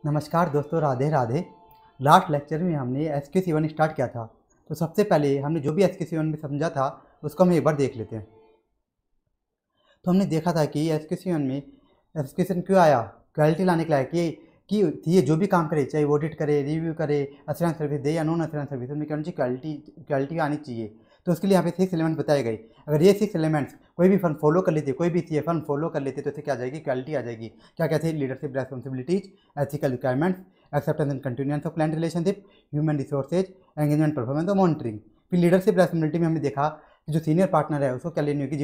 नमस्कार दोस्तों, Radhe Radhe. Last lecture में हमने SQ7 स्टार्ट किया था। तो सबसे पहले हमने जो भी SQ7 में समझा था उसको हम एक बार देख लेते हैं। तो हमने देखा था कि SQ7 में SQ7 क्यों आया, क्वालिटी लाने के लिए आया कि ये जो भी काम करे, चाहे ऑडिट करे, रिव्यू करे, अश्योरेंस सर्विस दे या नॉन अश्योरेंस सर्विस, उनमें क्या होनी चाहिए, क्वालिटी आनी चाहिए। तो उसके लिए यहाँ पे 6 एलिमेंट्स बताए गए। अगर ये 6 एलिमेंट्स कोई भी फर्म फॉलो कर लेते, कोई भी CA फर्म फॉलो कर लेते, तो इससे क्या आ जाएगी, क्वालिटी आ जाएगी। क्या कहते हैं, leadership responsibilities, ethical requirements, acceptance and continuance of client relationship, human resources, engagement performance और मॉनिटरिंग। फिर लीडरशिप रेस्पॉन्सिबिलिटी में हमने देखा कि जो सीनियर पार्टनर है उसको क्या लेनी होगी,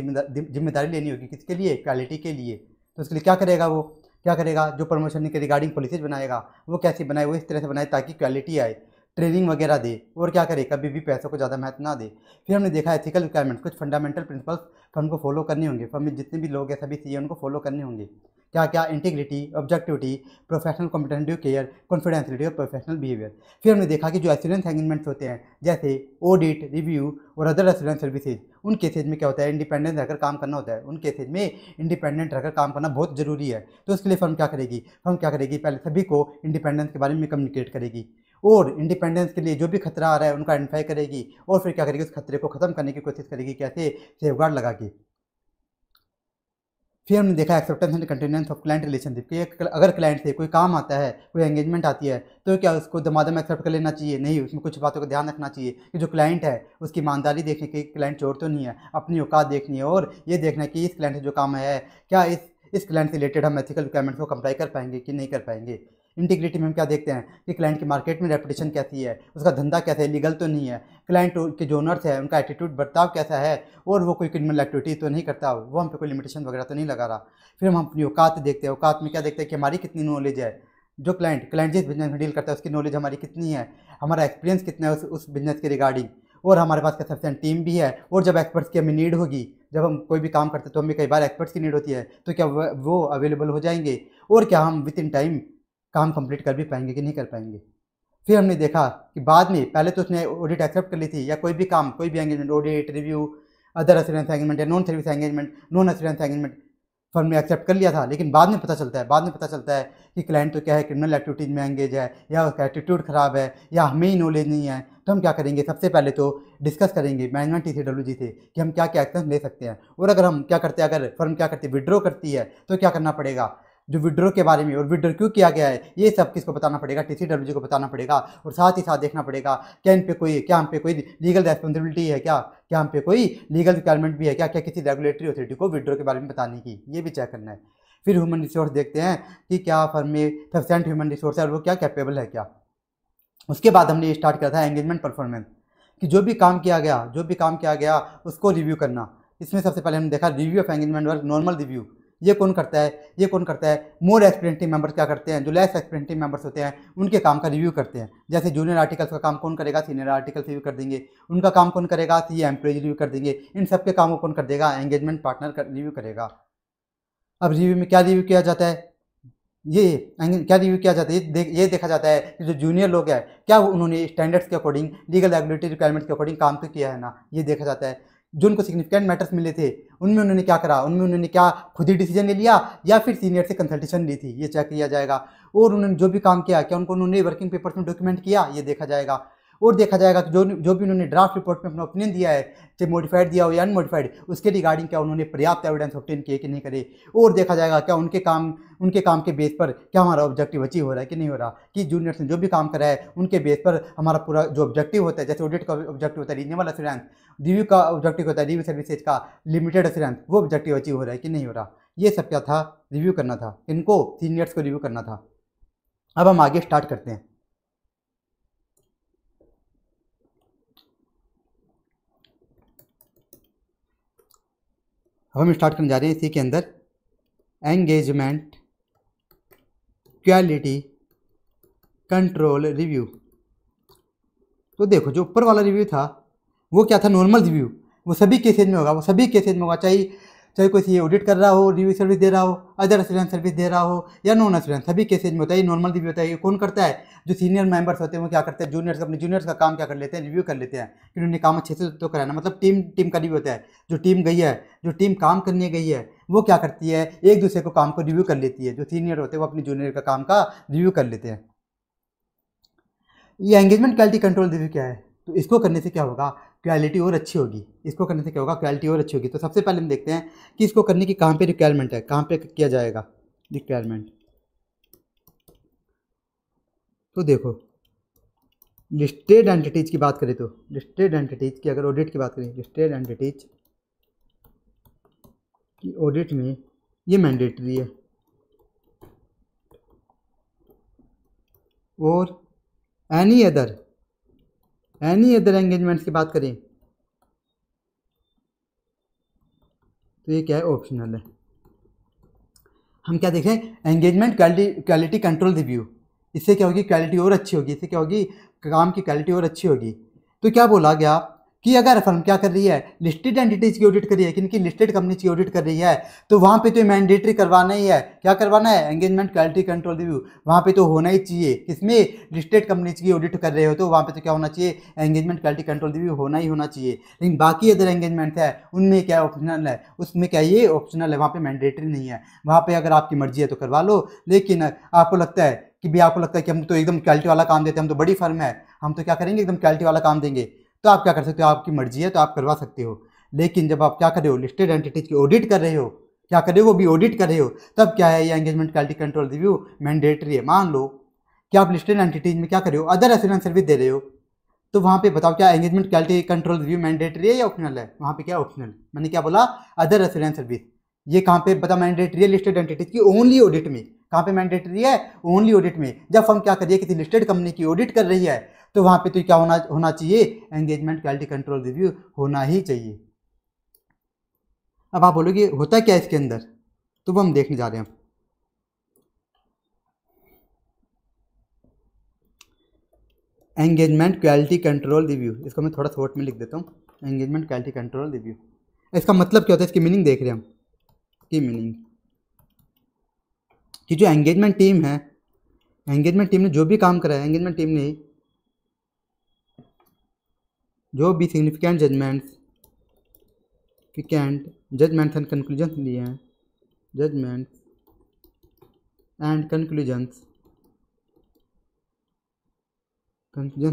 जिम्मेदारी लेनी होगी। किसके लिए, क्वालिटी के लिए। तो उसके लिए क्या करेगा, वो क्या करेगा, जो प्रमोशन के रिगार्डिंग पॉलिसीज बनाएगा वो कैसे बनाए, वो इस तरह से बनाए ताकि क्वालिटी आए, ट्रेनिंग वगैरह दे, और क्या करे, कभी भी पैसों को ज़्यादा महत्व ना दे। फिर हमने देखा एथिकल रिक्वायरमेंट, कुछ फंडामेंटल प्रिंसिपल्स फर्म को फॉलो करने होंगे। फर्म में जितने भी लोग हैं सभी CA उनको फॉलो करने होंगे। क्या क्या, integrity, objectivity, professional competence care, confidentiality और प्रोफेशनल बिहेवियर। फिर हमने देखा कि जो एश्योरेंस एंगेजमेंट्स होते हैं, जैसे ऑडिट, रिव्यू और अदर एश्योरेंस सर्विसेज, उन केसेज में क्या होता है, इंडिपेंडेंट रहकर काम करना होता है। उन केसेज में इंडिपेंडेंट रहकर काम करना बहुत ज़रूरी है। तो उसके लिए फर्म क्या करेगी, पहले सभी को इंडिपेंडेंस के बारे में कम्युनिकेट करेगी, और इंडिपेंडेंस के लिए जो भी खतरा आ रहा है उनका आइडेंटिफाई करेगी, और फिर क्या करेगी, उस खतरे को ख़त्म करने की कोशिश करेगी। कैसे, सेफगार्ड लगा के। फिर हमने देखा acceptance and continuance of client relationship कि अगर क्लाइंट से कोई काम आता है, कोई एंगेजमेंट आती है, तो क्या उसको दमादम एक्सेप्ट कर लेना चाहिए? नहीं, उसमें कुछ बातों का ध्यान रखना चाहिए कि जो क्लाइंट है उसकी ईमानदारी देखने की, क्लाइंट चोर तो नहीं है, अपनी औकात देखनी है, और ये देखना है कि इस क्लाइंट से जो काम है, क्या इस क्लाइंट से रिलेटेड हम एथिकल रिक्वायरमेंट्स को कंप्लाई कर पाएंगे कि नहीं कर पाएंगे। इंटीग्रिटी में हम क्या देखते हैं कि क्लाइंट की मार्केट में रेपुटेशन कैसी है, उसका धंधा कैसा है, लीगल तो नहीं है, क्लाइंट के जो ओनर्स है उनका एटीट्यूड, बर्ताव कैसा है, और वो कोई क्रिमिनल एक्टिविटी तो नहीं करता, वो हम पे कोई लिमिटेशन वगैरह तो नहीं लगा रहा। फिर हम अपनी औकात देखते हैं। औकात में क्या देखते हैं कि हमारी कितनी नॉलेज है, जो क्लाइंट जिस बिजनेस में डील करता है उसकी नॉलेज हमारी कितनी है, हमारा एक्सपीरियंस कितना है उस बिजनेस के रिगार्डिंग, और हमारे पास क्या सफिशिएंट टीम भी है। और जब एक्सपर्ट्स की हमें नीड होगी, जब हम कोई भी काम करते हैं तो हमें कई बार एक्सपर्ट्स की नीड होती है, तो क्या वो अवेलेबल हो जाएंगे, और क्या हम विद इन टाइम काम कंप्लीट कर भी पाएंगे कि नहीं कर पाएंगे। फिर हमने देखा कि बाद में, पहले तो उसने ऑडिट एक्सेप्ट कर ली थी, या कोई भी काम, कोई भी engagement, audit, review, other assurance engagement या non service engagement, non assurance engagement firm ने एक्सेप्ट कर लिया था। लेकिन बाद में पता चलता है कि क्लाइंट तो क्या है, क्रिमिनल एक्टिविटीज़ में एंगेज है, या उसका एटीट्यूड ख़राब है, या हमें ही नॉलेज नहीं है। तो हम क्या करेंगे, सबसे पहले तो डिस्कस करेंगे मैनेजमेंट TCWG से कि हम क्या क्या एक्शन ले सकते हैं। और अगर हम क्या करते हैं, अगर फर्म क्या करती है, विड्रॉ करती है, तो क्या करना पड़ेगा, जो विड्रॉ के बारे में और विड्रॉ क्यों किया गया है, ये सब किसको बताना पड़ेगा, TCWG को बताना पड़ेगा। और साथ ही साथ देखना पड़ेगा क्या हम पे कोई लीगल रेस्पॉन्सिबिलिटी है, क्या हम पे कोई लीगल रिक्वायरमेंट भी है, क्या किसी रेगुलेटरी अथॉरिटी को विड्रॉ के बारे में बताने की, ये भी चेक करना है। फिर ह्यूमन रिसोर्स देखते हैं कि क्या फर्म में सफिशिएंट ह्यूमन रिसोर्स है और वो क्या कैपेबल है क्या। उसके बाद हमने स्टार्ट किया था एंगेजमेंट परफॉर्मेंस, कि जो भी काम किया गया उसको रिव्यू करना। इसमें सबसे पहले हमने देखा review of engagement work, normal review. ये कौन करता है, मोर एक्सपीरियंस टीम मेंबर्स क्या करते हैं, जो लेस एक्सपीरियंस टीम मेंबर्स होते हैं उनके काम का रिव्यू करते हैं। जैसे जूनियर आर्टिकल्स का काम कौन करेगा, सीनियर आर्टिकल्स रिव्यू कर देंगे। उनका काम कौन करेगा, CA एम्प्लॉय रिव्यू कर देंगे। इन सबके कामों कौन कर देगा, एंगेजमेंट पार्टनर रिव्यू करेगा। अब रिव्यू में क्या रिव्यू किया जाता है, ये देखा जाता है कि जो जूनियर लोग हैं क्या उन्होंने स्टैंडर्ड्स के अकॉर्डिंग, लीगल रेगुलेटरी रिक्वायरमेंट्स के अकॉर्डिंग काम तो किया है ना, ये देखा जाता है। जो उनको सिग्निफिकेंट मैटर्स मिले थे उनमें उन्होंने क्या करा, उनमें उन्होंने क्या खुद ही डिसीजन ले लिया या फिर सीनियर से कंसल्टेशन ली थी, ये चेक किया जाएगा। और उन्होंने जो भी काम किया, क्या उन्होंने वर्किंग पेपर्स में डॉक्यूमेंट किया, ये देखा जाएगा। और देखा जाएगा कि जो भी उन्होंने ड्राफ्ट रिपोर्ट में अपना ओपिनियन दिया है, चाहे मॉडिफाइड दिया हो या अनमॉडिफाइड, उसके रिगार्डिंग क्या उन्होंने पर्याप्त एविडेंस ऑब्टेन किए कि नहीं करे। और देखा जाएगा क्या उनके काम के बेस पर क्या हमारा ऑब्जेक्टिव अचीव हो रहा है कि नहीं हो रहा, कि जूनियर्स ने जो भी काम करा है उनके बेस पर हमारा पूरा जो ऑब्जेक्टिव होता है, जैसे ऑडिट का ऑब्जेक्टिव होता है रीजनेबल एश्योरेंस, रिव्यू का ऑब्जेक्टिव होता है रिव्यू सर्विसेज का लिमिटेड एश्योरेंस, वो ऑब्जेक्टिव अचीव हो रहा है कि नहीं हो रहा। ये सब क्या था, रिव्यू करना था, इनको सीनियर्स को रिव्यू करना था। अब हम आगे स्टार्ट करते हैं। अब हम स्टार्ट करने जा रहे हैं इसी के अंदर एंगेजमेंट क्वालिटी कंट्रोल रिव्यू। तो देखो, जो ऊपर वाला रिव्यू था वो क्या था, नॉर्मल रिव्यू। वो सभी केसेज में होगा, चाहे कोई CA ऑडिट कर रहा हो, रिव्यू सर्विस दे रहा हो, अदर एश्योरेंस सर्विस दे रहा हो या नॉन एश्योरेंस, सभी केसेज में होता है। ये नॉर्मल रिव्यू होता है। ये कौन करता है, जो सीनियर मेंबर्स होते हैं वो क्या करते हैं, अपने जूनियर्स का काम क्या कर लेते हैं, रिव्यू कर लेते हैं कि उन्होंने काम अच्छे से तो कराना। मतलब टीम का रिव्यू होता है। जो टीम काम करने गई है, वो क्या करती है, एक दूसरे को काम को रिव्यू कर लेती है। जो सीनियर होते हैं वो अपने जूनियर का काम का रिव्यू कर लेते हैं। ये एंगेजमेंट क्वालिटी कंट्रोल रिव्यू क्या है, तो इसको करने से क्या होगा, क्वालिटी और अच्छी होगी। इसको करने से क्या होगा, क्वालिटी और अच्छी होगी। तो सबसे पहले हम देखते हैं कि इसको करने की कहाँ पे रिक्वायरमेंट है, कहाँ पे किया जाएगा रिक्वायरमेंट। तो देखो लिस्टेड एंटिटीज की बात करें तो लिस्टेड एंटिटीज की अगर ऑडिट की बात करें, लिस्टेड एंटिटीज की ऑडिट में ये मैंडेटरी है। और एनी अदर एंगेजमेंट्स की बात करें तो ये क्या है, ऑप्शनल है। हम क्या देख रहे हैं, एंगेजमेंट क्वालिटी कंट्रोल रिव्यू। इससे क्या होगी, क्वालिटी और अच्छी होगी। इससे क्या होगी, काम की क्वालिटी और अच्छी होगी। तो क्या बोला गया कि अगर फर्म क्या कर रही है, लिस्टेड एंटिटीज की ऑडिट कर रही है, किनकी, लिस्टेड कंपनी की ऑडिट कर रही है, तो वहाँ पे तो मैंडेटरी करवाना ही है। क्या करवाना है, एंगेजमेंट क्वालिटी कंट्रोल रिव्यू वहाँ पे तो होना ही चाहिए। किसमें, लिस्टेड कंपनी की ऑडिट कर रहे हो तो वहाँ पे तो क्या होना चाहिए, एंगेजमेंट क्वालिटी कंट्रोल रिव्यू होना ही होना चाहिए। लेकिन बाकी अदर एंगेजमेंट है उनमें क्या ऑप्शनल है, उसमें क्या ये ऑप्शनल है, वहाँ पे मैंडेटरी नहीं है। वहाँ पे अगर आपकी मर्जी है तो करवा लो। लेकिन आपको लगता है कि भाई, आपको लगता है कि हम तो एकदम क्वालिटी वाला काम देते हैं, हम तो बड़ी फर्म है, हम तो क्या करेंगे, एकदम क्वालिटी वाला काम देंगे, तो आप क्या कर सकते हो, आपकी मर्जी है तो आप करवा सकते हो। लेकिन जब आप क्या कर रहे हो, लिस्टेड एंटिटीज की ऑडिट कर रहे हो, क्या कर रहे हो, वो भी ऑडिट कर रहे हो, तब क्या है, ये engagement quality control review mandatory है। मान लो कि आप लिस्टेड एंटिटीज में क्या कर रहे हो, अदर एश्योरेंस सर्विस दे रहे हो, तो वहाँ पे बताओ क्या engagement quality control review mandatory है या ऑप्शनल है। वहाँ पे क्या ऑप्शनल, मैंने क्या बोला, अदर एश्योरेंस सर्विस। ये कहाँ पे बता मैंडेटरी है, लिस्टेड एंटिटीज की ओनली ऑडिट में। कहाँ पे मैंडेटरी है, ओनली ऑडिट में। जब फर्म क्या कर रही है, किसी लिस्टेड कंपनी की ऑडिट कर रही है, तो वहाँ पे तो क्या होना चाहिए, एंगेजमेंट क्वालिटी कंट्रोल रिव्यू होना ही चाहिए। अब आप बोलोगे होता क्या है इसके अंदर, तो वो हम देखने जा रहे हैं। एंगेजमेंट क्वालिटी कंट्रोल रिव्यू, इसको मैं थोड़ा शॉर्ट में लिख देता हूँ, एंगेजमेंट क्वालिटी कंट्रोल रिव्यू। इसका मतलब क्या होता है, इसकी मीनिंग देख रहे हैं हम, की मीनिंग कि जो एंगेजमेंट टीम है, एंगेजमेंट टीम ने जो भी काम करा है, एंगेजमेंट टीम ने जो भी सिग्निफिकेंट जजमेंट्स एंड कंक्लूजन्स लिए हैं, जजमेंट्स एंड कंक्लूजन्स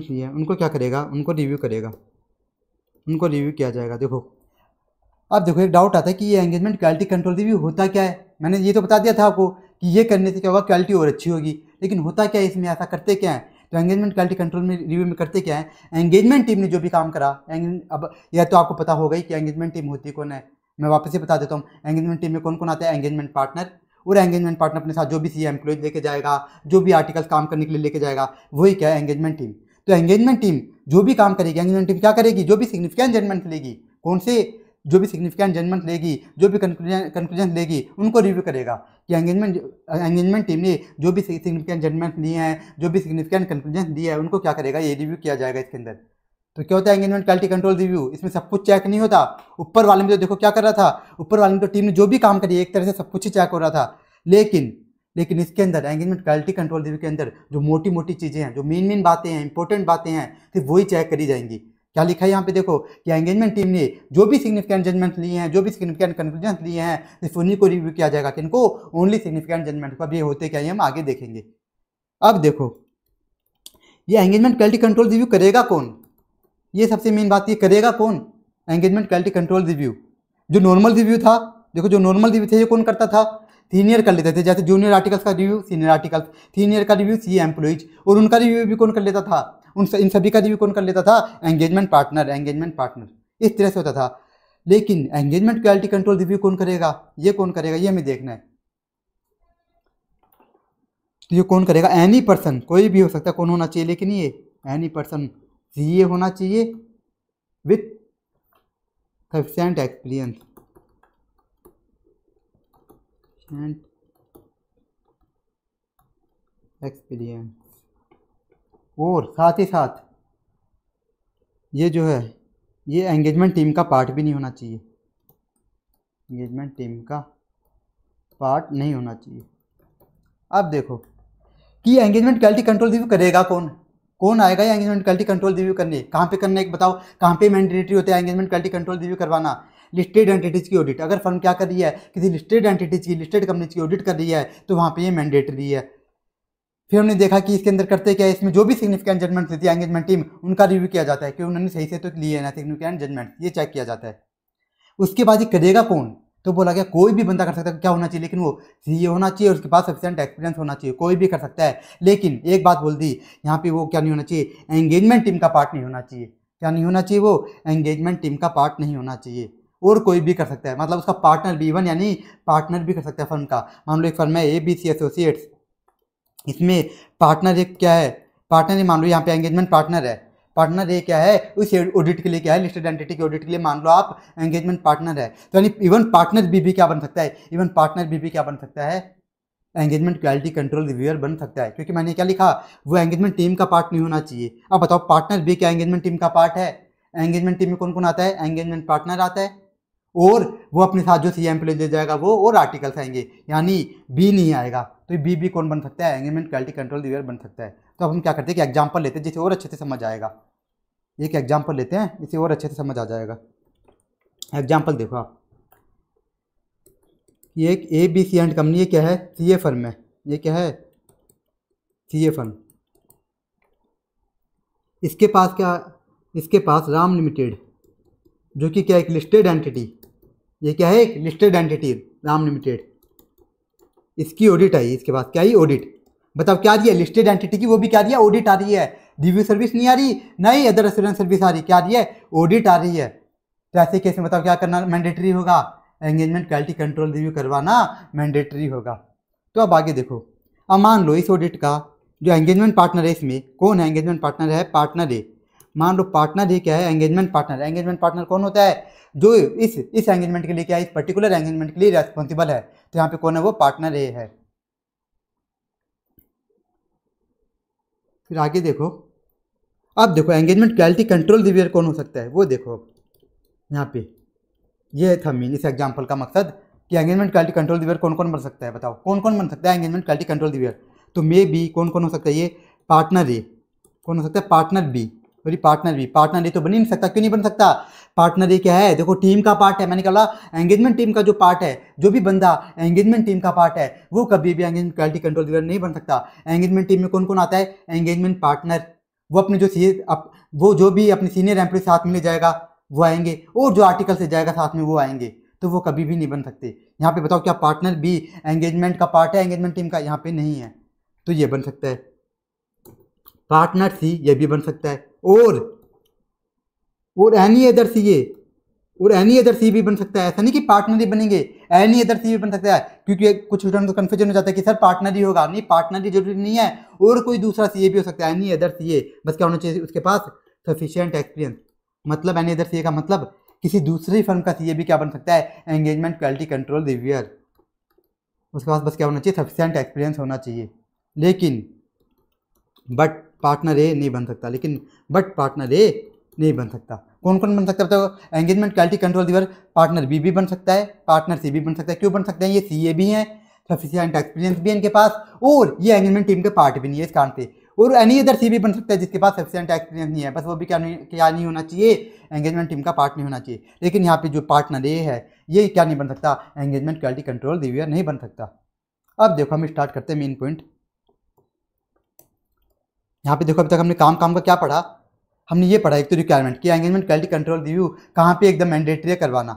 लिए हैं, उनको क्या करेगा, उनको रिव्यू करेगा, उनको रिव्यू किया जाएगा। देखो अब देखो एक डाउट आता है कि ये एंगेजमेंट क्वालिटी कंट्रोल रिव्यू होता क्या है। मैंने ये तो बता दिया था आपको कि ये करने से क्या होगा, क्वालिटी और अच्छी होगी। लेकिन होता क्या है इसमें, ऐसा करते क्या है, तो एंगेजमेंट क्वालिटी कंट्रोल में रिव्यू में करते क्या है, एंगेजमेंट टीम ने जो भी काम करा, अब यह तो आपको पता होगा ही कि एंगेजमेंट टीम होती कौन है। मैं वापस से बता देता हूँ, एंगेजमेंट टीम में कौन कौन आता है, एंगेजमेंट पार्टनर, और एंगेजमेंट पार्टनर अपने साथ जो भी सी एम्प्लॉयज लेके जाएगा, जो भी आर्टिकल्स काम करने के लिए लेके जाएगा, वही क्या है, एंगेजमेंट टीम। तो एंगेजमेंट टीम जो भी काम करेगी, एंगेजमेंट टीम क्या करेगी, जो भी सिग्निफिकेंट जजमेंट लेगी, कौन से, जो भी सिग्निफिकेंट जजमेंट लेगी, जो भी कंक्लूजन लेगी, उनको रिव्यू करेगा कि एंगेजमेंट टीम ने जो भी सिग्निफिकेंट जजमेंट लिए हैं, जो भी सिग्निफिकेंट कंक्लूजन दिया है, उनको क्या करेगा, ये रिव्यू किया जाएगा इसके अंदर। तो क्या होता है एंगेजमेंट क्वालिटी कंट्रोल रिव्यू, इसमें सब कुछ चेक नहीं होता। ऊपर वाले में तो देखो क्या कर रहा था, ऊपर वाले में तो टीम ने जो भी काम करी एक तरह से सब कुछ ही चेक हो रहा था। लेकिन इसके अंदर एंगेजमेंट क्वालिटी कंट्रोल रिव्यू के अंदर जो मोटी मोटी चीज़ें हैं, जो मेन बातें हैं, इंपॉर्टेंट बातें हैं, सिर्फ वही चेक करी जाएंगी। क्या लिखा है यहाँ पे देखो कि एंगेजमेंट टीम ने जो भी सिग्निफिकेंट जजमेंट लिए हैं, जो भी सिग्निफिकेंट कंक्लूजन लिए हैं, सिर्फ उन्हीं को रिव्यू किया जाएगा। किनको, ओनली सिग्निफिकेंट जजमेंट को। अब ये होते क्या है हम आगे देखेंगे। अब देखो ये एंगेजमेंट क्वालिटी कंट्रोल रिव्यू करेगा कौन, ये सबसे मेन बात, ये करेगा कौन, एंगेजमेंट क्वालिटी कंट्रोल रिव्यू। जो नॉर्मल रिव्यू था, देखो जो नॉर्मल रिव्यू थे ये कौन करता था, सीनियर कर लेते थे। जैसे जूनियर आर्टिकल्स का रिव्यू सीनियर आर्टिकल्स, सीनियर का रिव्यू सी एम्प्लॉइज, और उनका रिव्यू भी कौन कर लेता था, इन सभी का रिव्यू कौन कर लेता था, एंगेजमेंट पार्टनर। इस तरह से होता था। लेकिन एंगेजमेंट क्वालिटी कंट्रोल रिव्यू कौन करेगा, ये कौन करेगा, ये हमें देखना है। तो ये कौन करेगा, एनी पर्सन, कोई भी हो सकता है, कौन होना चाहिए, लेकिन ये एनी पर्सन सीए होना चाहिए विथ सफिशिएंट एक्सपीरियंस और साथ ही साथ ये जो है, ये एंगेजमेंट टीम का पार्ट भी नहीं होना चाहिए, एंगेजमेंट टीम का पार्ट नहीं होना चाहिए। अब देखो कि एंगेजमेंट क्वालिटी कंट्रोल रिव्यू करेगा कौन आएगा ये एंगेजमेंट क्वालिटी कंट्रोल रिव्यू करने, कहाँ पे करना है बताओ, कहाँ पे मैंडेटरी होता है एंगेजमेंट क्वालिटी कंट्रोल रिव्यू करवाना। लिस्टेड एंटिटीज़ की ऑडिट, अगर फर्म क्या कर रही है, किसी लिस्टेड एंटिटीज़ की, लिस्टेड कंपनीज की ऑडिट कर रही है, तो वहाँ पे ये मैंडेटरी है। फिर हमने देखा कि इसके अंदर करते क्या है, इसमें जो भी सिग्निफिकेंट जजमेंट देती है एंगेजमेंट टीम, उनका रिव्यू किया जाता है कि उन्होंने सही से तो लिए है ना सिग्निफिकेंट जजमेंट, ये चेक किया जाता है। उसके बाद ये करेगा कौन, तो बोला गया कोई भी बंदा कर सकता है, क्या होना चाहिए, लेकिन वो सीए होना चाहिए और उसके पास सफिशिएंट एक्सपीरियंस होना चाहिए, कोई भी कर सकता है। लेकिन एक बात बोल दी यहाँ पे, वो क्या नहीं होना चाहिए, एंगेजमेंट टीम का पार्ट नहीं होना चाहिए। क्या नहीं होना चाहिए, वो एंगेजमेंट टीम का पार्ट नहीं होना चाहिए, और कोई भी कर सकता है, मतलब उसका पार्टनर भी, इवन यानी पार्टनर भी कर सकता है फर्म का। मान लो एक फर्म है ABC एसोसिएट्स, इसमें पार्टनर एक क्या है, पार्टनर मान लो यहाँ पे एंगेजमेंट पार्टनर है, पार्टनर ए क्या है, उस ऑडिट के लिए क्या है, लिस्टेड एंटिटी के ऑडिट के लिए मान लो आप एंगेजमेंट पार्टनर है, तो यानी इवन पार्टनर भी क्या बन सकता है, इवन पार्टनर भी क्या बन सकता है, एंगेजमेंट क्वालिटी कंट्रोल रिव्यूअर बन सकता है। क्योंकि मैंने क्या लिखा, वो एंगेजमेंट टीम का पार्ट नहीं होना चाहिए। अब बताओ पार्टनर भी क्या एंगेजमेंट टीम का पार्ट है? एंगेजमेंट टीम में कौन कौन आता है, एंगेजमेंट पार्टनर आता है, और वो अपने साथ जो सीए एम्प्लॉय ले जाएगा वो, और आर्टिकल्स आएंगे, यानी बी नहीं आएगा। तो बी कौन बन सकता है, एंगेजमेंट क्वालिटी कंट्रोल रिव्यूअर बन सकता है। तो अब हम क्या करते हैं कि एग्जाम्पल लेते हैं जिसे और अच्छे से समझ आएगा। एक एग्जाम्पल लेते हैं इसे और अच्छे से समझ आ जाएगा। एग्जाम्पल देखो आप, ये एक ABC एंड कंपनी, ये क्या है, सीए फर्म है, ये क्या है, सीए फर्म। इसके पास क्या, इसके पास राम लिमिटेड, जो कि क्या एक लिस्टेड एंटिटी, ये क्या है, एक लिस्टेड एंटिटी राम लिमिटेड, इसकी ऑडिट आई, इसके पास क्या ही ऑडिट, बताओ क्या दिया, लिस्टेड एंटिटी की, वो भी क्या दिया, ऑडिट आ रही है, रिव्यू सर्विस नहीं आ रही, नहीं अदर एश्योरेंस सर्विस आ रही, क्या आ रही है, ऑडिट आ रही है। तो ऐसे केस में बताओ क्या करना मैंडेटरी होगा, एंगेजमेंट क्वालिटी कंट्रोल रिव्यू करवाना मैंडेटरी होगा। तो अब आगे देखो, अब मान लो इस ऑडिट का जो एंगेजमेंट पार्टनर है, इसमें कौन है, एंगेजमेंट पार्टनर है पार्टनर ए। मान लो पार्टनर ए क्या है, एंगेजमेंट पार्टनर। एंगेजमेंट पार्टनर कौन होता है, जो इस एंगेजमेंट के लिए क्या है, इस पर्टिकुलर एंगेजमेंट के लिए रेस्पॉन्सिबल है। तो यहाँ पे कौन है, वो पार्टनर ए है। फिर आगे देखो, अब देखो एंगेजमेंट क्वालिटी कंट्रोल रिव्यूअर कौन हो सकता है, वो देखो यहाँ पे, ये था मीन इस एग्जांपल का मकसद कि एंगेजमेंट क्वालिटी कंट्रोल रिव्यूअर कौन कौन बन सकता है, बताओ कौन कौन बन सकता है एंगेजमेंट क्वालिटी कंट्रोल रिव्यूअर। तो मे बी कौन कौन हो सकता है, ये पार्टनर ए, कौन हो सकता है, partner B, sorry partner B. Partner A तो बन ही नहीं सकता, क्यों नहीं बन सकता, पार्टनर ए क्या है, देखो टीम का पार्ट है, मैंने कहा एंगेजमेंट टीम का जो पार्ट है, जो भी बंदा एंगेजमेंट टीम का पार्ट है, वो कभी भी एंगेजमेंट क्वालिटी कंट्रोल रिव्यूअर नहीं बन सकता। एंगेजमेंट टीम में कौन कौन आता है, एंगेजमेंट पार्टनर, वो अपने जो वो जो भी अपने सीनियर एम्प्लॉय साथ में ले जाएगा वो आएंगे, और जो आर्टिकल से जाएगा साथ में वो आएंगे, तो वो कभी भी नहीं बन सकते। यहाँ पे बताओ क्या पार्टनर बी एंगेजमेंट का पार्ट है, एंगेजमेंट टीम का, यहाँ पे नहीं है, तो ये बन सकता है। पार्टनर सी ये भी बन सकता है, और एनी अदर सी, ये और एनी अदर सी भी बन सकता है। ऐसा नहीं कि पार्टनर ही बनेंगे, एनी अदर सी भी बन सकता है, क्योंकि कुछ स्टूडेंट को कन्फ्यूजन हो जाता है कि सर पार्टनर ही होगा, नहीं पार्टनर ही जरूरी नहीं है, और कोई दूसरा सीए भी हो सकता है, एनी अदर सीए, बस क्या होना चाहिए उसके पास, सफिशिएंट एक्सपीरियंस। मतलब एनी अदर सीए का मतलब किसी दूसरी फर्म का सीए भी क्या बन सकता है, एंगेजमेंट क्वालिटी कंट्रोल रिव्यूअर, उसके पास बस क्या होना चाहिए, सफिशिएंट एक्सपीरियंस होना चाहिए। लेकिन बट पार्टनर ए नहीं बन सकता, लेकिन बट पार्टनर ए नहीं बन सकता। कौन कौन बन सकता है बताओ, engagement quality control reviewer, partner B भी बन सकता है, पार्टनर सी भी बन सकता है। क्यों बन सकते हैं, ये सीए भी हैं, सफिशिएंट एक्सपीरियंस भी है इनके पास, और ये एंगेजमेंट टीम के पार्ट भी नहीं है इस कारण से। और एनी अदर सी भी बन सकता है जिसके पास सफिशिएंट एक्सपीरियंस नहीं है, बस वो भी क्या नहीं होना चाहिए, एंगेजमेंट टीम का पार्ट नहीं होना चाहिए। लेकिन यहाँ पे जो पार्टनर ए है ये क्या नहीं बन सकता, एंगेजमेंट क्वालिटी कंट्रोल रिव्यूअर नहीं बन सकता। अब देखो हम स्टार्ट करते हैं मेन पॉइंट। यहाँ पे देखो अभी तक हमने काम का क्या पढ़ा, हमने ये पढ़ा एक तो रिक्वायरमेंट कि एंगेजमेंट क्वालिटी कंट्रोल रिव्यू कहाँ पे एकदम मैंडेटरी करवाना,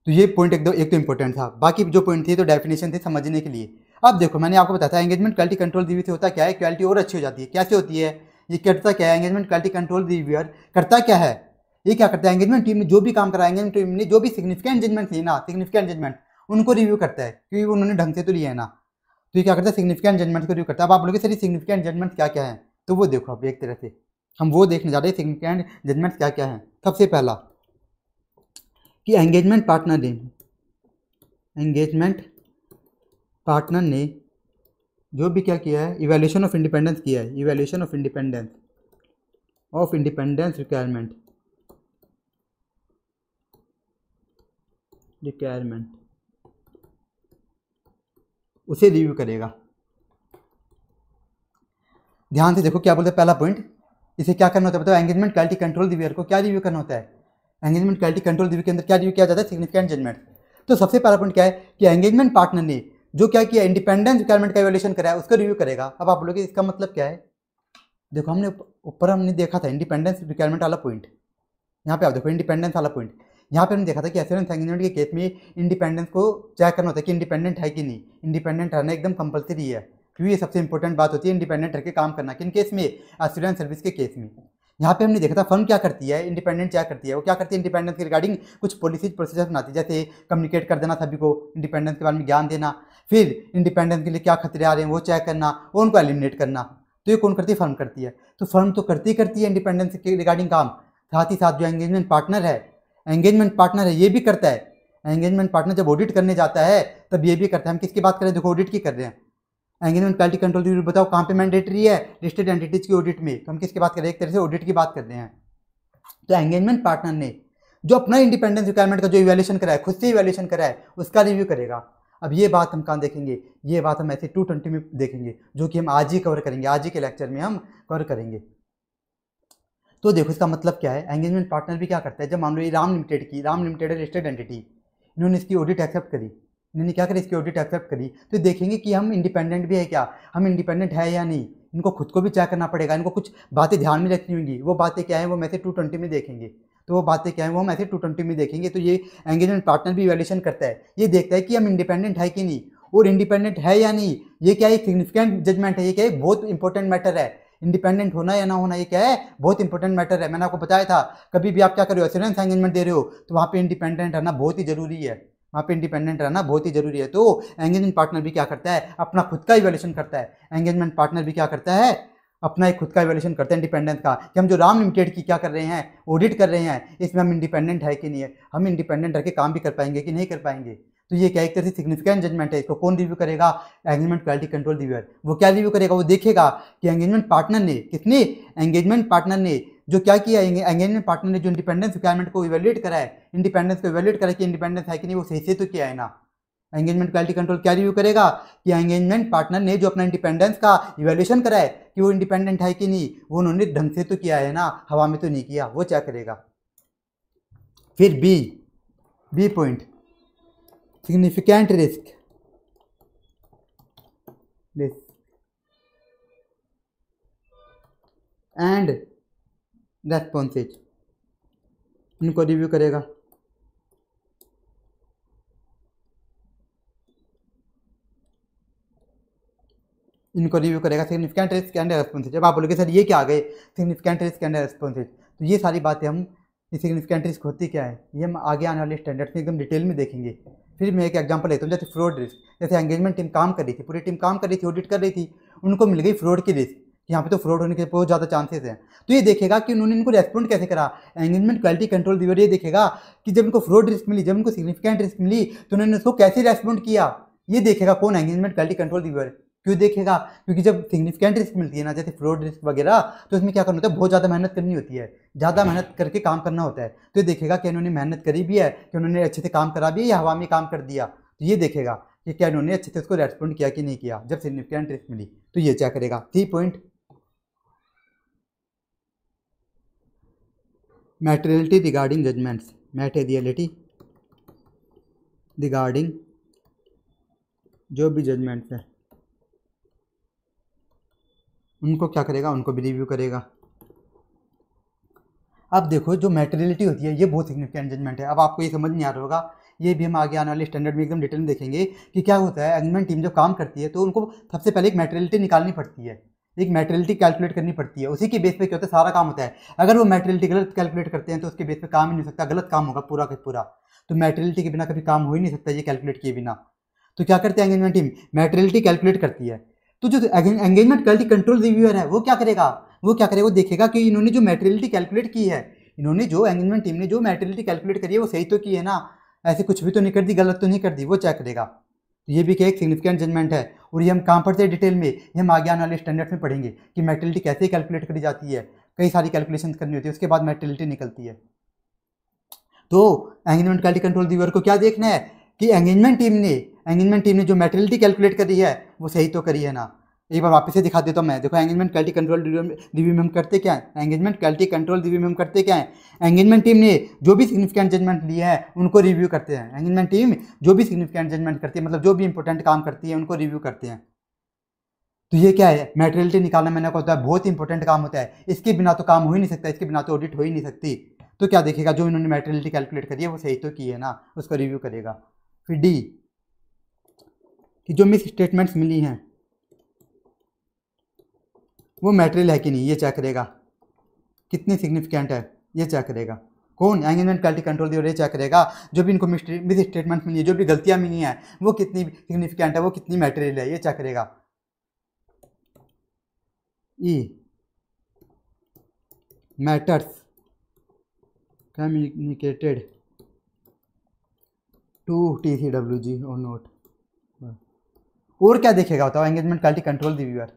तो ये पॉइंट एक तो इंपॉर्टेंट था। बाकी जो पॉइंट थे तो डेफिनेशन थे समझने के लिए। अब देखो मैंने आपको बताया था एंगेजमेंट क्वालिटी कंट्रोल रिव्यू से होता क्या है, क्वालिटी और अच्छी हो जाती है। कैसे होती है, ये करता क्या है, एंगेजमेंट क्वालिटी कंट्रोल रिव्यूअर करता क्या है, ये क्या करता है, एंगेजमेंट टीम में जो भी काम करा, एंगेजमेंट टीम ने जो भी सिग्निफिकेंट जजमेंट थी ना, सिग्निफिकेंट जजमेंट उनको रिव्यू करता है, क्योंकि उन्होंने ढंग से तो लिया है ना। तो ये क्या करता है, सिग्निफिकेंट जजमेंट को रिव्यू करता है। अब आप लोग सर सिग्निफिकेंट जजमेंट क्या क्या है, तो वो देखो अब एक तरह से हम वो देखने जा रहे हैं सिग्निफिकेंट जजमेंट क्या क्या है। सबसे पहला कि एंगेजमेंट पार्टनर ने जो भी क्या किया है, इवैल्यूएशन ऑफ इंडिपेंडेंस किया है, इवैल्यूएशन ऑफ इंडिपेंडेंस रिक्वायरमेंट उसे रिव्यू करेगा। ध्यान से देखो क्या बोलते हैं, पहला पॉइंट, इसे क्या करना होता है बताओ, एंगेजमेंट क्वालिटी कंट्रोल रिव्यूअर को क्या रिव्यू करना होता है, एंगेजमेंट क्वालिटी कंट्रोल रिव्यू के अंदर क्या रिव्यू किया जाता है? Significant judgement. तो सबसे पहला पॉइंट क्या है कि एंगेजमेंट पार्टनर ने जो क्या किया, इंडिपेंडेंस रिक्वायरमेंट का इवैल्यूएशन करा है, उसका रिव्यू करेगा। अब आप बोलोगे इसका मतलब क्या है? देखो हमने ऊपर हमने देखा था इंडिपेंडेंस रिक्वायरमेंट वाला पॉइंट, यहाँ पे आप देखो इंडिपेंडेंस वाला पॉइंट, यहाँ पे हमने देखा था कि एश्योरेंस एंगेजमेंट के केस में इंडिपेंडेंस को चेक करना होता है कि इंडिपेंडेंट है कि नहीं। इंडिपेंडेंट रहना एकदम कंपलसरी है, क्योंकि ये सबसे इंपॉर्टेंट बात होती है इंडिपेंडेंट रह के काम करना। किन केस में? एश्योरेंस सर्विस के केस में। यहाँ पे हमने देखा था फर्म क्या करती है, इंडिपेंडेंट क्या करती है, वो क्या करती है इंडिपेंडेंस के रिगार्डिंग कुछ पॉलिसीज प्रोसीजर बनाती है, जैसे कम्युनिकेट कर देना सभी को, इंडिपेंडेंस के बारे में ज्ञान देना, फिर इंडिपेंडेंस के लिए क्या खतरे आ रहे हैं वो चेक करना और उनको एलिमिनेट करना। तो ये कौन करती है? फर्म करती है। तो फर्म तो करती है इंडिपेंडेंस के रिगार्डिंग काम, साथ ही साथ जो एंगेजमेंट पार्टनर है ये भी करता है। एंगेजमेंट पार्टनर जब ऑडिट करने जाता है तब ये भी करता है। हम किसकी बात करें? देखो ऑडिट की कर रहे हैं। एंगेजमेंट क्वालिटी कंट्रोल रिव्यू बताओ कहाँ पे मैंडेटरी है? लिस्टेड एंटिटीज की ऑडिट में। तो हम किसकी बात कर रहे हैं? एक तरह से ऑडिट की बात कर रहे हैं। तो एंगेजमेंट पार्टनर ने जो अपना इंडिपेंडेंस रिक्वायरमेंट का जो इवैल्यूएशन करा है, खुद से इवैल्यूएशन करा है, उसका रिव्यू करेगा। अब ये बात हम कहाँ देखेंगे? ये बात हम ऐसे 220 में देखेंगे, जो कि हम आज ही कवर करेंगे, आज ही के लेक्चर में हम कवर करेंगे। तो देखो इसका मतलब क्या है, एंगेजमेंट पार्टनर भी क्या करता है, जब मान लो ये राम लिमिटेड है लिस्टेड एंटिटी, इन्होंने इसकी ऑडिट एक्सेप्ट करी, इन्होंने क्या करी, इसकी ऑडिट एक्सेप्ट करी, तो देखेंगे कि हम इंडिपेंडेंट भी है क्या, हम इंडिपेंडेंट है या नहीं। इनको खुद को भी चेक करना पड़ेगा, इनको कुछ बातें ध्यान में रखनी होंगी। वो बातें क्या है वो हम ऐसे 220 में देखेंगे। तो वो बातें क्या है वो हम ऐसे 220 में देखेंगे। तो ये एंगेजमेंट पार्टनर भी इवैल्यूएशन करता है, ये देखता है कि हम इंडिपेंडेंट है कि नहीं, और इंडिपेंडेंट है या नहीं ये क्या है, सिग्निफिकेंट जजमेंट है, ये क्या है, बहुत इंपॉर्टेंट मैटर है। इंडिपेंडेंट होना या ना होना ये क्या है, बहुत इंपॉर्टेंट मैटर है। मैंने आपको बताया था कभी भी आप क्या कर रहे हो, एश्योरेंस एंगेजमेंट दे रहे हो, तो वहाँ पे इंडिपेंडेंट रहना बहुत ही जरूरी है, वहाँ पे इंडिपेंडेंट रहना बहुत ही जरूरी है। तो एंगेजमेंट पार्टनर भी क्या करता है, अपना खुद का इवैल्यूएशन करता है। एंगेजमेंट पार्टनर भी क्या करता है, अपना एक खुद का इवैल्यूएशन करते हैं इंडिपेंडेंस का, कि हम जो राम लिमिटेड की क्या कर रहे हैं, ऑडिट कर रहे हैं, इसमें हम इंडिपेंडेंट है कि नहीं है, हम इंडिपेंडेंट रह के काम भी कर पाएंगे कि नहीं कर पाएंगे। तो ये क्या एक तरह से सिग्निफिकेंट जजमेंट है। इसको कौन रिव्यू करेगा? Engagement quality control reviewer. वो क्या रिव्यू करेगा? वो देखेगा कि एंगेजमेंट पार्टनर ने एंगेजमेंट पार्टनर ने जो क्या किया, एंगेजमेंट पार्टनर ने जो इंडिपेंडेंस रिक्वायरमेंट को इवैल्यूएट करा है, इंडिपेंडेंस को इवैल्यूएट करा कि इंडिपेंडेंस है कि नहीं, वो सही से तो किया है ना। एंगेजमेंट क्वालिटी कंट्रोल क्या रिव्यू करेगा कि एंगेजमेंट पार्टनर ने जो अपना इंडिपेंडेंस का इवैल्यूएशन करा है कि वो इंडिपेंडेंट है कि नहीं, वो उन्होंने ढंग से तो किया है ना, हवा में तो नहीं किया, वो क्या करेगा। फिर B point, significant risk and responses, इनको रिव्यू करेगा। इनको रिव्यू करेगा, सिग्निफिकेंट रिस्क एंड रेस्पॉन्सेज। जब आप बोलोगे सर ये क्या आ गए, सिग्निफिकेंट रिस्क एंड रेस्पॉन्सेज, तो ये सारी बातें हम, ये सिग्निफिकेंट रिस्क होती क्या है, ये हम आगे आने वाले स्टैंडर्ड्स में एकदम डिटेल में देखेंगे। फिर मैं एक एग्जांपल लेता हूँ, जैसे फ्रॉड रिस्क। जैसे एंगेजमेंट टीम काम कर रही थी, पूरी टीम काम कर रही थी, ऑडिट कर रही थी, उनको मिल गई फ्रॉड की रिस्क, यहाँ पे तो फ्रॉड होने के बहुत ज़्यादा चांसेस हैं। तो ये देखेगा कि उन्होंने इनको रेस्पॉन्ड कैसे करा। एंगेजमेंट क्वालिटी कंट्रोल रिव्यूअर ये देखेगा कि जब इनको फ्रॉड रिस्क मिली, जब इनको सिग्निफिकेंट रिस्क मिली, तो उन्होंने उसको कैसे रेस्पॉन्ड किया, ये देखेगा कौन, एंगेजमेंट क्वालिटी कंट्रोल रिव्यूअर। क्यों देखेगा? क्योंकि जब सिग्निफिकेंट रिस्क मिलती है ना, जैसे फ्रॉड रिस्क वगैरह, तो इसमें क्या करना होता है, बहुत ज़्यादा मेहनत करनी होती है, ज़्यादा मेहनत करके काम करना होता है। तो ये देखेगा कि इन्होंने मेहनत करी भी है, कि उन्होंने अच्छे से काम करा भी है या हवा में काम कर दिया। तो ये देखेगा कि क्या इन्होंने अच्छे से उसको रेस्पॉन्ड किया कि नहीं किया, जब सिग्निफिकेंट रिस्क मिली। तो ये क्या करेगा। 3 पॉइंट, मैटेरियलिटी रिगार्डिंग जजमेंट्स, मैटेरियलिटी रिगार्डिंग जो भी जजमेंट्स हैं उनको क्या करेगा, उनको भी रिव्यू करेगा। अब देखो जो मैटेरियलिटी होती है ये बहुत सिग्निफिकेंट जजमेंट है। अब आपको ये समझ नहीं आ रहा होगा, ये भी हम आगे आने वाले स्टैंडर्ड में एकदम डिटेल में देखेंगे कि क्या होता है। एंगेजमेंट टीम जब काम करती है तो उनको सबसे पहले एक मैटेरियलिटी निकालनी पड़ती है, एक मैटेरियलिटी कैलकुलेट करनी पड़ती है, उसी के बेस पे क्या होता है, सारा काम होता है। अगर वो मैटेरियलिटी गलत कैलकुलेट करते हैं तो उसके बेस पे काम ही नहीं हो सकता, गलत काम होगा पूरा का पूरा। तो मैटेरियलिटी के बिना कभी काम हो ही नहीं सकता, ये कैलकुलेट किए बिना। तो क्या करते हैं एंगेजमेंट टीम, मैटेरियलिटी कैलकुलेट करती है। तो जो एंगेजमेंट क्वालिटी कंट्रोल रिव्यूअर है वो क्या करेगा, वो देखेगा कि इन्होंने जो मैटेरियलिटी कैलकुलेट की है, इन्होंने जो एंगेजमेंट टीम ने जो मैटेरियलिटी कैलकुलेट करी है वो सही तो की है ना, ऐसे कुछ भी तो नहीं कर दी, गलत तो नहीं कर दी, वो चेक करेगा। तो ये भी क्या एक सिग्निफिकेंट जजमेंट है। और ये हम कहाँ पढ़ते हैं डिटेल में, ये हम आगे आने वाले स्टैंडर्ड्स में पढ़ेंगे कि मैटेरियलिटी कैसे कैलकुलेट करी जाती है, कई सारी कैलकुलेशन करनी होती है, उसके बाद मैटेरियलिटी निकलती है। तो एंगेजमेंट क्वालिटी कंट्रोल रिव्यूअर को क्या देखना है कि एंगेजमेंट टीम ने जो मैटेरियलिटी कैलकुलेट करी है वो सही तो करी है ना, एक बार वापस से दिखा देता हूँ मैं। देखो एंगेजमेंट क्वालिटी कंट्रोल रिव्यू में हम करते क्या है, एंगेजमेंट क्वालिटी कंट्रोल रिव्यू में हम करते क्या है, एंगेजमेंट टीम ने जो भी सिग्निफिकेंट जजमेंट लिया है उनको रिव्यू करते हैं। एंगेजमेंट टीम जो भी सिग्निफिकेंट जजमेंट करती है, मतलब जो भी इंपॉर्टेंट काम करती है उनको रिव्यू करते हैं। तो ये क्या है, मैटेरियलिटी निकालना मैंने कहा होता है बहुत इंपॉर्टेंट काम होता है, इसके बिना तो काम हो ही नहीं सकता, इसके बिना तो ऑडिट हो ही नहीं सकती। तो क्या देखेगा, जो इन्होंने मैटेरियलिटी कैलकुलेट करी है वो सही तो की है ना, उसको रिव्यू करेगा। फिर डी कि जो मिस स्टेटमेंट्स मिली हैं वो मैटेरियल है कि नहीं, ये चेक करेगा। कितनी सिग्निफिकेंट है ये चेक करेगा। कौन, एंगेजमेंट क्वालिटी कंट्रोल दी, और ये चेक करेगा जो भी इनको मिस स्टेटमेंट मिली है, जो भी गलतियां मिली हैं वो कितनी सिग्निफिकेंट है, वो कितनी मैटेरियल है, ये चेक करेगा। ई मैटर्स कम्युनिकेटेड टू TCWG और नोट। और क्या देखेगा बताओ एंगेजमेंट क्वालिटी कंट्रोल रिव्यूअर।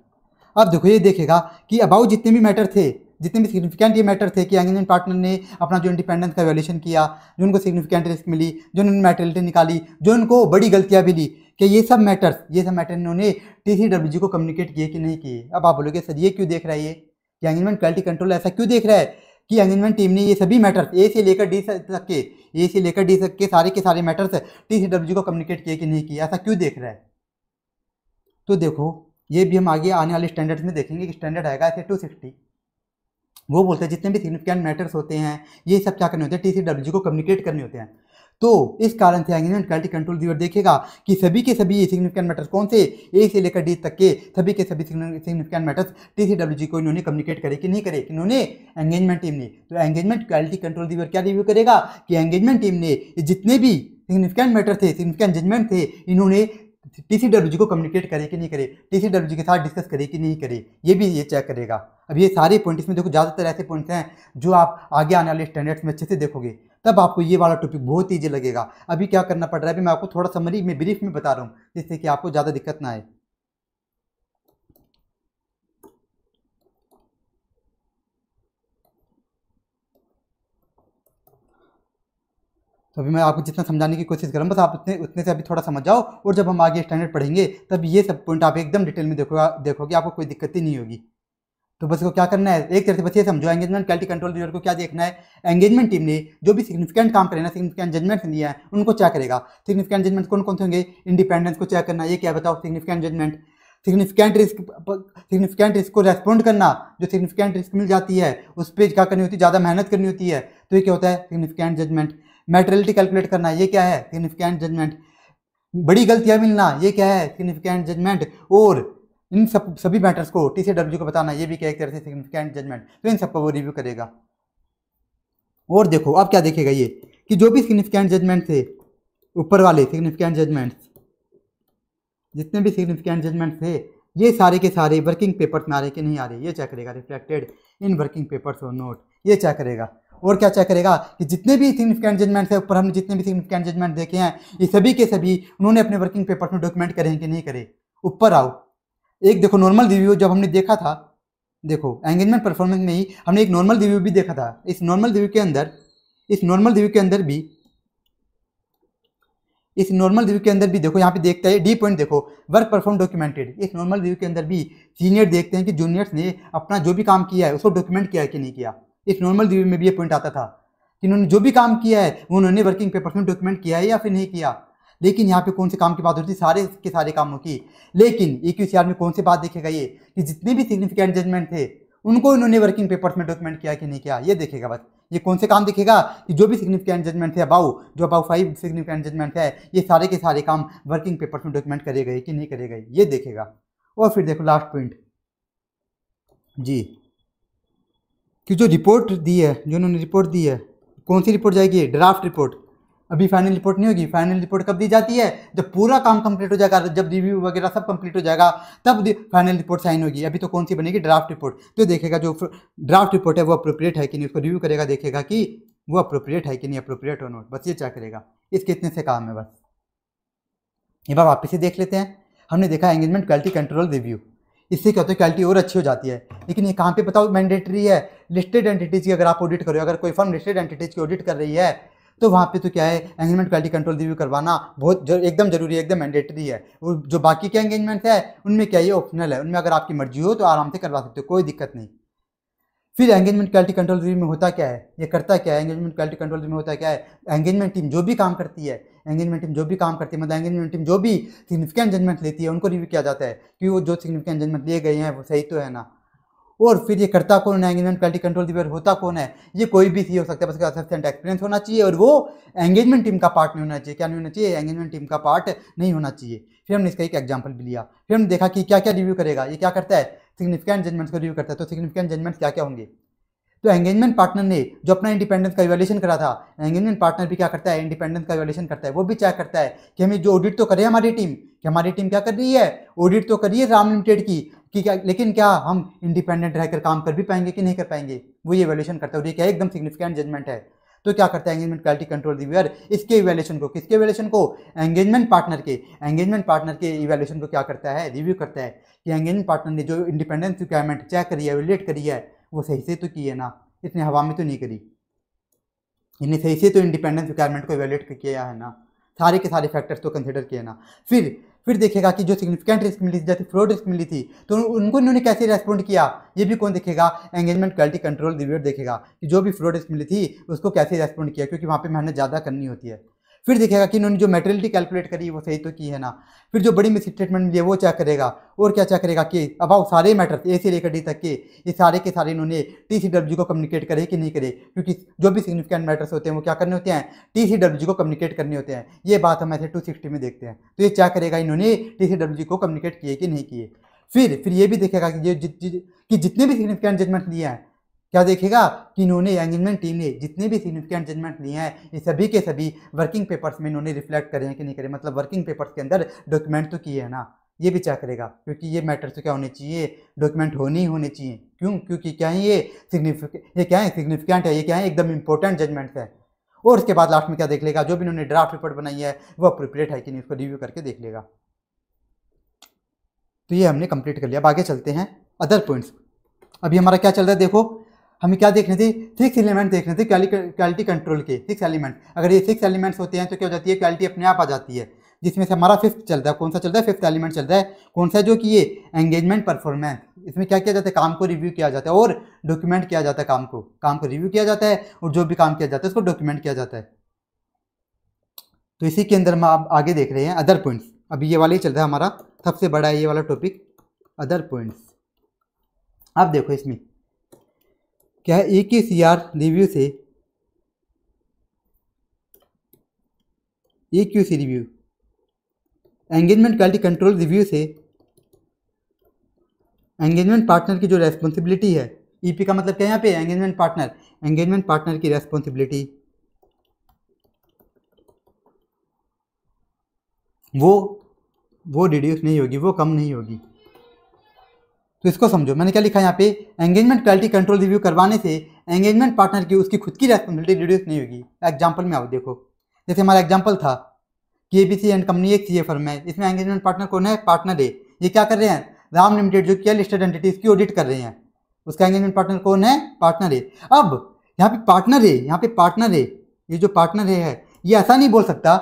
अब देखो ये देखेगा कि अबाउट जितने भी मैटर थे, जितने भी सिग्निफिकेंट ये मैटर थे कि एंगेजमेंट पार्टनर ने अपना जो इंडिपेंडेंस का वैल्यूएशन किया, जो उनको सिग्निफिकेंट रिस्क मिली, जो उन्होंने मैटेरियलिटी निकाली, जो उनको बड़ी गलतियां मिली, कि ये सब मैटर इन्होंने TCWG को कम्युनिकेट किए कि नहीं किए। अब आप बोलोगे सर ये क्यों देख रहा है, ये कि एंगेजमेंट क्वालिटी कंट्रोल ऐसा क्यों देख रहा है कि एंगेजमेंट टीम ने ये सभी मैटर्स ए से लेकर डी तक के सारे मैटर्स TCWG को कम्युनिकेट किए कि नहीं किए, ऐसा क्यों देख रहा है। तो देखो ये भी हम आगे आने वाले स्टैंडर्ड्स में देखेंगे कि स्टैंडर्ड आएगा ऐसे 260। वो बोलते हैं जितने भी सिग्निफिकेंट मैटर्स होते हैं ये सब क्या करने होते हैं, TCWG को कम्युनिकेट करने होते हैं। तो इस कारण से एंगेजमेंट क्वालिटी कंट्रोल रिव्यूअर देखेगा कि सभी के सभी सिग्निफिकेंट मैटर्स कौन से, ए से लेकर डी तक के सभी के सभी सिग्निफिकेंट मैटर्स TCWG को इन्होंने कम्युनिकेट करे कि नहीं करे, इन्होंने एंगेजमेंट टीम ने। तो एंगेजमेंट क्वालिटी कंट्रोल रिव्यूअर क्या रिव्यू करेगा कि एंगेजमेंट टीम ने जितने भी सिग्निफिकेंट मैटर थे, सिग्निफिकेंट जजमेंट थे, इन्होंने TCWG को कम्युनिकेट करे कि नहीं करे, TCWG के साथ डिस्कस करे कि नहीं करे, ये भी ये चेक करेगा। अब ये सारे पॉइंट इसमें देखो ज़्यादातर ऐसे पॉइंट्स हैं जो आप आगे आने वाले स्टैंडर्ड्स में अच्छे से देखोगे, तब आपको ये वाला टॉपिक बहुत ईजी लगेगा। अभी क्या करना पड़ रहा है, अभी मैं आपको थोड़ा समरी में ब्रीफ में बता रहा हूँ जिससे कि आपको ज़्यादा दिक्कत ना आए। तो अभी मैं आपको जितना समझाने की कोशिश कर रहा हूँ बस आप उतने से अभी थोड़ा समझ जाओ, और जब हम आगे स्टैंडर्ड पढ़ेंगे तब ये सब पॉइंट आप एकदम डिटेल में देखोगे आपको कोई दिक्कत ही नहीं होगी। तो बस को क्या करना है, एक तरह से बस ये समझो एंगेजमेंट क्वालिटी कंट्रोल रिव्यूअर को क्या देखना है, एंगेजमेंट टीम ने जो भी सिग्निफिकेंट काम करे ना, सिग्निफिकेंट जजमेंट दिया है उनको चेक करेगा। सिग्निफिकेंट जजमेंट कौन कौन से होंगे, इंडिपेंडेंस को चेक करना, ये क्या बताओ सिग्निफिकेंट जजमेंट। सिग्निफिकेंट रिस्क को रेस्पॉन्ड करना, जो सिग्निफिकेंट रिस्क मिल जाती है उस पर क्या करनी होती है, ज़्यादा मेहनत करनी होती है, तो ये क्या होता है सिग्निफिकेंट जजमेंट। मैटेरियलिटी कैलकुलेट करना, ये क्या है सिग्निफिकेंट जजमेंट। बड़ी गलतियां मिलना, ये क्या है सिग्निफिकेंट जजमेंट। और इन सभी मैटर्स को TCWG को बताना, ये भी क्या एक तरह से सिग्निफिकेंट जजमेंट। तो इन सबको वो रिव्यू करेगा। और देखो अब क्या देखेगा ये कि जो भी सिग्निफिकेंट जजमेंट थे, ऊपर वाले सिग्निफिकेंट जजमेंट्स, जितने भी सिग्निफिकेंट जजमेंट थे ये सारे के सारे वर्किंग पेपर्स में आ रहे कि नहीं आ रहे, ये चेक करेगा। रिफ्लेक्टेड इन वर्किंग पेपर्स और नोट, ये चेक करेगा। और क्या चेक करेगा कि जितने भी सिग्निफिकेंट जजमेंट है, ऊपर हमने जितने भी सिग्निफिकेंट जजमेंट देखे हैं ये सभी के सभी उन्होंने अपने वर्किंग पेपर में डॉक्यूमेंट करे हैं कि नहीं करे। ऊपर आओ, एक देखो नॉर्मल रिव्यू जब हमने देखा था, देखो एंगेजमेंट परफॉर्मेंस में ही हमने एक नॉर्मल रिव्यू भी देखा था। इस नॉर्मल रिव्यू के अंदर भी देखो यहाँ पे देखता है डी पॉइंट, देखो वर्क परफॉर्म डॉक्यूमेंटेड। इस नॉर्मल रिव्यू के अंदर भी सीनियर देखते हैं कि जूनियर्स ने अपना जो भी काम किया है उसको डॉक्यूमेंट किया है कि नहीं किया। इस नॉर्मल रिव्यू में भी ये पॉइंट आता था कि उन्होंने जो भी काम किया है वो उन्होंने वर्किंग पेपर्स में डॉक्यूमेंट किया है या फिर नहीं किया। लेकिन यहाँ पे कौन से काम की बात होती है, सारे के सारे कामों की। लेकिन EQCR में कौन सी बात देखेगा ये कि जितने भी सिग्निफिकेंट जजमेंट थे उनको इन्होंने वर्किंग पेपर्स में डॉक्यूमेंट किया कि नहीं किया, ये देखेगा। बस ये कौन से काम देखेगा कि जो भी सिग्निफिकेंट जजमेंट थे अबाउ 5 सिग्निफिकेंट जजमेंट है, ये सारे के सारे काम वर्किंग पेपर्स में डॉक्यूमेंट करे गए कि नहीं करे गए, ये देखेगा। और फिर देखो लास्ट पॉइंट जी कि जो रिपोर्ट दी है, जो उन्होंने रिपोर्ट दी है, कौन सी रिपोर्ट जाएगी, ड्राफ्ट रिपोर्ट। अभी फाइनल रिपोर्ट नहीं होगी। फाइनल रिपोर्ट कब दी जाती है, जब पूरा काम कंप्लीट हो जाएगा, जब रिव्यू वगैरह सब कंप्लीट हो जाएगा तब फाइनल रिपोर्ट साइन होगी। अभी तो कौन सी बनेगी, ड्राफ्ट रिपोर्ट। तो देखेगा जो ड्राफ्ट रिपोर्ट है वो अप्रोप्रिएट है कि नहीं, उसको रिव्यू करेगा, देखेगा कि वो अप्रोप्रिएट है कि नहीं, अप्रोप्रिएट और नोट, बस ये चेक करेगा। इसके इतने से काम है बस। एक बार वापस से देख लेते हैं। हमने देखा एंगेजमेंट क्वालिटी कंट्रोल रिव्यू, इससे क्या होता है क्वालिटी और अच्छी हो जाती है। लेकिन ये कहाँ पे बताओ मैंडेटरी है, लिस्टेड एंटिटीज़ की अगर आप ऑडिट करो, अगर कोई फर्म लिस्टेड एंटिटीज़ की ऑडिट कर रही है तो वहाँ पे तो क्या है, एंगेजमेंट क्वालिटी कंट्रोल रिव्यू करवाना बहुत एकदम जरूरी है, एकदम मैंडेटरी है। और जो बाकी के एंगेजमेंट है उनमें क्या, ये ऑप्शनल है, उनमें अगर आपकी मर्जी हो तो आराम से करवा सकते हो, कोई दिक्कत नहीं। फिर एंगेजमेंट क्वालिटी कंट्रोल रिव्यू में होता क्या है, ये करता क्या है, एंगेजमेंट क्वालिटी कंट्रोल रिव्यू में होता क्या है, एंगेजमेंट टीम जो भी काम करती है, एंगेजमेंट टीम जो भी काम करती है, मतलब एंगेजमेंट टीम जो भी सिग्निफिकेंट जजमेंट लेती है उनको रिव्यू किया जाता है कि वो जो सिग्निफिकेंट जजमेंट लिए गए हैं वो सही तो है ना। और फिर ये करता कौन है, एंगेजमेंट क्वालिटी कंट्रोल रिव्यूअर होता कौन है, ये कोई भी सी हो सकता है, बस सफिशिएंट एक्सपीरियंस होना चाहिए और वो एंगेजमेंट टीम का पार्ट नहीं होना चाहिए। क्या नहीं होना चाहिए, एंगेजमेंट टीम का पार्ट नहीं होना चाहिए। फिर हमने इसका एक एग्जांपल भी लिया, फिर हमने देखा कि क्या क्या रिव्यू करेगा, ये क्या करता है, सिग्निफिकेंट जजमेंट्स को रिव्यू करता है। तो सिग्निफिकेंट जजमेंट्स क्या क्या होंगे, तो एंगेजमेंट पार्टनर ने जो अपना इंडिपेंडेंस का इवैल्यूएशन करा था, एंगेजमेंट पार्टनर भी क्या करता है, इंडिपेंडेंस का इवैल्यूएशन करता है। वो भी चेक करता है कि हमें जो ऑडिट तो करे हमारी टीम, कि हमारी टीम क्या कर रही है, ऑडिट तो करिए राम लिमिटेड की, कि क्या, लेकिन क्या हम इंडिपेंडेंट रहकर काम कर भी पाएंगे कि नहीं कर पाएंगे, वो ये इवैल्यूएशन करता है। और ये क्या एकदम सिग्निफिकेंट जजमेंट है। तो क्या करता है एंगेजमेंट क्वालिटी कंट्रोल रिव्यूअर, इसके इवैल्यूएशन को, किसके इवैल्यूएशन को, एंगेजमेंट पार्टनर के इवैल्यूएशन को क्या करता है, रिव्यू करता है कि एंगेजमेंट पार्टनर ने जो इंडिपेंडेंस रिक्वायरमेंट चेक करी है, इवैल्यूएट करी है, वो सही से तो की है ना, इसने हवा में तो नहीं करी, इन्हें सही से तो इंडिपेंडेंस रिक्वायरमेंट को इवैल्यूएट किया है ना, सारे के सारे फैक्टर्स तो कंसिडर किए ना। फिर देखेगा कि जो सिग्निफिकेंट रिस्क मिली थी, जैसे फ्रॉड रिस्क मिली थी, तो उनको इन्होंने कैसे रेस्पॉन्ड किया, ये भी कौन देखेगा, एंगेजमेंट क्वालिटी कंट्रोल रिव्यूअर देखेगा कि जो भी फ्रॉड रिस्क मिली थी उसको कैसे रेस्पॉन्ड किया, क्योंकि वहाँ पे मेहनत ज़्यादा करनी होती है। फिर देखेगा कि इन्होंने जो मेटेरियलिटी कैलकुलेट करी वो सही तो की है ना। फिर जो बड़ी मिस स्टेटमेंट मिली है वो चेक करेगा, और क्या चेक करेगा कि अबाउट सारे मैटर्स ए से लेकर डी तक के, ये सारे के सारे इन्होंने TCWG को कम्युनिकेट करे कि नहीं करे, क्योंकि जो भी सिग्निफिकेंट मैटर्स होते हैं वो क्या करने होते हैं, TCWG को कम्युनिकेट करने होते हैं। ये बात हम ऐसे 260 में देखते हैं। तो ये चेक करेगा इन्होंने TCWG को कम्युनिकेट किए कि नहीं किए। फिर ये भी देखेगा कि जितने भी सिग्निफिकेंट जजमेंट लिए हैं, क्या देखेगा कि इन्होंने एंगेजमेंट टीम ने जितने भी सिग्निफिकेंट जजमेंट लिए हैं, ये सभी के सभी वर्किंग पेपर्स में इन्होंने रिफ्लेक्ट करे हैं कि नहीं करे, मतलब वर्किंग पेपर्स के अंदर डॉक्यूमेंट तो किए हैं ना। ये भी चेक करेगा, क्योंकि ये मैटर तो क्या होने चाहिए, डॉक्यूमेंट होने ही होने चाहिए। क्यों, क्योंकि क्या है ये सिग्निफिकेंट है, ये क्या है एकदम इंपॉर्टेंट जजमेंट है। और उसके बाद लास्ट में क्या देख लेगा, जो भी इन्होंने ड्राफ्ट रिपोर्ट बनाई है वो अप्रोप्रिएट है कि नहीं, उसको रिव्यू करके देख लेगा। तो ये हमने कंप्लीट कर लिया। अब आगे चलते हैं अदर पॉइंट्स। अभी हमारा क्या चल रहा है, देखो हमें क्या देखने थे, 6 एलिमेंट देखने थे क्वालिटी कंट्रोल के, 6 एलिमेंट। अगर ये 6 एलिमेंट्स होते हैं तो क्या हो जाती है, क्वालिटी अपने आप आ जाती है। जिसमें से हमारा 5th चल रहा है, कौन सा चल रहा है, 5th एलिमेंट चल रहा है, कौन सा, जो कि ये एंगेजमेंट परफॉर्मेंस। इसमें क्या किया जाता है, काम को रिव्यू किया जाता है और डॉक्यूमेंट किया जाता है, काम को रिव्यू किया जाता है और जो भी काम किया जाता है उसको डॉक्यूमेंट किया जाता है। तो इसी के अंदर हम आप आगे देख रहे हैं अदर पॉइंट्स। अभी ये वाला ही चल रहा है हमारा, सबसे बड़ा है ये वाला टॉपिक, अदर पॉइंट्स। आप देखो इसमें क्या है, AQCR रिव्यू से, AQC review engagement quality control review से एंगेजमेंट पार्टनर की जो रेस्पॉन्सिबिलिटी है, EP का मतलब क्या है यहाँ पे, एंगेजमेंट पार्टनर की रेस्पॉन्सिबिलिटी वो रिड्यूस नहीं होगी, वो कम नहीं होगी। तो इसको समझो, मैंने क्या लिखा है यहाँ पे, एंगेजमेंट क्वालिटी कंट्रोल रिव्यू करवाने से एंगेजमेंट पार्टनर की उसकी खुद की रेस्पॉन्सिबिलिटी रिड्यूस नहीं होगी। एग्जांपल में आओ, देखो जैसे हमारा एग्जांपल था कि ABC एंड कंपनी एक CA फर्म है, इसमें एंगेजमेंट पार्टनर कौन है, पार्टनर है। ये क्या कर रहे हैं, राम लिमिटेड जो क्या लिस्टेड एंटिटी इसकी ऑडिट कर रहे हैं, उसका एंगेजमेंट पार्टनर कौन है, पार्टनर है। अब यहाँ पे पार्टनर है, ये जो पार्टनर है ये ऐसा नहीं बोल सकता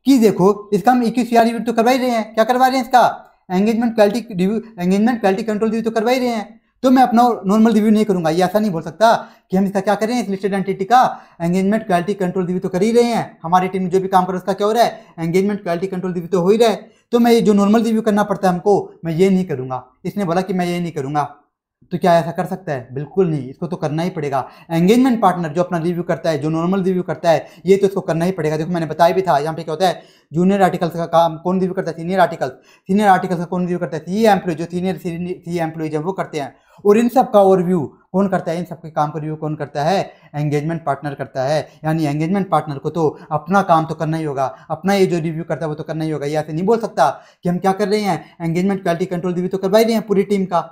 कि देखो इसका हम EQCR रिव्यू तो करवा ही रहे हैं, क्या करवा रहे हैं, इसका एंगेजमेंट क्वालिटी कंट्रोल रिव्यू तो करवा ही रहे हैं, तो मैं अपना नॉर्मल रिव्यू नहीं करूंगा। ये ऐसा नहीं बोल सकता कि हम इसका क्या करें, इस लिस्टेड एंटिटी का एंगेजमेंट क्वालिटी कंट्रोल रिव्यू तो कर ही रहे हैं, हमारी टीम में जो भी काम कर रहा है उसका क्या हो रहा है, एंगेजमेंट क्वालिटी कंट्रोल रिव्यू तो हो ही रहा है, तो मैं ये जो नॉर्मल रिव्यू करना पड़ता है हमको, मैं ये नहीं करूंगा। इसने बोला कि मैं ये नहीं करूंगा, तो क्या ऐसा कर सकता है, बिल्कुल नहीं, इसको तो करना ही पड़ेगा। एंगेजमेंट पार्टनर जो अपना रिव्यू करता है, जो नॉर्मल रिव्यू करता है, ये तो इसको करना ही पड़ेगा। देखो मैंने बताया भी था, यहाँ पे क्या होता है, जूनियर आर्टिकल्स का काम कौन रिव्यू करता है, सीनियर आर्टिकल्स का कौन रिव्यू करता है, सीए एम्प्लॉय, जो सीनियर एम्प्लॉयज है वो करते हैं। और इन सब का ओवरव्यू कौन करता है, इन सब के काम का रिव्यू कौन करता है, एंगेजमेंट पार्टनर करता है। यानी एंगेजमेंट पार्टनर को तो अपना काम तो करना ही होगा, अपना ये जो रिव्यू करता है वो तो करना ही होगा। ये ऐसे नहीं बोल सकता कि हम क्या कर रहे हैं, एंगेजमेंट क्वालिटी कंट्रोल रिव्यू तो करवा ही रहे हैं पूरी टीम का।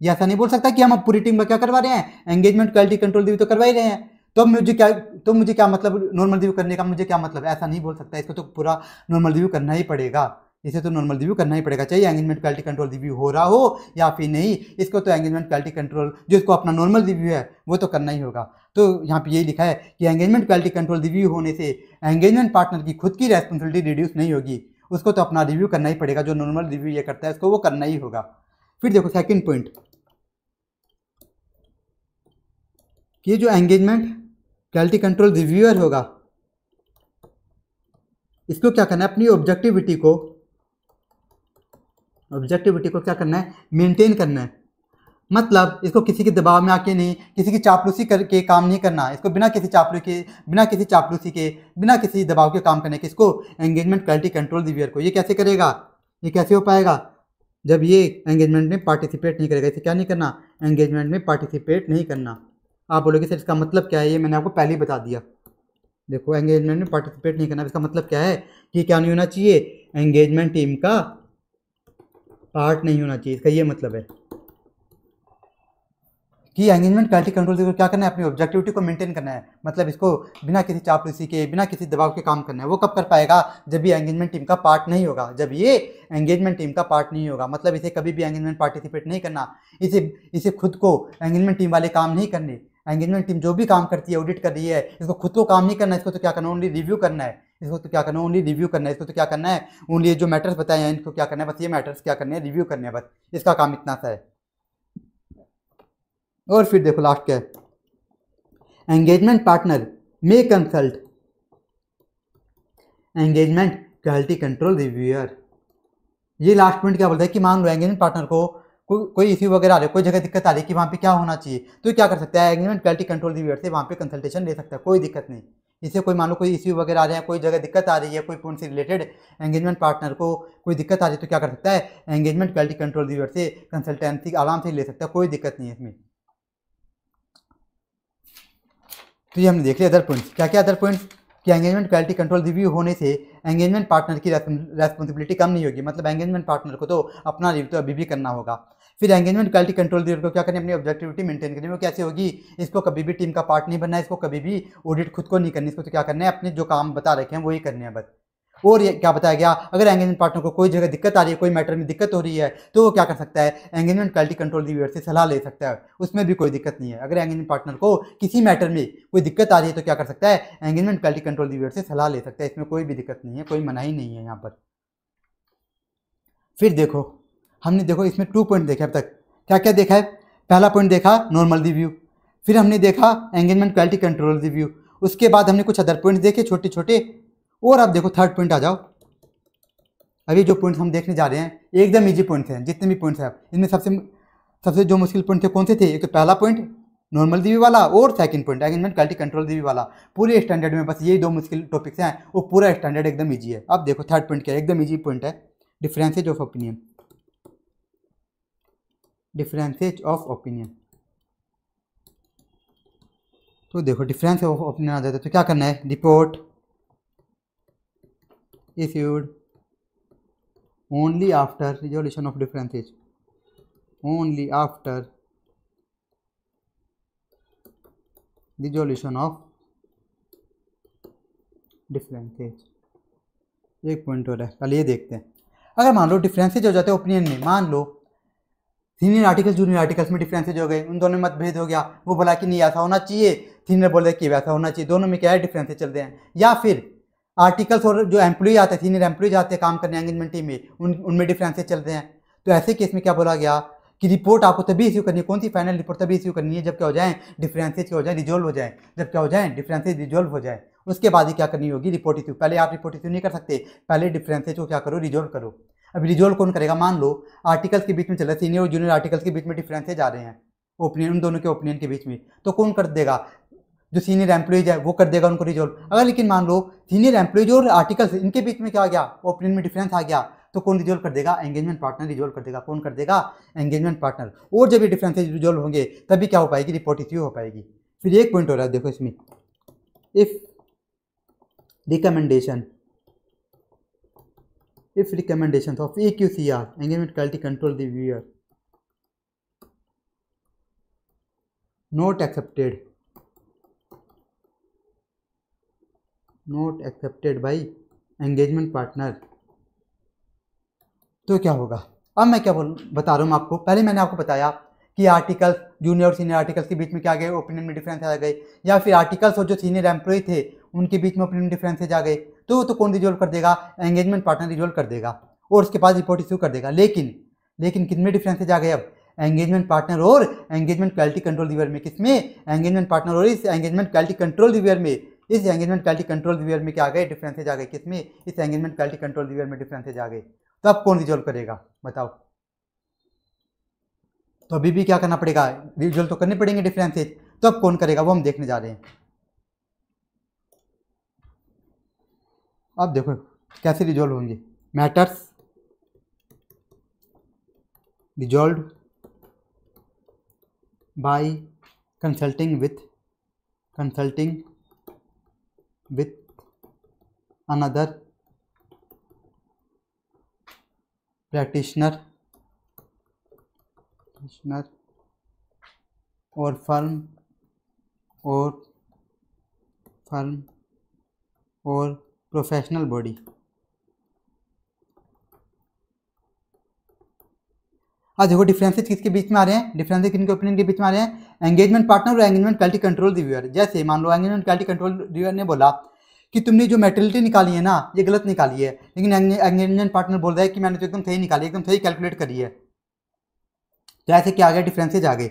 ये ऐसा नहीं बोल सकता कि हम अब पूरी टीम का क्या करवा रहे हैं, एंगेजमेंट क्वालिटी कंट्रोल रिव्यू तो करवा ही रहे हैं, तो मुझे क्या मतलब नॉर्मल रिव्यू करने का, मुझे क्या मतलब, ऐसा नहीं बोल सकता। इसको तो पूरा नॉर्मल रिव्यू करना ही पड़ेगा। इसे तो नॉर्मल रिव्यू करना ही पड़ेगा, चाहिए एंगेजमेंट क्वालिटी कंट्रोल रिव्यू हो रहा हो या फिर नहीं, इसको तो एंगेजमेंट क्वालिटी कंट्रोल जो इसको अपना नॉर्मल रिव्यू है वो तो करना ही होगा। तो यहाँ पे यही लिखा है कि एंगेजमेंट क्वालिटी कंट्रोल रिव्यू होने से एंगेजमेंट पार्टनर की खुद की रेस्पॉन्सिबिलिटी रिड्यूस नहीं होगी, उसको तो अपना रिव्यू करना ही पड़ेगा, जो नॉर्मल रिव्यू ये करता है उसको वो करना ही होगा। फिर देखो सेकंड पॉइंट, कि जो एंगेजमेंट क्वालिटी कंट्रोल रिव्यूअर होगा इसको क्या करना है, अपनी ऑब्जेक्टिविटी को क्या करना है, मेंटेन करना है। मतलब इसको किसी के दबाव में आके नहीं, किसी की चापलूसी करके काम नहीं करना, इसको बिना किसी चापलूसी के बिना किसी दबाव के काम करने के, इसको एंगेजमेंट क्वालिटी कंट्रोल रिव्यूअर को ये कैसे करेगा, ये कैसे हो पाएगा, जब ये एंगेजमेंट में पार्टिसिपेट नहीं करेगा। इसे क्या नहीं करना, एंगेजमेंट में पार्टिसिपेट नहीं करना। आप बोलोगे सर इसका मतलब क्या है, ये मैंने आपको पहले ही बता दिया। देखो एंगेजमेंट में पार्टिसिपेट नहीं करना, इसका मतलब क्या है कि क्या नहीं होना चाहिए, एंगेजमेंट टीम का पार्ट नहीं होना चाहिए, इसका ये मतलब है कि एंगेजमेंट क्वालिटी कंट्रोल को क्या करना है, अपनी ऑब्जेक्टिविटी को मेंटेन करना है। मतलब इसको बिना किसी चापलूसी के, बिना किसी दबाव के काम करना है। वो कब कर पाएगा, जब ये एंगेजमेंट टीम का पार्ट नहीं होगा, जब ये एंगेजमेंट टीम का पार्ट नहीं होगा। मतलब इसे कभी भी एंगेजमेंट पार्टिसिपेट नहीं करना, इसे खुद को एंगेजमेंट टीम वाले काम नहीं करने। एंगेजमेंट टीम जो भी काम करती है, ऑडिट कर रही है, इसको खुद को काम नहीं करना, इसको तो क्या करना, ओनली रिव्यू करना है। इसको तो क्या करना, ओनली रिव्यू करना है। इसको तो क्या करना है, ओनली जो मैटर्स बताए हैं इनको क्या करना है, बस ये मैटर्स क्या करने हैं, रिव्यू करने हैं, बस इसका काम इतना सा है। और फिर देखो लास्ट क्या है, engagement partner may consult engagement quality control reviewer. ये लास्ट पॉइंट क्या बोलता है कि मान लो एंगेजमेंट पार्टनर को कोई इश्यू वगैरह आ रहा है, कोई जगह दिक्कत आ रही है कि वहाँ पे क्या होना चाहिए, तो क्या कर सकता है, एंगेजमेंट क्वालिटी कंट्रोल रिव्यूअर से वहाँ पे कंसल्टेशन ले सकता है, कोई दिक्कत नहीं। इसे कोई मान लो कोई इश्यू वगैरह आ रहे हैं, कोई जगह दिक्कत आ रही है, कोई पॉइंट से रिलेटेड एंगेजमेंट पार्टनर को कोई दिक्कत आ रही है, तो क्या कर सकता है, एंगेजमेंट क्वालिटी कंट्रोल रिव्यूअर से कंसल्टेंसी आराम से ले सकता है, कोई दिक्कत नहीं है इसमें। तो ये हमने देख लिया अदर पॉइंट्स। क्या क्या अदर पॉइंट्स, कि एंगेजमेंट क्वालिटी कंट्रोल रिव्यू होने से एंगेजमेंट पार्टनर की रेस्पॉन्सिबिलिटी कम नहीं होगी। मतलब एंगेजमेंट पार्टनर को तो अपना रिव्यू तो अभी भी करना होगा। फिर एंगेजमेंट क्वालिटी कंट्रोल रिव्यू को क्या करनी, अपनी ऑब्जेक्टिविटी मेंटेन करनी। वो कैसे होगी, इसको कभी भी टीम का पार्ट नहीं बनना है, इसको कभी भी ऑडिट खुद को नहीं करनी, इसको तो क्या करना है, अपने जो काम बता रखे हैं वही करने हैं बस। और ये क्या बताया गया, अगर एंगेजमेंट पार्टनर को कोई जगह दिक्कत आ रही है, कोई मैटर में दिक्कत हो रही है, तो वो क्या कर सकता है, एंगेजमेंट क्वालिटी कंट्रोल रिव्यूअर से सलाह ले सकता है, उसमें भी कोई दिक्कत नहीं है। अगर एंगेजमेंट पार्टनर को किसी मैटर में कोई दिक्कत आ रही है, तो क्या कर सकता है, एंगेजमेंट क्वालिटी कंट्रोल रिव्यूअर से सलाह ले सकता है, इसमें कोई भी दिक्कत नहीं है, कोई मनाही नहीं है यहाँ पर। फिर देखो हमने देखो इसमें 2 पॉइंट देखे अब तक। क्या क्या देखा है, पहला पॉइंट देखा नॉर्मल रिव्यू, फिर हमने देखा एंगेजमेंट क्वालिटी कंट्रोल रिव्यू, उसके बाद हमने कुछ अदर पॉइंट्स देखे छोटे छोटे। और अब देखो थर्ड पॉइंट आ जाओ। अभी जो पॉइंट्स हम देखने जा रहे हैं एकदम इजी पॉइंट्स हैं, जितने भी पॉइंट्स हैं इनमें सबसे जो मुश्किल पॉइंट थे कौन से थे, एक तो पहला पॉइंट नॉर्मल रिव्यू वाला और second point engagement quality control review वाला। पूरे स्टैंडर्ड में बस यही 2 मुश्किल टॉपिक्स हैं, वो पूरा स्टैंडर्ड एकदम ईजी है। अब देखो थर्ड पॉइंट क्या है, एकदम ईजी पॉइंट है, differences of opinion. Differences of opinion, तो देखो डिफरेंस ऑफ ओपिनियन आ जाता है तो क्या करना है, report issued only after resolution of differences, only after resolution of differences। एक पॉइंट और है, कल ये देखते हैं। अगर मान लो डिफरेंसेज हो जाते हैं ओपिनियन में, मान लो सीनियर आर्टिकल जूनियर आर्टिकल्स में डिफरेंसेज हो गए, उन दोनों में मतभेद हो गया, वो बोला कि नहीं ऐसा होना चाहिए, सीनियर बोल रहे कि वैसा होना चाहिए, दोनों में क्या है डिफरेंसेज चलते हैं। या फिर आर्टिकल्स और जो एम्प्लॉय आते हैं, सीनियर एम्प्लॉय आते हैं काम करने एंगेजमेंट टीम में, उनमें डिफरेंसेज चलते हैं। तो ऐसे केस में क्या बोला गया कि रिपोर्ट आपको तभी इश्यू करनी है, कौन सी फाइनल रिपोर्ट तभी इश्यू करनी है जब क्या हो जाए, डिफरेंसेज क्या हो जाए, रिजोल्व हो जाए। जब क्या हो जाए, डिफरेंसेज रिजोल्व हो जाए, उसके बाद ही क्या करनी होगी, रिपोर्ट इश्यू। पहले आप रिपोर्ट इश्यू नहीं कर सकते, पहले डिफरेंसेज को क्या करो, रिजोल्व करो। अब रिजोल्व कौन करेगा, मान लो आर्टिकल्स के बीच में चल रहा है, सीनियर और जूनियर आर्टिकल्स के बीच में डिफरेंसेज आ रहे हैं ओपिनियन, उन दोनों के ओपिनियन के बीच में, तो कौन कर देगा, जो सीनियर एम्प्लॉयज है वो कर देगा उनको रिजोल्व। अगर लेकिन मान लो सीनियर एम्प्लॉयज और आर्टिकल्स इनके बीच में क्या आ गया, ओपिनियन में डिफरेंस आ गया, तो कौन रिजोल्व कर देगा, एंगेजमेंट पार्टनर रिजोल्व कर देगा। कौन कर देगा, एंगेजमेंट पार्टनर। और जब ये डिफरेंसेज रिजोल्व होंगे तभी क्या हो पाएगी, रिपोर्ट इश्यू हो पाएगी। फिर एक पॉइंट हो रहा है देखो इसमें, if recommendation of AQCR engagement quality control reviewer not accepted by engagement partner तो क्या होगा, अब मैं क्या बता रहा हूँ आपको। पहले मैंने आपको बताया कि आर्टिकल्स, जूनियर और सीनियर आर्टिकल्स के बीच में क्या गए, ओपिनियन में डिफरेंस आ गए, या फिर आर्टिकल्स और जो सीनियर एम्प्लॉय थे उनके बीच में ओपिनियन डिफरेंसेज आ गए, तो कौन रिजोल्व कर देगा, एंगेजमेंट पार्टनर रिजोल्व कर देगा और उसके बाद रिपोर्ट इश्यू कर देगा। लेकिन कितने डिफरेंसेज आ गए अब, एंगेजमेंट पार्टनर और एंगेजमेंट क्वालिटी कंट्रोल रिव्यूअर में। किसमें, एंगेजमेंट पार्टनर और इस एंगेजमेंट क्वालिटी कंट्रोल रिव्यूअर में। इस एंगेजमेंट क्वालिटी कंट्रोल रिव्यूअर में क्या आ गए, डिफरेंसेज आ गए। किसमें, इस एंगेजमेंट क्वालिटी कंट्रोल रिव्यूअर में डिफरेंसेज आ गए। तो अब कौन रिजोल्व करेगा बताओ। तो अभी भी क्या करना पड़ेगा, रिजोल्व तो करने पड़ेंगे डिफरेंसेज। तो अब कौन करेगा वो हम देखने जा रहे हैं। अब देखो कैसे रिजोल्व होंगे। Matters resolve by consulting with another practitioner और फर्म और प्रोफेशनल बॉडी। आज देखो डिफरेंसेस किसके बीच में आ रहे हैं, डिफरेंसेस किनके ओपिनियन के बीच में आ रहे हैं, एंगेजमेंट पार्टनर और एंगेजमेंट क्वालिटी कंट्रोल रिव्यूअर। जैसे मान लो एंगेजमेंट क्वालिटी कंट्रोल रिव्यूअर ने बोला कि तुमने जो मेटेरियलिटी निकाली है ना ये गलत निकाली है, लेकिन एंगेजमेंट पार्टनर बोल रहा है कि मैंने तो एकदम सही निकाली, एकदम सही कैलकुलेट करी है। तो ऐसे क्या आ गया, डिफरेंसेज आ गए।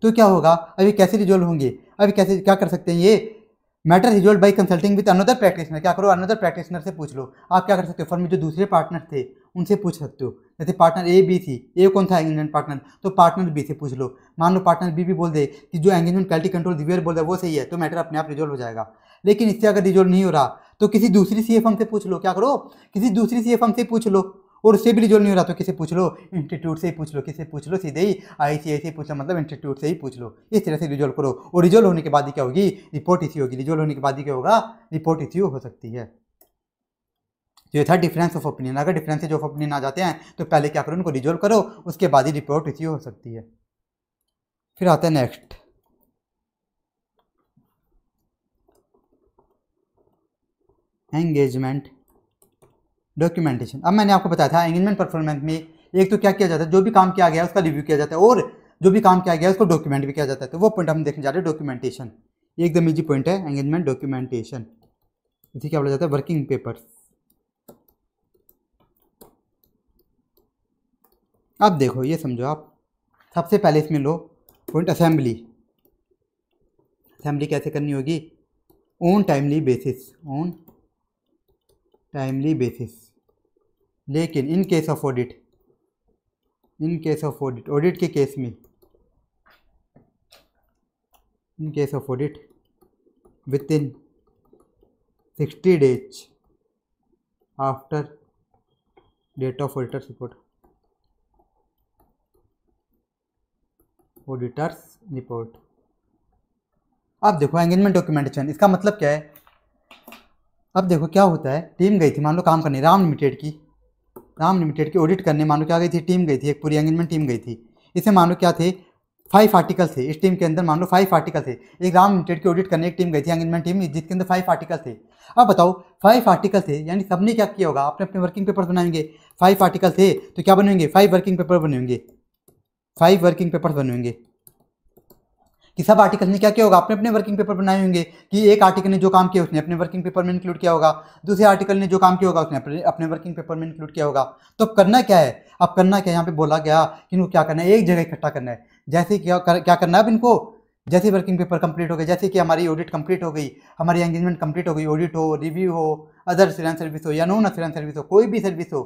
तो क्या होगा, अभी कैसे रिजोल्व होंगे, अभी कैसे क्या कर सकते हैं ये, matter resolve by consulting with another practitioner. क्या करो, अनदर प्रैक्टिशनर से पूछ लो। आप क्या कर सकते हो, फर्म में जो दूसरे पार्टनर थे उनसे पूछ सकते हो। जैसे पार्टनर ए बी सी, ए कौन था एंगेजमेंट पार्टनर, तो पार्टनर बी से पूछ लो। मान लो पार्टनर बी भी बोल दे कि जो एंगेजमेंट क्वालिटी कंट्रोल रिव्यूअर बोल रहा है वो सही है, तो मैटर अपने आप रिजोल्व हो जाएगा। लेकिन इससे अगर रिजोल्व नहीं हो रहा तो किसी दूसरी सी फर्म से पूछ लो। क्या करो, किसी दूसरी सी फर्म से पूछ लो। और उससे भी रिजोल्व नहीं हो रहा तो किसे पूछ लो, इंस्टीट्यूट से ही पूछ लो। किसे पूछ लो, सीधे ही ICAI से पूछ लो, मतलब इंस्टीट्यूट से ही पूछ लो। इस तरह से रिजोल्व करो और रिजोल्व होने के बाद ही क्या होगी, रिपोर्ट इश्यू होगी। रिजोल्व होने के बाद ही क्या होगा, रिपोर्ट इश्यू हो सकती है। तो ये था डिफरेंस ऑफ ओपिनियन। अगर डिफरेंसेज ऑफ ओपिनियन आ जाते हैं तो पहले क्या करो, उनको रिजोल्व करो, उसके बाद ही रिपोर्ट इश्यू हो सकती है। फिर आता है नेक्स्ट, एंगेजमेंट डॉक्यूमेंटेशन। अब मैंने आपको बताया था एंगेजमेंट परफॉर्मेंस में एक तो क्या किया जाता है, जो भी काम किया गया है उसका रिव्यू किया जाता है, और जो भी काम किया गया है उसको डॉक्यूमेंट भी किया जाता है। तो वो पॉइंट हम देखने जा रहे हैं, डॉक्यूमेंटेशन। एकदम इजी पॉइंट है एंगेजमेंट डॉक्यूमेंटेशन। इसे क्या बोला जाता है, वर्किंग पेपर्स। अब देखो ये समझो आप, सबसे पहले इसमें लो पॉइंट असेंबली। असेंबली कैसे करनी होगी, on timely basis, on timely basis. लेकिन in case of audit, audit के केस में, in case of audit within 60 days after date of auditor's report, auditor's report. अब देखो एंगेजमेंट डॉक्यूमेंटेशन, इसका मतलब क्या है। अब देखो क्या होता है, टीम गई थी मान लो काम करने, राम लिमिटेड की ऑडिट करने, मान लो क्या गई थी, टीम गई थी, एक पूरी एंगेजमेंट टीम गई थी। इसमें मान लो क्या थे, 5 आर्टिकल थे। इस टीम के अंदर मान लो 5 आर्टिकल थे। एक राम लिमिटेड की ऑडिट करने एक टीम गई थी, एंगेजमेंट टीम, जिसके अंदर 5 आर्टिकल थे। अब बताओ 5 आर्टिकल थे, यानी सबने क्या किया होगा, अपने अपने वर्किंग पेपर बनाएंगे। 5 आर्टिकल थे तो क्या बनेंगे, 5 वर्किंग पेपर बनेंगे, 5 वर्किंग पेपर बनेंगे। कि सब आर्टिकल ने क्या किया होगा, अपने अपने वर्किंग पेपर बनाए होंगे। कि एक आर्टिकल ने जो काम किया उसने अपने वर्किंग पेपर में इंक्लूड किया होगा, दूसरे आर्टिकल ने जो काम किया होगा उसने अपने वर्किंग पेपर में इंक्लूड किया होगा। तो अब करना क्या है, अब करना क्या है, यहाँ पे बोला गया कि इनको क्या करना है, एक जगह इकट्ठा करना है। जैसे क्या करना है अब इनको, जैसे वर्किंग पेपर कंप्लीट हो गए, जैसे कि हमारी ऑडिट कंप्लीट हो गई, हमारी एंगेजमेंट कंप्लीट हो गई, ऑडिट हो, रिव्यू हो, अदर असिस्टेंस सर्विस हो या नॉन असिस्टेंस सर्विस हो, कोई भी सर्विस हो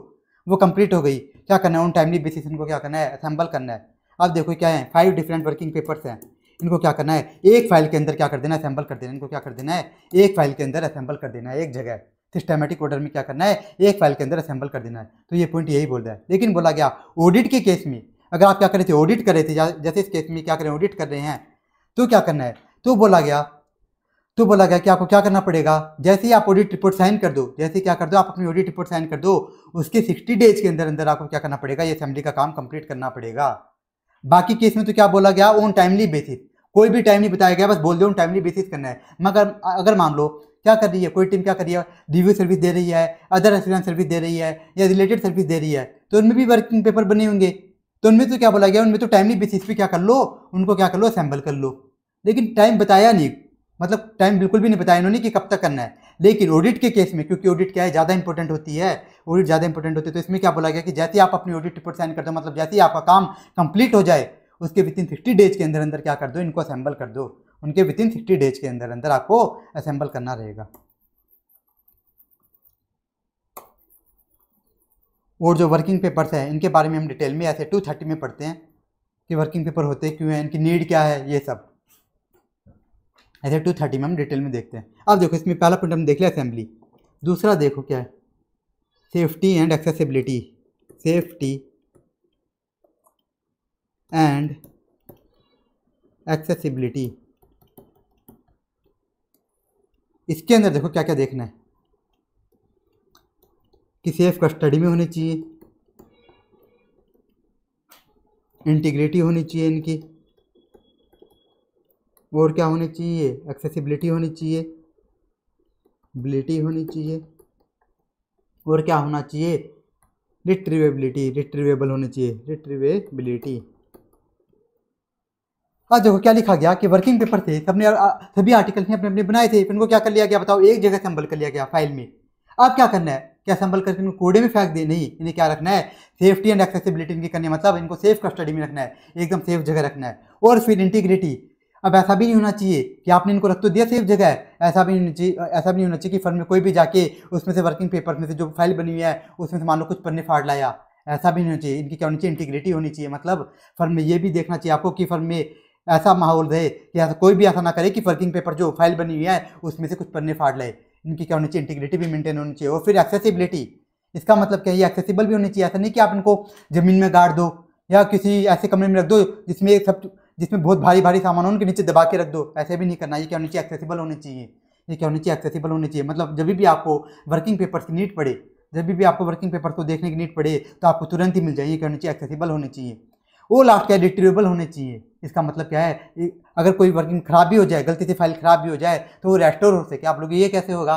वो कंप्लीट हो गई। क्या करना है, ऑन टाइमली बेसिस इनको क्या करना है, असेंबल करना है। अब देखो क्या है, 5 डिफरेंट वर्किंग पेपर्स हैं, इनको क्या करना है, एक फाइल के अंदर क्या कर देना है, असेंबल कर देना है। इनको क्या कर देना है, एक फाइल के अंदर असेंबल कर देना है, एक जगह सिस्टमेटिक ऑर्डर में क्या करना है, एक फाइल के अंदर असेंबल कर देना है। तो ये पॉइंट यही बोल रहा है। लेकिन बोला गया ऑडिट के केस में, अगर आप क्या कर रहे थे, ऑडिट कर रहे थे, जैसे इस केस में क्या करें, ऑडिट कर रहे हैं, तो क्या करना है, तो बोला गया कि आपको क्या करना पड़ेगा, जैसे ही आप ऑडिट रिपोर्ट साइन कर दो, जैसे क्या कर दो, आप अपनी ऑडिट रिपोर्ट साइन कर दो, उसके 60 डेज के अंदर अंदर आपको क्या करना पड़ेगा, ये असेंबली का काम कंप्लीट करना पड़ेगा। बाकी केस में तो क्या बोला गया, ऑन टाइमली बेसिस, कोई भी टाइम नहीं बताया गया, बस बोल दो ऑन टाइमली बेसिस करना है। मगर अगर मान लो क्या कर रही है, कोई टीम क्या कर रही है, रिव्यू सर्विस दे रही है, अदर एश्योरेंस सर्विस दे रही है या रिलेटेड सर्विस दे रही है, तो उनमें भी वर्किंग पेपर बने होंगे। तो उनमें तो क्या बोला गया, उनमें तो टाइमली बेसिस पे क्या कर लो, उनको क्या कर लो, असेंबल कर लो। लेकिन टाइम बताया नहीं, मतलब टाइम बिल्कुल भी नहीं बताया इन्होंने कि कब तक करना है। लेकिन ऑडिट के केस में, क्योंकि ऑडिट क्या है, ज़्यादा इंपॉर्टेंट होती है, ऑडिट ज़्यादा इंपॉर्टेंट होती है, तो इसमें क्या बोला गया कि जैसे ही आप अपनी ऑडिट रिपोर्ट साइन कर दो, मतलब जैसे ही आपका काम कंप्लीट हो जाए, उसके विथिन 60 डेज के अंदर अंदर क्या कर दो, इनको असेंबल कर दो। उनके विथिन 60 डेज के अंदर अंदर आपको असेंबल करना रहेगा। और जो वर्किंग पेपर्स हैं, इनके बारे में हम डिटेल में ऐसे 230 में पढ़ते हैं कि वर्किंग पेपर होते क्यों हैं, इनकी नीड क्या है, ये सब ऐसे 230 में हम डिटेल में देखते हैं। अब देखो, इसमें पहला पॉइंट हम देख लिया असेंबली। दूसरा देखो क्या है, safety and accessibility. Safety and accessibility, इसके अंदर देखो क्या क्या देखना है कि सेफ कस्टडी में होनी चाहिए, इंटीग्रिटी होनी चाहिए इनकी, और क्या होनी चाहिए, एक्सेसिबिलिटी होनी चाहिए, बिलिटी होनी चाहिए, और क्या होना चाहिए, रिट्रीवेबिलिटी, रिट्रीवेबल होनी चाहिए, रिट्रीवेबिलिटी। आज देखो क्या लिखा गया कि वर्किंग पेपर थे, सबने सभी आर्टिकल्स ने अपने अपने बनाए थे, इनको क्या कर लिया गया बताओ, एक जगह असेंबल कर लिया गया फाइल में। अब क्या करना है, क्या असेंबल करके इनको कोडे में फेंक दे, नहीं, इन्हें क्या रखना है, सेफ्टी एंड एक्सेसिबिलिटी इनकी करनी है, मतलब इनको सेफ कस्टडी में रखना है, एकदम सेफ जगह रखना है। और फिर इंटीग्रिटी, अब ऐसा भी नहीं होना चाहिए कि आपने इनको रख तो दिया सेफ जगह है, ऐसा भी नहीं चाहिए, ऐसा भी नहीं होना चाहिए कि फर्म में कोई भी जाके उसमें से वर्किंग पेपर में से जो फाइल बनी हुई है उसमें से मान लो कुछ पन्ने फाड़ लाया, ऐसा भी नहीं होना चाहिए। इनकी क्या होनी चाहिए, इंटीग्रिटी होनी चाहिए, मतलब फर्म में ये भी देखना चाहिए आपको कि फर्म में ऐसा माहौल रहे कि ऐसा कोई भी ऐसा ना करे कि वर्किंग पेपर जो फाइल बनी हुई है उसमें से कुछ पन्ने फाड़ लाए। इनकी क्या होनी चाहिए, इंटीग्रिटी भी मेंटेन होनी चाहिए। और फिर एक्सेसिबिलिटी, इसका मतलब क्या है, ये एक्सेसिबल भी होनी चाहिए, ऐसा नहीं कि आप इनको जमीन में गाड़ दो या किसी ऐसे कमरे में रख दो जिसमें बहुत भारी भारी सामान हो उनके नीचे दबा के रख दो, ऐसे भी नहीं करना। ये क्या होनी चाहिए, एक्सेसिबल होनी चाहिए। ये क्या होनी चाहिए, एक्सेसिबल होनी चाहिए, मतलब जब भी आपको वर्किंग पेपर की नीड पड़े, जब भी आपको वर्किंग पेपर को देखने की नीड पड़े तो आपको तुरंत ही मिल जाए। ये क्या होनी चाहिए, एक्सेसिबल होनी चाहिए। वो लास्ट क्या है, रिट्रीवेबल होने चाहिए। इसका मतलब क्या है, अगर कोई वर्किंग खराब भी हो जाए, गलती से फाइल खराब भी हो जाए तो वो रेस्टोर हो सके। आप लोग ये कैसे होगा,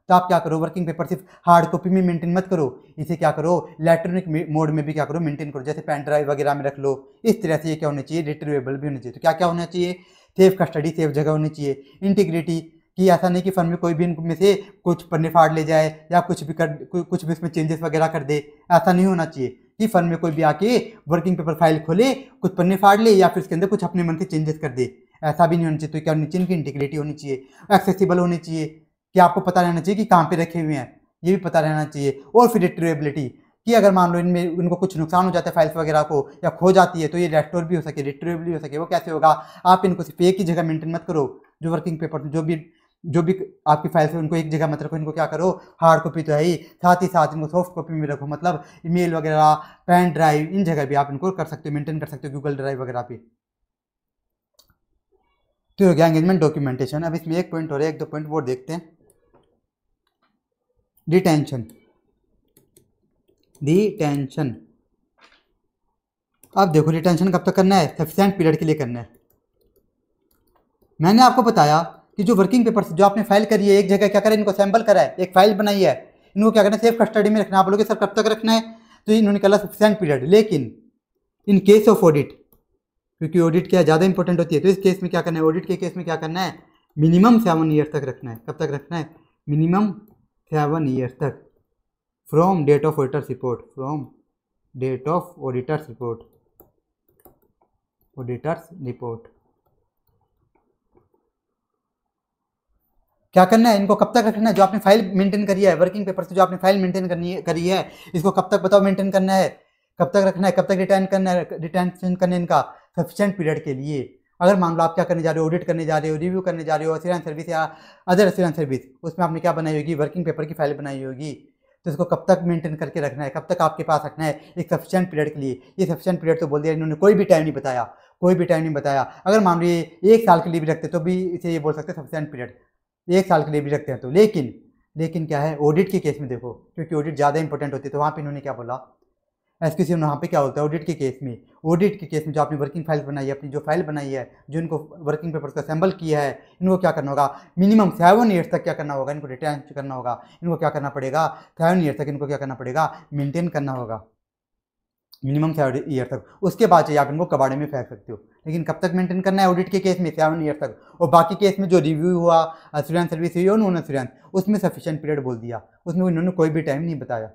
तो आप क्या करो, वर्किंग पेपर सिर्फ हार्ड कॉपी में मेंटेन मत करो, इसे क्या करो, इलेक्ट्रॉनिक मोड में भी क्या करो, मेंटेन करो, जैसे पेन ड्राइव वगैरह में रख लो। इस तरह से ये क्या होना चाहिए, रिट्रीवेबल भी होना चाहिए। तो क्या क्या होना चाहिए, सेफ कस्टडी, सेफ जगह होनी चाहिए, इंटीग्रिटी कि ऐसा नहीं कि फर्म में कोई भी इनमें से कुछ पन्ने फाड़ ले जाए या कुछ भी इसमें चेंजेस वगैरह कर दे, ऐसा नहीं होना चाहिए कि फर्म में कोई भी आके वर्किंग पेपर फाइल खोले, कुछ पन्ने फाड़ ले या फिर इसके अंदर कुछ अपने मन से चेंजेस कर दे, ऐसा भी नहीं होना चाहिए। तो क्या होनी चाहिए, इनकी इंटीग्रिटी होनी चाहिए, एक्सेसिबल होनी चाहिए कि आपको पता रहना चाहिए कि कहाँ पे रखे हुए हैं, ये भी पता रहना चाहिए। और फिर रिट्रीवेबिलिटी कि अगर मान लो इनमें इनको कुछ नुकसान हो जाता है फाइल्स वगैरह को या खो जाती है तो ये रेस्टोर भी हो सके, रिट्रीवेबल भी हो सके। वो कैसे होगा, आप इनको सिर्फ एक ही जगह मेंटेन मत करो, जो वर्किंग पेपर जो भी आपकी फाइल्स है उनको एक जगह मत रखो, इनको क्या करो, हार्ड कॉपी तो है ही, साथ ही साथ इनको सॉफ्ट कॉपी में रखो, मतलब ईमेल वगैरह, पेन ड्राइव, इन जगह भी आप इनको कर सकते हो, मेंटेन कर सकते हो, गूगल ड्राइव वगैरह पे। तो हो गया एंगेजमेंट डॉक्यूमेंटेशन। अब इसमें एक पॉइंट और है, एक दो पॉइंट वो देखते हैं। डिटेंशन, डिटेंशन, अब देखो डिटेंशन कब तक करना है, सफिशिएंट पीरियड के लिए करना है। मैंने आपको बताया कि जो वर्किंग पेपर्स जो आपने फाइल करी है एक जगह क्या करें, इनको असेंबल करा है, एक फाइल बनाई है, इनको क्या करना है, सेफ कस्टडी में रखना। आप बोलोगे सर कब तक रखना है, तो इन्होंने कहा सफिशिएंट पीरियड। लेकिन इन केस ऑफ ऑडिट, क्योंकि ऑडिट क्या ज़्यादा इंपॉर्टेंट होती है, तो इस केस में क्या करना है, ऑडिट के केस में क्या करना है, मिनिमम 7 ईयर तक रखना है। कब तक रखना है, मिनिमम 7 ईयर तक, from date of auditor's report, from date of auditor's report, auditor's report. क्या करना है, इनको कब तक रखना है, जो आपने फाइल मेंटेन करी है वर्किंग पेपर से, जो आपने फाइल मेंटेन करी है, इसको कब तक बताओ मेंटेन करना है, कब तक रखना है, कब तक रिटेन करना है, रिटेंशन करना है इनका सफिशिएंट पीरियड के लिए। अगर मान लो आप क्या करने जा रहे हो, ऑडिट करने जा रहे हो, रिव्यू करने जा रहे हो, एश्योरेंस सर्विस या अदर एश्योरेंस सर्विस, उसमें आपने क्या बनाई होगी, वर्किंग पेपर की फाइल बनाई होगी, तो इसको कब तक मेंटेन करके रखना है, कब तक आपके पास रखना है, एक सफिशिएंट पीरियड के लिए। ये सफिशिएंट पीरियड तो बोल दिया इन्होंने, कोई भी टाइम नहीं बताया, कोई भी टाइम नहीं बताया। अगर मान लो ये 1 साल के लिए भी रखते तो भी इसे ये बोल सकते सफिशिएंट पीरियड, 1 साल के लिए भी रखते हैं तो। लेकिन क्या है, ऑडिट के केस में देखो, क्योंकि ऑडिट ज़्यादा इंपॉर्टेंट होती है, तो वहाँ पे इन्होंने क्या बोला एसक्यूसी वहाँ पे क्या होता है ऑडिट के केस में, ऑडिट के केस में जो आपने वर्किंग फाइल बनाई है, अपनी जो फाइल बनाई है, जो इनको वर्किंग पेपर्स को असेंबल किया है, इनको क्या करना होगा, मिनिमम 7 ईयर्स तक क्या करना होगा, इनको रिटेन करना होगा, इनको क्या करना पड़ेगा, 7 ईयर्स तक इनको क्या करना पड़ेगा, मेंटेन करना होगा, मिनिमम 7 ईयर तक। उसके बाद चाहिए आप इनको कबाड़े में फेंक सकते हो, लेकिन कब तक मेंटेन करना है ऑडिट के केस में, 7 ईयर तक। और बाकी केस में जो रिव्यू हुआ, एश्योरेंस सर्विस हुई और नॉन एश्योरेंस, उसमें सफिशिएंट पीरियड बोल दिया, उसमें इन्होंने कोई भी टाइम नहीं बताया,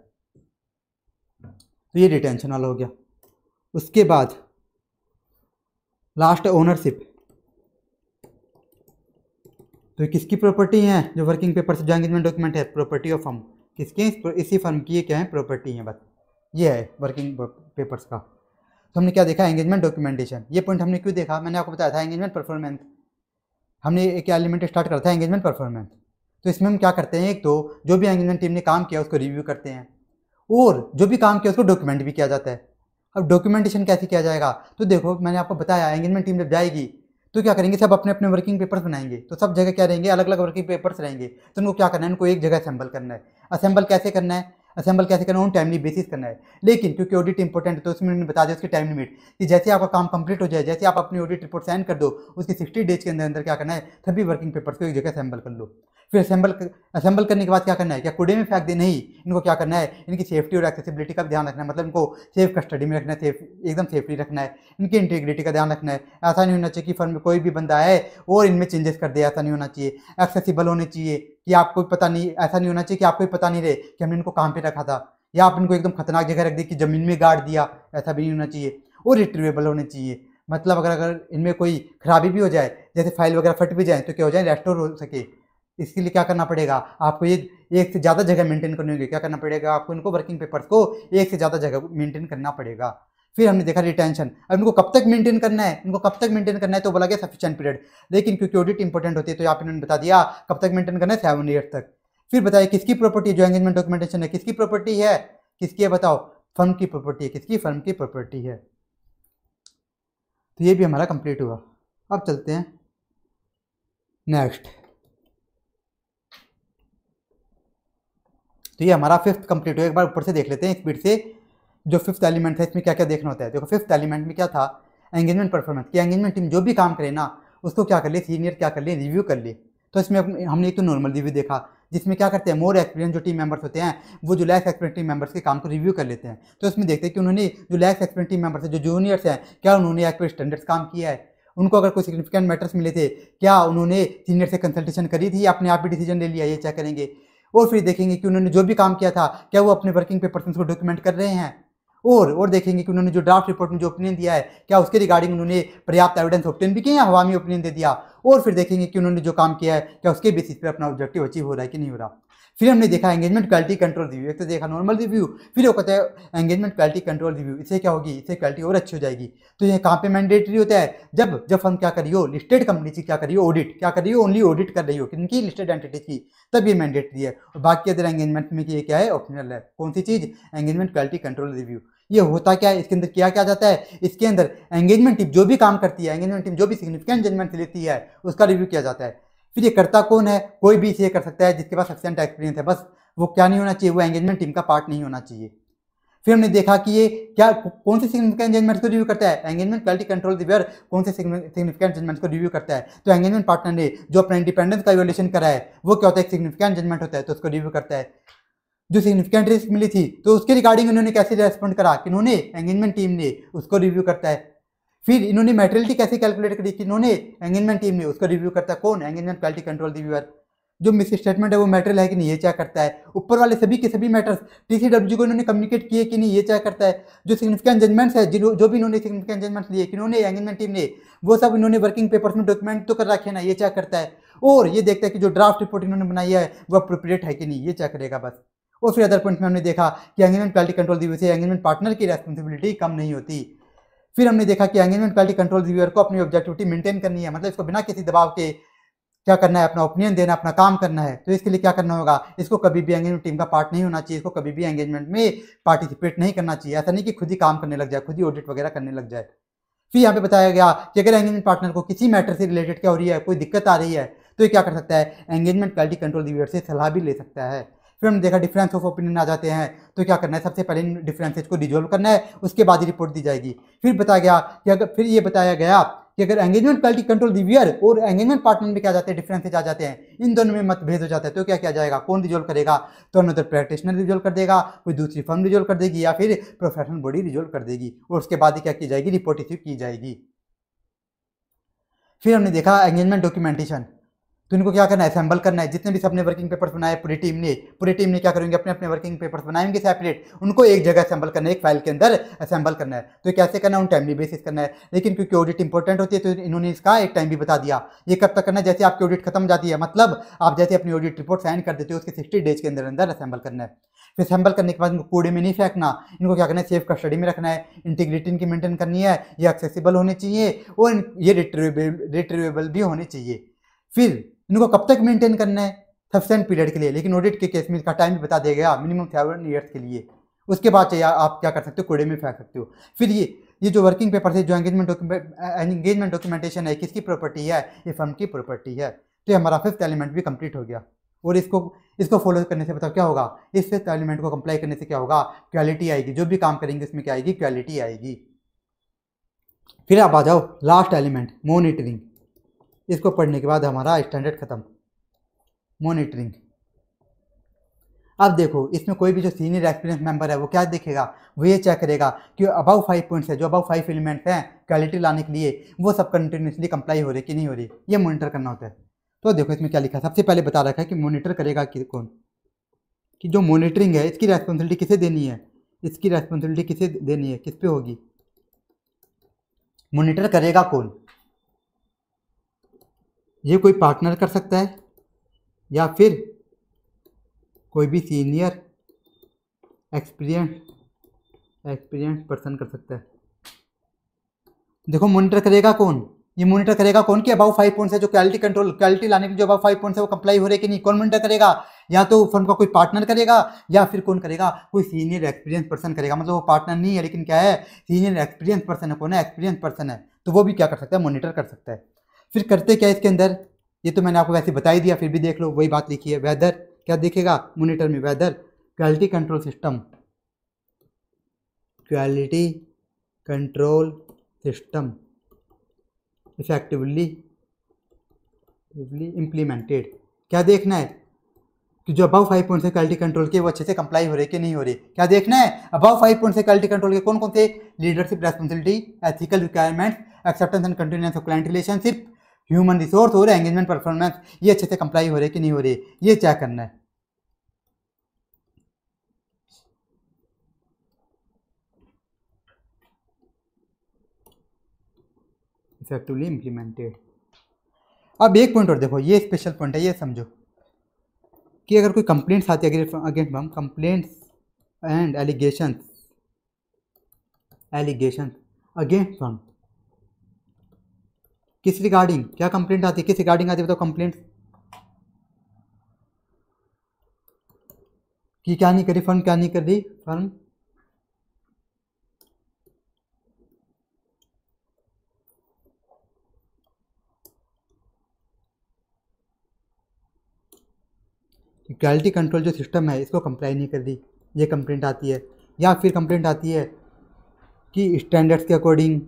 तो ये रिटेंशन वाला हो गया। उसके बाद लास्ट ओनरशिप, तो किसकी प्रॉपर्टी है, जो वर्किंग पेपर्स जो एंगेजमेंट डॉक्यूमेंट है, प्रॉपर्टी ऑफ फर्म, किसके, इसी फर्म की, ये क्या है, प्रॉपर्टी है, बस ये है वर्किंग पेपर्स का। तो हमने क्या देखा, एंगेजमेंट डॉक्यूमेंटेशन। ये पॉइंट हमने क्यों देखा, मैंने आपको बताया था एंगेजमेंट परफॉर्मेंस, हमने एक एलिमेंट स्टार्ट करता है एंगेजमेंट परफॉर्मेंस। तो इसमें हम क्या करते हैं, एक तो जो भी एंगेजमेंट टीम ने काम किया उसको रिव्यू करते हैं, और जो भी काम किया उसको डॉक्यूमेंट भी किया जाता है। अब डॉक्यूमेंटेशन कैसे किया जाएगा, तो देखो मैंने आपको बताया एंगेजमेंट टीम जब जाएगी तो क्या करेंगे, सब अपने अपने वर्किंग पेपर्स बनाएंगे, तो सब जगह क्या रहेंगे, अलग अलग वर्किंग पेपर्स रहेंगे। तो उनको क्या करना है, उनको एक जगह असेंबल करना है। असेंबल कैसे करना है, असेंबल कैसे करना है, उन टाइमली बेसिस करना है। लेकिन क्योंकि ऑडिट इंपॉर्टेंट है तो उसमें उन्होंने बता दिया उसकी टाइम लिमिट, कि जैसे आपका काम कंप्लीट हो जाए, जैसे आप अपनी ऑडिट रिपोर्ट साइन कर दो, उसकी 60 डेज के अंदर अंदर क्या करना है, सभी वर्किंग पेपर्स को एक जगह असेंबल कर लो। फिर असेंबल करने के बाद क्या करना है, क्या कूड़े में फेंक दे, नहीं, इनको क्या करना है, इनकी सेफ्टी और एक्सेसिबिलिटी का ध्यान रखना है, मतलब इनको सेफ कस्टडी में रखना है, एकदम सेफली रखना है, इनकी इंटीग्रिटी का ध्यान रखना है। ऐसा नहीं होना चाहिए कि फर्म में कोई भी बंदा है और इनमें चेंजेस कर दे, ऐसा नहीं होना चाहिए। एक्सेसिबल होने चाहिए, कि आपको पता नहीं, ऐसा नहीं होना चाहिए कि आपको पता नहीं रहे कि हमने इनको कहाँ पे रखा था, या आप इनको एकदम खतरनाक जगह रख दी कि ज़मीन में गाड़ दिया, ऐसा भी नहीं होना चाहिए। और रिट्रीवेबल होने चाहिए, मतलब अगर इनमें कोई खराबी भी हो जाए, जैसे फाइल वगैरह फट भी जाए, तो क्या हो जाए, रेस्टोर हो सके। इसके लिए क्या करना पड़ेगा, आपको ये एक से ज़्यादा जगह मेंटेन करनी होगी। क्या करना पड़ेगा आपको, इनको वर्किंग पेपर्स को एक से ज़्यादा जगह मेंटेन करना पड़ेगा। फिर हमने देखा रिटेंशन। अब इनको कब तक मेंटेन करना है, इनको कब तक मेंटेन करना है, तो बोला गया सफिशिएंट पीरियड। लेकिन क्योंकि ऑडिट इंपॉर्टेंट होती है तो यहाँ पे इन्होंने बता दिया कब तक मेंटेन करना है, 7 ईयर तक। फिर बताइए किसकी प्रॉपर्टी, जो एंगेजमेंट डॉक्यूमेंटेशन है किसकी प्रॉपर्टी है, किसकी है बताओ, फर्म की प्रॉपर्टी है। किसकी, फर्म की प्रॉपर्टी है। तो ये भी हमारा कंप्लीट हुआ। अब चलते हैं नेक्स्ट। तो ये हमारा फिफ्थ कंप्लीट हुआ। एक बार ऊपर से देख लेते हैं स्पीड से, जो फिफ्थ एलिमेंट है इसमें क्या क्या देखना होता है। देखो फिफ्थ एलिमेंट में क्या था, एंगेजमेंट परफॉर्मेंस, कि एंगेजमेंट टीम जो भी काम करे ना उसको क्या कर ले, सीनियर क्या कर ले, रिव्यू कर ले। तो इसमें हमने एक तो नॉर्मल रिव्यू देखा, जिसमें क्या करते हैं, मोर एक्सपीरियंस जो टीम मेंबर्स होते हैं वो जो लेस एक्सपीरियंस टीम मेंबर्स के काम को रिव्यू कर लेते हैं। तो इसमें देखते हैं कि उन्होंने जो लेस एक्सपीरियंस टीम मेंबर्स है, जो जूनियर्स हैं, क्या उन्होंने एक्यूरेट स्टैंडर्ड्स काम किया है, उनको अगर कोई सिग्निफिकेंट मैटर्स मिले थे, क्या उन्होंने सीनियर से कंसल्टेशन करी थी, अपने आप ही डिसीजन ले लिया, ये चेक करेंगे। और फिर देखेंगे कि उन्होंने जो भी काम किया था क्या वो अपने वर्किंग पेपर्स में उसको डॉक्यूमेंट कर रहे हैं। और देखेंगे कि उन्होंने जो ड्राफ्ट रिपोर्ट में जो ओपिनियन दिया है क्या उसके रिगार्डिंग उन्होंने पर्याप्त एविडेंस ऑब्टेन भी किया या हवा में ओपिनियन दे दिया। और फिर देखेंगे कि उन्होंने जो काम किया है क्या उसके बेसिस पे अपना ऑब्जेक्टिव अचीव हो रहा है कि नहीं हो रहा। फिर हमने देखा एंगेजमेंट क्वालिटी कंट्रोल रिव्यू। एक तो देखा नॉर्मल रिव्यू, फिर वो कहता है एंगेजमेंट क्वालिटी कंट्रोल रिव्यू। इससे क्या होगी, इससे क्वालिटी और अच्छी हो जाएगी। तो ये कहाँ पे मैंडेटरी होता है, जब फर्म क्या करी हो, लिस्टेड कंपनी की क्या करी हो, ऑडिट क्या कर रही हो, ओनली ऑडिट कर रही हो किनकी, लिस्टेड एंटिटीज की, तब ये मैंडेटरी है। और बाकी अदर एंगेजमेंट में ये क्या है, ऑप्शनल है। कौन सी चीज़, एंगेजमेंट क्वालिटी कंट्रोल रिव्यू। ये होता क्या है, इसके अंदर क्या क्या जाता है, इसके अंदर एंगेजमेंट टीम जो भी काम करती है, एंगेजमेंट टीम जो भी सिग्निफिकेंट जजमेंट लेती है उसका रिव्यू किया जाता है। फिर ये करता कौन है, कोई भी इसे कर सकता है जिसके पास सफिशिएंट एक्सपीरियंस है, बस वो क्या नहीं होना चाहिए, वो एंगेजमेंट टीम का पार्ट नहीं होना चाहिए। फिर हमने देखा कि ये क्या कौन से सिग्निफिकेंट जजमेंट को रिव्यू करता है, एंगेजमेंट क्वालिटी कंट्रोल रिव्यूअर कौन से सिग्निफिकेंट जजमेंट को रिव्यू करता है। तो एंगेजमेंट पार्टनर ने जो अपना इंडिपेंडेंस का इवैल्यूएशन करा है वो क्या होता है, सिग्निफिकेंट जजमेंट होता है, तो उसको रिव्यू करता है। जो सिग्निफिकेंट रिस्क मिली थी तो उसके रिगार्डिंग इन्होंने कैसे रेस्पॉन्ड करा, किन्होंने, एंगेजमेंट टीम ने, उसको रिव्यू करता है। फिर इन्होंने मैटेरियलिटी कैसे कैलकुलेट करी, किन्होंने, एंगेजमेंट टीम ने, उसको रिव्यू करता है कौन, एंगेजमेंट क्वालिटी कंट्रोल रिव्यूअर। जो मिस स्टेटमेंट है वो मैटेरियल है कि नहीं ये चेक करता है। ऊपर वाले सभी के सभी मैटर्स टीसीडब्ल्यू को इन्होंने कम्युनिकेट किए कि नहीं ये चेक करता है। जो सिग्निफिकेंट जजमेंट्स है जो भी इन्होंने सिग्निफिकेंट जजमेंट्स लिए किन्होंने, एंगेजमेंट टीम ने, वो सब इन्होंने वर्किंग पेपर्स में डॉक्यूमेंट तो कर रखे ना, ये चेक करता है। और ये देखता है कि जो ड्राफ्ट रिपोर्ट इन्होंने बनाई है वो अप्रोप्रिएट है कि नहीं, ये चेक करेगा बस। और फिर अदर पॉइंट में हमने देखा कि एंगेजमेंट क्वालिटी कंट्रोल रिव्यू से एंगेजमेंट पार्टनर की रेस्पॉन्सिबिलिटी कम नहीं होती। फिर हमने देखा कि एंगेजमेंट क्वालिटी कंट्रोल रिव्यूअर को अपनी ऑब्जेक्टिविटी मेंटेन करनी है, मतलब इसको बिना किसी दबाव के क्या करना है, अपना ओपिनियन देना, अपना काम करना है। तो इसके लिए क्या करना होगा, इसको कभी भी एंगेजमेंट टीम का पार्ट नहीं होना चाहिए, इसको कभी भी एंगेजमेंट में पार्टिसिपेट नहीं करना चाहिए। ऐसा नहीं कि खुद ही काम करने लग जाए, खुद ही ऑडिट वगैरह करने लग जाए। फिर यहाँ पे बताया गया कि अगर एंगेजमेंट पार्टनर को किसी मैटर से रिलेटेड क्या हो रही है, कोई दिक्कत आ रही है, तो ये क्या कर सकता है, एंगेजमेंट क्वालिटी कंट्रोल रिव्यूअर से सलाह भी ले सकता है। फिर हमने देखा डिफरेंस ऑफ ओपिनियन आ जाते हैं, तो क्या करना है, सबसे पहले इन डिफरेंसेज को रिजोल्व करना है, उसके बाद ही रिपोर्ट दी जाएगी। फिर बताया गया कि अगर फिर ये बताया गया कि अगर एंगेजमेंट क्वालिटी कंट्रोल रिव्यूअर और एंगेजमेंट पार्टनर में क्या जाते हैं, डिफरेंसेज आ जाते हैं, इन दोनों में मतभेद हो जाता है, तो क्या किया जाएगा, कौन रिजोल्व करेगा, तो अनदर प्रैक्टिशनर रिजोल्व कर देगा, कोई दूसरी फर्म रिजोल्व कर देगी, या फिर प्रोफेशनल बॉडी रिजोल्व कर देगी, और उसके बाद ही क्या की जाएगी, रिपोर्ट इश्यू की जाएगी। फिर हमने देखा एंगेजमेंट डॉक्यूमेंटेशन, तो इनको क्या करना है, असेंबल करना है। जितने भी सबने वर्किंग पेपर्स बनाए पूरी टीम ने क्या करेंगे, अपने अपने वर्किंग पेपर्स बनाएंगे सेपरेट, उनको एक जगह असेंबल करना है, एक फाइल के अंदर असेंबल करना है। तो कैसे करना है, उन टाइमली बेसिस करना है, लेकिन क्योंकि ऑडिट इंपॉर्टेंट होती है तो इन्होंने इसका एक टाइम भी बता दिया। ये कब तक करना है, जैसे आपकी ऑडिट खत्म हो जाती है, मतलब आप जैसे अपनी ऑडिट रिपोर्ट साइन कर देते हो, उसके 60 डेज के अंदर अंदर असेंबल करना है। फिर असेंबल करने के बाद इनको कूड़े में नहीं फेंकना, इनको क्या करना है, सेफ कस्टडी में रखना है, इंटीग्रिटी इनकी मेंटेन करनी है, ये एक्सेसिबल होने चाहिए और ये रिट्रीवेबल भी होने चाहिए। फिर इनको कब तक मेंटेन करना है, सफिशिएंट पीरियड के लिए, लेकिन ऑडिट के केस में इसका टाइम भी बता दिया गया, मिनिमम 7 ईयर्स के लिए। उसके बाद चाहिए आप क्या कर सकते हो, कूड़े में फेंक सकते हो। फिर ये जो वर्किंग पेपर है, जो एंगेजमेंट डॉक्यूमेंटेशन है, किसकी प्रॉपर्टी है, ये फर्म की प्रॉपर्टी है। तो ये हमारा 5th एलिमेंट भी कंप्लीट हो गया। और इसको फॉलो करने से बताओ क्या होगा, इस 5th एलिमेंट को कंप्लाई करने से क्या होगा, क्वालिटी आएगी, जो भी काम करेंगे उसमें क्या आएगी, क्वालिटी आएगी। फिर आप आ जाओ लास्ट एलिमेंट मॉनिटरिंग, इसको पढ़ने के बाद हमारा स्टैंडर्ड खत्म। मॉनिटरिंग, अब देखो इसमें कोई भी जो सीनियर एक्सपीरियंस मेंबर है वो क्या देखेगा, वो ये चेक करेगा कि अबाउ 5 पॉइंट्स है, जो अबाउ 5 एलिमेंट्स हैं क्वालिटी लाने के लिए, वो सब कंटिन्यूसली कंप्लाई हो रही कि नहीं हो रही, ये मॉनिटर करना होता है। तो देखो इसमें क्या लिखा है, सबसे पहले बता रखा है कि मॉनिटर करेगा कि कौन, कि जो मॉनिटरिंग है इसकी रेस्पॉन्सिबिलिटी किसे देनी है, इसकी रेस्पॉन्सिबिलिटी किसे देनी है, किस पे होगी, मॉनिटर करेगा कौन, ये कोई पार्टनर कर सकता है या फिर कोई भी सीनियर एक्सपीरियंस पर्सन कर सकता है। देखो मॉनिटर करेगा कौन, ये मॉनिटर करेगा कौन कि अबाउ 5 पॉइंट्स है, जो क्वालिटी लाने के जो अबाउ 5 पॉइंट्स है वो कंप्लाई हो रहे कि नहीं, कौन मॉनिटर करेगा, या तो फर्म का कोई पार्टनर करेगा या फिर कौन करेगा, कोई सीनियर एक्सपीरियंस पर्सन करेगा। मतलब वो पार्टनर नहीं है लेकिन क्या है, सीनियर एक्सपीरियंस पर्सन है, कौन है, एक्सपीरियंस पर्सन है, तो वो भी क्या कर सकता है, मॉनिटर कर सकता है। फिर करते क्या इसके अंदर, ये तो मैंने आपको वैसे बता ही दिया, फिर भी देख लो वही बात लिखी है। वेदर क्या देखेगा मॉनिटर में, whether quality control system, quality control system effectively implemented. क्या देखना है कि जो अबाउ 5 पॉइंट से क्वालिटी कंट्रोल के वो अच्छे से कंप्लाई हो रहे कि नहीं हो रहे। क्या देखना है, अबाउ 5 पॉइंट से क्वालिटी कंट्रोल के कौन कौन से, leadership responsibility, ethical requirements, acceptance and continuance of client relationship, human resource और एंगेजमेंट परफॉर्मेंस, ये अच्छे से कंप्लाई हो रहे कि नहीं हो रहे, ये चेक करना है। Effectively implemented. अब एक पॉइंट और देखो, ये स्पेशल पॉइंट है, ये समझो कि अगर कोई कंप्लेंट्स आती है अगेंस्ट हम, कंप्लेंट्स एंड एलिगेशन अगेंस्ट हम, किस रिगार्डिंग, क्या कंप्लेंट आती है, किस रिगार्डिंग आती है बताओ, कंप्लेंट्स कि क्या नहीं करी फर्म, क्या नहीं कर रही फर्म, क्वालिटी कंट्रोल जो सिस्टम है इसको कंप्लाई नहीं कर रही, ये कंप्लेंट आती है। या फिर कंप्लेंट आती है कि स्टैंडर्ड्स के according,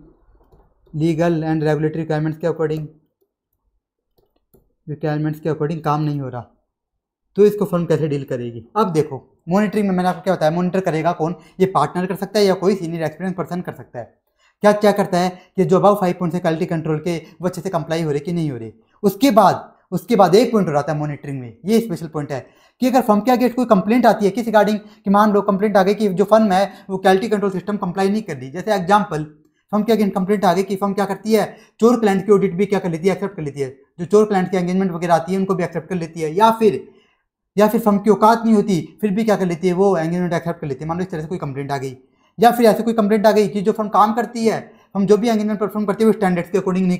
legal and regulatory requirements के अकॉर्डिंग काम नहीं हो रहा, तो इसको फर्म कैसे डील करेगी। अब देखो मॉनिटरिंग में मैंने आपको क्या बताया, मॉनिटर करेगा कौन, ये पार्टनर कर सकता है या कोई सीनियर एक्सपीरियंस पर्सन कर सकता है। क्या करता है कि जो अबाउ 5 पॉइंट से क्वालिटी कंट्रोल के वो अच्छे से कंप्लाई हो रहे कि नहीं हो रहे। उसके बाद एक पॉइंट हो रहा है मॉनिटरिंग में, ये स्पेशल पॉइंट है कि अगर फर्म के आगे कोई कंप्लेंट आती है किस रिगार्डिंग, कि मान लो कंप्लेंट आ गई कि जो फर्म है वो क्वालिटी कंट्रोल सिस्टम कंप्लाई नहीं कर रही। जैसे एग्जांपल, फर्म के आगे कंप्लेंट आ गई कि फर्म क्या करती है, चोर क्लाइंट की ऑडिट भी क्या कर लेती है, एक्सेप्ट कर लेती है, जो चोर क्लाइंट की एंगेजमेंट वगैरह आती है उनको भी एक्सेप्ट कर लेती है, या फिर फर्म की औकात नहीं होती फिर भी क्या कर लेती है, वो एंगेजमेंट एक्सेप्ट कर लेती है। मान लो इस तरह से कोई कंप्लेंट आ गई, या फिर ऐसे कोई कंप्लेंट आ गई कि जो फर्म काम करती है, हम जो भी एंगेजमेंट परफॉर्म करती है वो स्टैंडर्ड्स के अकॉर्डिंग नहीं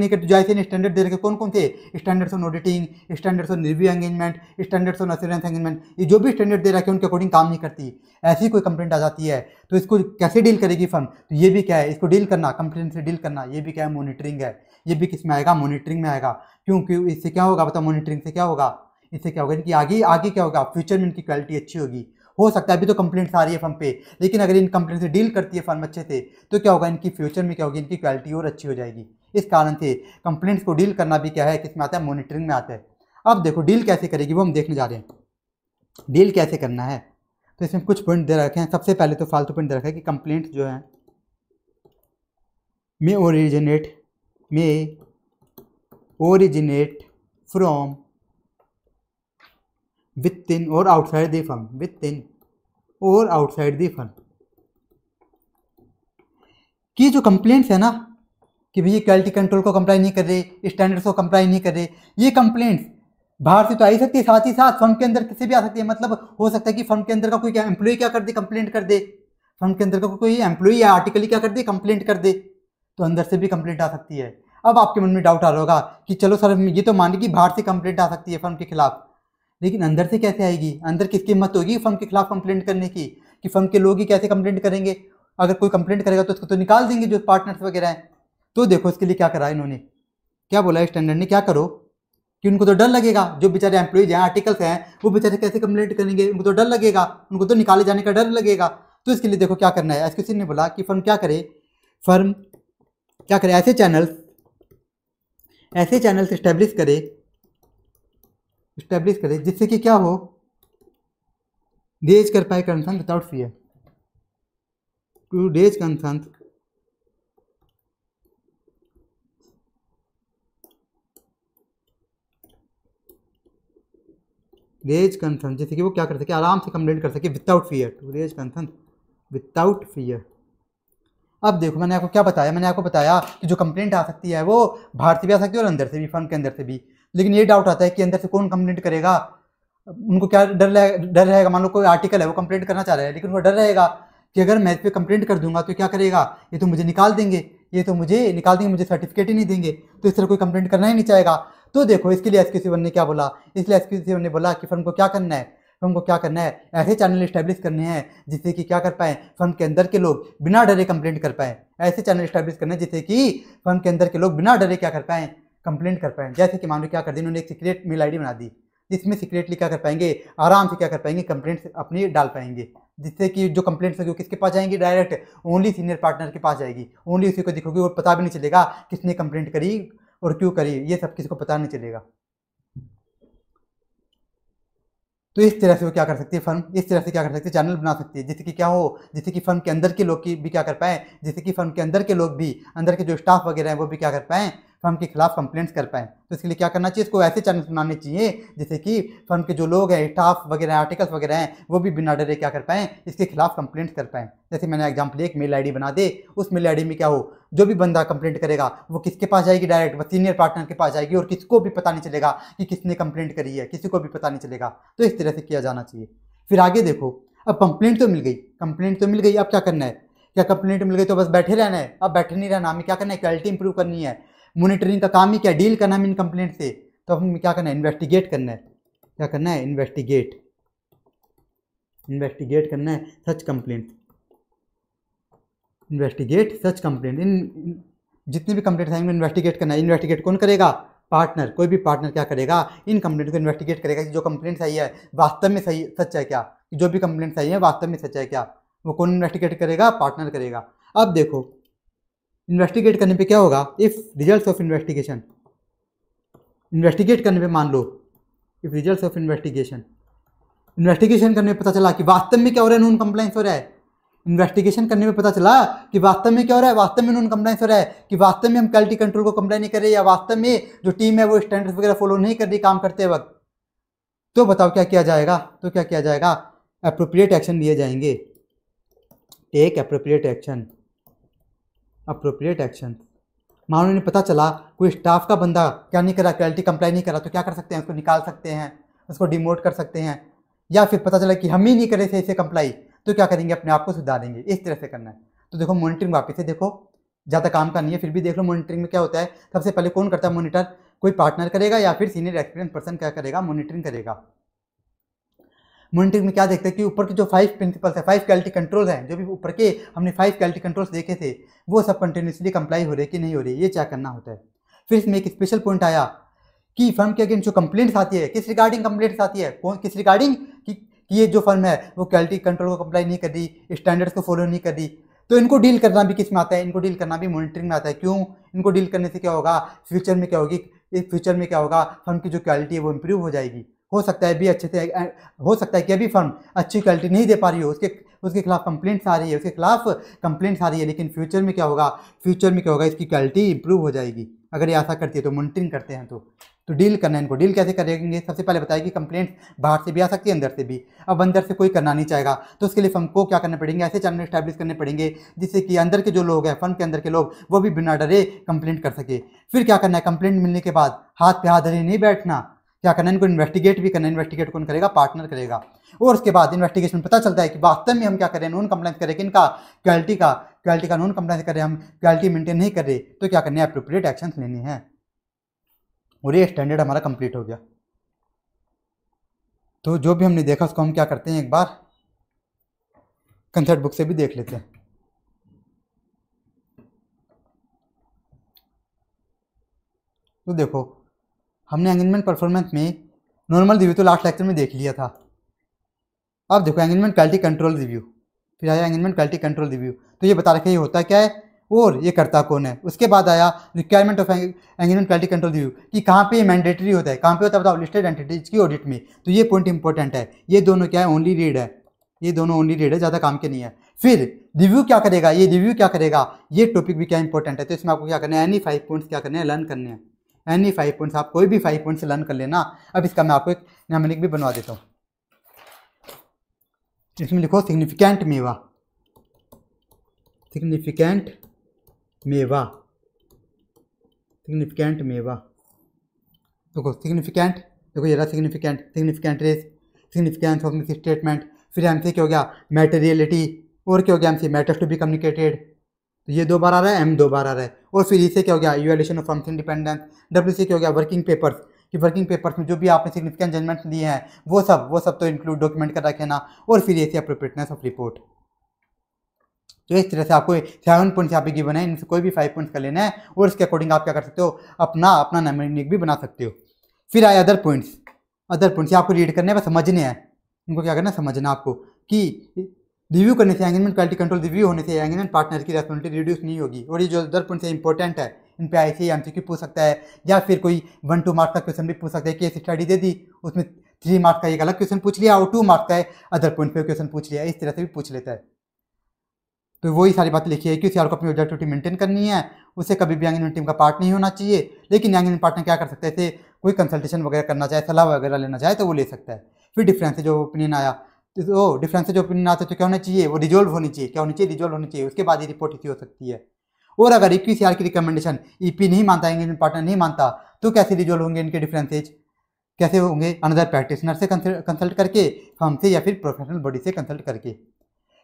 करती, जैसे स्टैंडर्ड दे रखे कौन कौन थे, standards on auditing, standards on review engagement, standards on assurance engagement, ये जो भी स्टैंडर्ड दे रखे उनके अकॉर्डिंग काम नहीं करती। ऐसी कोई कंप्लेंट आ जाती है तो इसको कैसे डील करेगी फर्म, तो ये भी क्या है, इसको डील करना, कंप्लेंट से डील करना, ये भी क्या है, मॉनिटरिंग है। ये भी किस में आएगा, मॉनिटरिंग में आएगा। क्योंकि इससे क्या होगा बता, मॉनिटरिंग से क्या होगा, इससे क्या होगा, इनकी आगे आगे क्या होगा, फ्यूचर में इनकी क्वालिटी अच्छी होगी। हो सकता है अभी तो कंप्लेंट्स आ रही है फर्म पे, लेकिन अगर इन कंप्लेंट से डील करती है फर्म अच्छे से तो क्या होगा, इनकी फ्यूचर में क्या होगी, इनकी क्वालिटी और अच्छी हो जाएगी। इस कारण से कंप्लेंट्स को डील करना भी क्या है, किस में आता है, मॉनिटरिंग में आता है। अब देखो डील कैसे करेगी वो हम देखने जा रहे हैं, डील कैसे करना है। तो इसमें कुछ पॉइंट दे रखे हैं। सबसे पहले तो फालतू पॉइंट दे रखा है कि कंप्लेंट्स जो है में ओरिजिनेट फ्रॉम विद इन और outside the firm, with in और आउटसाइड द फर्म। कि जो कंप्लेंट्स है ना कि भैया क्वालिटी कंट्रोल को कंप्लाई नहीं कर रहे, स्टैंडर्ड्स को कंप्लाई नहीं कर रहे, ये कंप्लेंट्स बाहर से तो आ ही सकती है, साथ ही साथ फर्म के अंदर किसी भी आ सकती है। मतलब हो सकता है कि फर्म के अंदर का कोई क्या एम्प्लॉय क्या कर दे, कंप्लेंट कर दे, फर्म के अंदर का कोई एम्प्लॉय या आर्टिकली क्या कर दे, कंप्लेंट कर दे, तो अंदर से भी कंप्लेंट आ सकती है। अब आपके मन में डाउट आ रहा होगा कि चलो सर ये तो मान कि बाहर से कंप्लेंट आ सकती है फर्म के खिलाफ, लेकिन अंदर से कैसे आएगी, अंदर किसकी हिम्मत होगी फर्म के खिलाफ कंप्लेंट करने की, कि फर्म के लोग ही कैसे कंप्लेंट करेंगे। अगर कोई कंप्लेंट करेगा तो उसको तो निकाल देंगे जो पार्टनर्स वगैरह हैं। तो देखो इसके लिए क्या करा इन्होंने, क्या बोला स्टैंडर्ड ने, क्या करो कि उनको तो डर लगेगा, जो बेचारे एम्प्लॉइज हैं, आर्टिकल्स हैं, वो बेचारे कैसे कंप्लेंट करेंगे, उनको तो डर लगेगा, उनको तो निकाले जाने का डर लगेगा। तो इसके लिए देखो क्या करना है, एसक्यूसी ने बोला कि फर्म क्या करे, फर्म क्या करे, ऐसे चैनल्स इस्टेब्लिश करे जिससे कि क्या हो, रेज कर पाए concern without fear, to raise concern raise concern, जैसे कि वो क्या कर सके, आराम से कंप्लेंट कर सके without fear, to raise concern without fear. अब देखो मैंने आपको क्या बताया, मैंने आपको बताया कि जो कंप्लेंट आ सकती है वो बाहर से भी आ सकती है और अंदर से भी, फर्म के अंदर से भी। लेकिन ये डाउट आता है कि अंदर से कौन कंप्लेंट करेगा, उनको क्या डर रहेगा, मान लो कोई आर्टिकल है वो कंप्लेंट करना चाह रहा है, लेकिन उनको डर रहेगा कि अगर मैं इस पर कंप्लेंट कर दूंगा तो क्या करेगा, ये तो मुझे निकाल देंगे, मुझे सर्टिफिकेट ही नहीं देंगे, तो इस तरह कोई कंप्लेंट करना ही नहीं चाहेगा। तो देखो इसके लिए एसक्यूसी वन ने क्या बोला, इसलिए एसक्यूसी वन ने बोला कि फर्म को क्या करना है, ऐसे चैनल स्टैब्लिश करने हैं जिससे कि क्या कर पाए, फर्म के अंदर के लोग बिना डरे कंप्लेंट कर पाए। ऐसे चैनल स्टैब्लिश करने जिससे कि फर्म के अंदर के लोग बिना डरे क्या कर पाए, कंप्लेंट कर पाए। जैसे कि मान लो क्या कर दी इन्होंने, एक सीक्रेट मेल आईडी बना दी जिसमें सीक्रेटली क्या कर पाएंगे, आराम से क्या कर पाएंगे, कंप्लेंट्स अपनी डाल पाएंगे, जिससे कि जो कंप्लेंट्स होगी वो किसके पास जाएंगी, डायरेक्ट ओनली सीनियर पार्टनर के पास जाएगी, ओनली उसी को दिखोगी और पता भी नहीं चलेगा किसने कंप्लेंट करी और क्यों करी, ये सब किसी को पता नहीं चलेगा। तो इस तरह से वो क्या कर सकती है फर्म, इस तरह से क्या कर सकती है, चैनल बना सकती है जिससे कि क्या हो, जिससे कि फर्म के अंदर के लोग की भी क्या कर पाए, जिससे कि फर्म के अंदर के लोग भी, अंदर के जो स्टाफ वगैरह हैं वो भी क्या कर पाएँ, फर्म के खिलाफ कंप्लेंट्स कर पाएँ। तो इसके लिए क्या करना चाहिए, इसको ऐसे चैनल बनाने चाहिए जिससे कि फर्म के जो लोग हैं, स्टाफ वगैरह, आर्टिकल्स वगैरह हैं, वो भी बिना डरे क्या कर पाएँ, इसके खिलाफ कंप्लेंट्स कर पाएँ। जैसे मैंने एग्जाम्पल एक मेल आईडी बना दे, उस मेल आईडी में क्या हो, जो भी बंदा कंप्लेंट करेगा वो किसके पास जाएगी, डायरेक्ट वो सीनियर पार्टनर के पास जाएगी और किसको भी पता नहीं चलेगा कि किसने कंप्लेंट करी है, किसी को भी पता नहीं चलेगा। तो इस तरह से किया जाना चाहिए। फिर आगे देखो, अब कंप्लेंट तो मिल गई, अब क्या करना है, क्या कंप्लेंट मिल गई तो बस बैठे रहना है, अब बैठे नहीं रहना, हमें क्या करना है, क्वालिटी इंप्रूव करनी है। मॉनिटरिंग का काम ही क्या, डील करना है इन कंप्लेंट से, तो अब हमें क्या करना है, इन्वेस्टिगेट करना है, क्या करना है, इन्वेस्टिगेट करना है सच कंप्लेंट, इन जितने भी कंप्लेंट आएंगे इन्वेस्टिगेट करना है। इन्वेस्टिगेट कौन करेगा, पार्टनर, कोई भी पार्टनर क्या करेगा, इन कंप्लेंट को इन्वेस्टिगेट करेगा कि जो कंप्लेंट्स आई है वास्तव में सच है क्या, जो भी कंप्लेंट्स आई है वास्तव में सच है क्या, वो कौन इन्वेस्टिगेट करेगा, पार्टनर करेगा। अब देखो इन्वेस्टिगेट करने पे क्या होगा, if results of investigation, investigate करने पे मान लो, इफ रिजल्ट्स ऑफ इन्वेस्टिगेशन करने में पता चला कि वास्तव में क्या हो रहा है, नॉन कंप्लायंस हो रहा है, इन्वेस्टिगेशन करने में पता चला कि वास्तव में क्या हो रहा है, वास्तव में नॉन कंप्लायंस हो रहा है, कि वास्तव में हम क्वालिटी कंट्रोल को कंप्लाई नहीं कर रहे, या वास्तव में जो टीम है वो स्टैंडर्ड्स वगैरह फॉलो नहीं कर रही काम करते वक्त, तो बताओ क्या किया जाएगा, तो क्या किया जाएगा, एप्रोप्रिएट एक्शन लिए जाएंगे, टेक एप्रोप्रिएट एक्शन। मान लो इन्हें पता चला कोई स्टाफ का बंदा क्या नहीं करा, क्वालिटी कंप्लाई नहीं करा, तो क्या कर सकते हैं, उसको निकाल सकते हैं, उसको डिमोट कर सकते हैं, या फिर पता चला कि हम ही नहीं करे थे इसे कंप्लाई, तो क्या करेंगे, अपने आप को सुधारेंगे। इस तरह से करना है। तो देखो मॉनिटरिंग वापस से देखो, ज़्यादा काम का नहीं है, फिर भी देख लो मॉनिटरिंग में क्या होता है। सबसे पहले कौन करता है मॉनिटर, कोई पार्टनर करेगा या फिर सीनियर एक्सपीरियंस पर्सन क्या करेगा, मॉनिटरिंग करेगा। मॉनिटरिंग में क्या देखते हैं कि ऊपर के जो 5 प्रिंसिपल्स है, 5 क्वालिटी कंट्रोल हैं, जो भी ऊपर के हमने 5 क्वालिटी कंट्रोल्स देखे थे, वो सब कंटिन्यूसली कंप्लाई हो रहे कि नहीं हो रही, ये चेक करना होता है। फिर इसमें एक स्पेशल पॉइंट आया कि फर्म के अगेंस्ट जो कंप्लेंट्स आती है, किस रिगार्डिंग कंप्लेंट्स आती है, कौन किस रिगार्डिंग कि ये जो फर्म है वो क्वालिटी कंट्रोल को कंप्लाई नहीं कर रही, स्टैंडर्ड्स को फॉलो नहीं कर रही। तो इनको डील करना भी किस में आता है, इनको डील करना भी मॉनिटरिंग में आता है। क्यों? इनको डील करने से क्या होगा, फ्यूचर में क्या होगी, इस फ्यूचर में क्या होगा, फर्म की जो क्वालिटी है वो इंप्रूव हो जाएगी। हो सकता है भी अच्छे से, हो सकता है कि अभी फर्म अच्छी क्वालिटी नहीं दे पा रही हो, उसके खिलाफ कंप्लेंट्स आ रही है, उसके खिलाफ कंप्लेंट्स आ रही है, लेकिन फ्यूचर में क्या होगा, फ्यूचर में क्या होगा, इसकी क्वालिटी इंप्रूव हो जाएगी। अगर ये ऐसा करती है तो मॉनिटरिंग करते हैं तो डील करना है इनको। डील कैसे करेंगे? सबसे पहले बताया कि कंप्लेंट्स बाहर से भी आ सकती है, अंदर से भी। अब अंदर से कोई करना नहीं चाहेगा तो उसके लिए फर्म को क्या करने पड़ेंगे, ऐसे चैनल स्टैब्लिश करने पड़ेंगे जिससे कि अंदर के जो लोग हैं, फर्म के अंदर के लोग, वो भी बिना डरे कंप्लेंट कर सके। फिर क्या करना है, कंप्लेंट मिलने के बाद हाथ पे हाथ धरे नहीं बैठना, क्या करना है, इनको इन्वेस्टिगेट भी करना है। इन्वेस्टिगेट कौन करेगा? पार्टनर करेगा। और उसके बाद इन्वेस्टिगेशन पता चलता है कि वास्तव में हम क्या करें, नॉन कंप्लायंस करें, किनका, क्वालिटी का नॉन कंप्लायंस करें, हम क्वालिटी मेंटेन नहीं कर रहे, तो क्या करना है, एप्रोप्रिएट एक्शन लेने हैं। और ये स्टैंडर्ड हमारा कंप्लीट हो गया। तो जो भी हमने देखा उसको हम क्या करते हैं, एक बार कंसेप्ट बुक से भी देख लेते हैं। तो देखो, हमने एंगेजमेंट परफॉर्मेंस में नॉर्मल रिव्यू तो लास्ट लेक्चर में देख लिया था। अब देखो एंगेजमेंट क्वालिटी कंट्रोल रिव्यू, फिर आया एंगेजमेंट क्वालिटी कंट्रोल रिव्यू। तो ये बता रखा है ये होता क्या है और ये करता कौन है। उसके बाद आया requirement of engagement quality control review, कि कहाँ पे ये मैंडेटरी होता है, कहाँ पे होता है बताओ, लिस्टेड एंटिटीज की ऑडिट में। तो ये पॉइंट इंपॉर्टेंट है। ये दोनों क्या है, ओनली रीड है, ये दोनों ओनली रीड है, ज़्यादा काम के नहीं है। फिर रिव्यू क्या करेगा, ये रिव्यू क्या करेगा, ये टॉपिक भी क्या इंपॉर्टेंट है। तो इसमें आपको क्या करना है, एनी 5 पॉइंट्स क्या करने हैं, लर्न करने हैं। एनी 5 पॉइंट्स, आप कोई भी 5 पॉइंट्स लर्न कर लेना। अब इसका मैं आपको एक नामनिक भी बनवा देता हूँ। इसमें लिखो सिग्निफिकेंट मेवा, सिग्निफिकेंट मेवा, सिग्निफिकेंट मेवा। देखो सिग्निफिकेंट, देखो ये रहा significant, significant race, significance of misstatement. फिर एम से क्या हो गया, मैटेरियलिटी, और क्या हो गया एम से, मैटर्स टू बी कम्युनिकेटेड। तो ये 2 बार आ रहा है, एम 2 बार आ रहा है। और फिर इससे क्या हो गया, evaluation of firms independence. W से क्या हो गया, वर्किंग पेपर्स, कि वर्किंग पेपर्स में जो भी आपने सिग्निफिकेंट जजमेंट दिए हैं वो सब तो इंक्लूड डॉक्यूमेंट कर रखे ना। और फिर ये अप्रोप्रिएटनेस ऑफ रिपोर्ट। तो इस तरह से आपको 7 पॉइंट्स यहाँ पे गिवन है, इनसे कोई भी 5 पॉइंट्स कर लेना है और इसके अकॉर्डिंग आप क्या कर सकते हो, अपना नामनिक भी बना सकते हो। फिर आए अदर पॉइंट्स, अदर पॉइंट्स आपको रीड करने हैं, बस समझने हैं, इनको क्या करना है, समझना आपको कि रिव्यू करने से, एंगेजमेंट क्वालिटी कंट्रोल रिव्यू होने से एंगेजमेंट पार्टनर की रेस्पॉन्सिबिलिटी रिड्यूस नहीं होगी। और ये जो अदर पॉइंट्स है इंपॉर्टेंट है, इन पे ऐसे ही एमसीक्यू पूछ सकता है, या फिर कोई 1-2 मार्क्स का क्वेश्चन भी पूछ सकता है। केस स्टडी दे दी, उसमें 3 मार्क्स का एक अलग क्वेश्चन पूछ लिया और 2 मार्क्स का अदर पॉइंट पे क्वेश्चन पूछ लिया, इस तरह से भी पूछ लेता है। तो वही सारी बातें लिखी है कि सीआर को अपनी ऑब्जेक्टिविटी मेंटेन करनी है, उसे कभी भी एंगेजमेंट टीम का पार्ट नहीं होना चाहिए। लेकिन एंगेजमेंट पार्टनर क्या कर सकते हैं, कोई कंसल्टेशन वगैरह करना चाहे, सलाह वगैरह लेना चाहे तो वो ले सकता है। फिर डिफरेंस जो ओपिनियन आया, तो डिफरेंस जो ओपिनियन आता है तो क्या होना चाहिए, वो रिजोल्व होनी चाहिए। क्या होनी चाहिए, रिजोल्व होनी चाहिए। उसके बाद ही रिपोर्ट इसी हो सकती है। और अगर इक्वी सीआर की रिकमेंडेशन ईपी नहीं मानता, एंगेजमेंट पार्टनर नहीं मानता, तो कैसे रिजोल्व होंगे इनके डिफरेंसेज, कैसे होंगे, अनदर प्रैक्टिशनर से कंसल्ट करके, फर्म से, या फिर प्रोफेशनल बॉडी से कंसल्ट करके।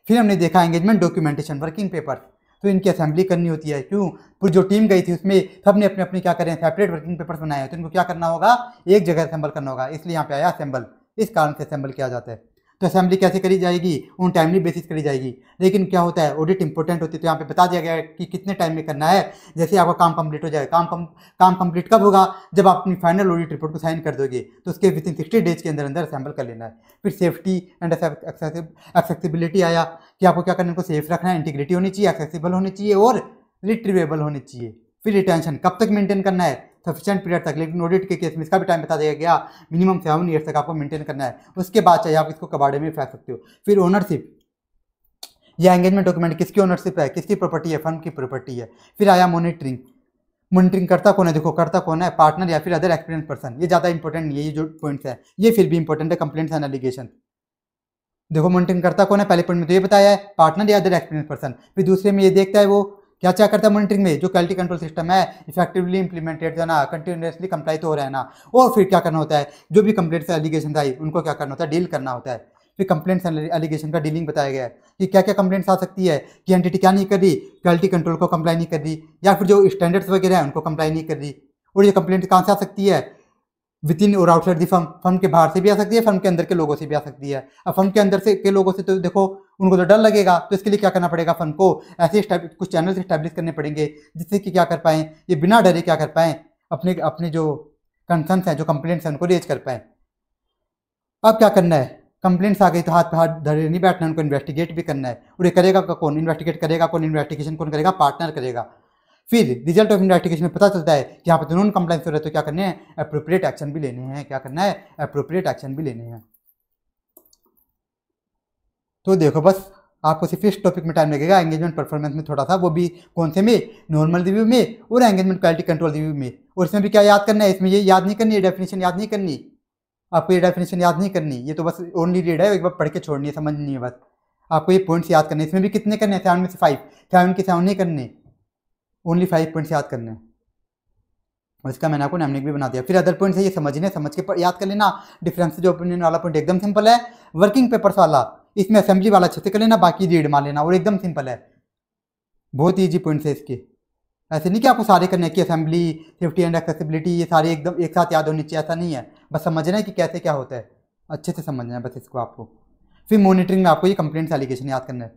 फिर हमने देखा एंगेजमेंट डॉक्यूमेंटेशन, वर्किंग पेपर, तो इनकी असेंबली करनी होती है। क्यों, पूरी जो टीम गई थी उसमें सबने अपने अपने क्या करें, सेपरेट वर्किंग पेपर्स बनाए हैं, तो इनको क्या करना होगा, एक जगह असेंबल करना होगा। इसलिए यहाँ पे आया असेंबल, इस कारण से असेंबल किया जाता है। तो असेंबली कैसे करी जाएगी, ऑन टाइमली बेसिस करी जाएगी। लेकिन क्या होता है, ऑडिट इंपॉर्टेंट होती है, तो यहाँ पे बता दिया गया है कि कितने टाइम में करना है। जैसे आपका काम कंप्लीट हो जाए, काम कंप्लीट कब होगा, जब आप अपनी फाइनल ऑडिट रिपोर्ट को साइन कर दोगे, तो उसके विदिन 60 डेज के अंदर अंदर असेंबल कर लेना है। फिर सेफ्टी एंड एक्सेसिबिलिटी आया कि आपको क्या करना है, इनको सेफ रखना है, इंटीग्रिटी होनी चाहिए, एक्सेसिबल होनी चाहिए और रिट्रीवेबल होनी चाहिए। फिर रिटेंशन कब तक मेंटेन करना है, सफिशिएंट पीरियड तक। लेकिन ऑडिट के केस में इसका भी टाइम बता दिया गया, मिनिमम 7 ईयर्स तक आपको मेंटेन करना है। उसके बाद चाहिए आप इसको कबाड़े में फेंक सकते हो। फिर ओनरशिप, यह एंगेजमेंट डॉक्यूमेंट किसकी ओनरशिप है, किसकी प्रॉपर्टी है, फर्म की प्रॉपर्टी है। फिर आया मॉनिटरिंग, मॉनिटरिंग करता कौन है, देखो करता कौन है, पार्टनर या फिर अदर एक्सपीरियंस पर्सन। ये ज़्यादा इंपॉर्टेंट नहीं है, ये जो पॉइंट्स है ये फिर भी इंपॉर्टेंट है, कंप्लेंट्स एंड एलिगेशन। देखो मॉनिटरिंग करता कौन है, पहले पॉइंट में तो ये बताया है, पार्टनर या अदर एक्सपीरियंस पर्सन। फिर दूसरे में ये देखता है वो क्या क्या करता है मॉनिटरिंग में, जो क्वालिटी कंट्रोल सिस्टम है इफेक्टिवली इंप्लीमेंटेड है ना, कंटिन्यूसली कंप्लाई तो हो रहा है ना। और फिर क्या करना होता है, जो भी कंप्लेंट्स एलिगेशन आई उनको क्या करना होता है, डील करना होता है। फिर कंप्लेंट्स एलिगेशन का डीलिंग बताया गया है कि क्या क्या कंप्लेंट्स आ सकती है, कि एंटिटी क्या नहीं कर रही, क्वालिटी कंट्रोल को कंप्लाई नहीं कर रही, या फिर जो स्टैंडर्ड्स वगैरह है उनको कंप्लाई नहीं कर रही। और ये कंप्लेंट कहाँ से आ सकती है, विद इन और आउटसाइड दी फर्म, फर्म के बाहर से भी आ सकती है, फर्म के अंदर के लोगों से भी आ सकती है। अब फर्म के अंदर से के लोगों से तो देखो उनको तो डर लगेगा, तो इसके लिए क्या करना पड़ेगा, फर्म को ऐसे कुछ चैनल्स इस्टेब्लिश करने पड़ेंगे जिससे कि क्या कर पाएँ, ये बिना डरे क्या कर पाएँ, अपने जो कंसर्न्स हैं, जो कंप्लेंट्स हैं, उनको रेज कर पाए। अब क्या करना है, कंप्लेंट्स आ गई तो हाथ पे हाथ धरे नहीं बैठना, उनको इन्वेस्टिगेट भी करना है। और ये करेगा कौन, इन्वेस्टिगेट करेगा कौन, इन्वेस्टिगेशन कौन करेगा, पार्टनर करेगा। फिर रिजल्ट ऑफ इन्वेस्टिगेशन में पता चलता है कि यहाँ पे तो नॉन कंप्लाइंस हो रहा है, तो क्या करने हैं, अप्रोप्रिएट एक्शन भी लेने हैं। क्या करना है, अप्रोप्रिएट एक्शन भी लेने हैं। तो देखो बस आपको सिर्फ इस टॉपिक में टाइम लगेगा, एंगेजमेंट परफॉर्मेंस में थोड़ा सा, वो भी कौन से में, नॉर्मल रिव्यू में और एंगेजमेंट क्वालिटी कंट्रोल रिव्यू में। और इसमें भी क्या याद करना है, इसमें ये याद नहीं करनी है, डेफिनेशन याद नहीं करनी, आपको ये डेफिनेशन याद नहीं करनी, ये तो बस ओनली रीड है, एक बार पढ़ के छोड़नी है, समझनी है बस। आपको ये पॉइंट्स याद करने, इसमें भी कितने करने हैं, 7 में से 5, 7 के 7 नहीं करने, ओनली 5 पॉइंट्स याद करने हैं। और इसका मैंने आपको नेमनिक भी बना दिया। फिर अदर पॉइंट्स है, ये समझने, समझ के याद कर लेना। डिफरेंसेस ऑफ ओपिनियन वाला पॉइंट एकदम सिंपल है। वर्किंग पेपर्स वाला, इसमें असेंबली वाला अच्छे से कर लेना, बाकी रीड मार लेना, और एकदम सिंपल है, बहुत ईजी पॉइंट्स है इसके। ऐसे नहीं कि आपको सारे करने की, असेंबली, सेफ्टी एंड एक्सेसिबिलिटी, ये सारे एकदम एक साथ याद होनी चाहिए, ऐसा नहीं है। बस समझना है कि कैसे क्या होता है, अच्छे से समझना है बस इसको आपको। फिर मॉनिटरिंग में आपको ये कंप्लेंट्स एलिगेशन याद करना है।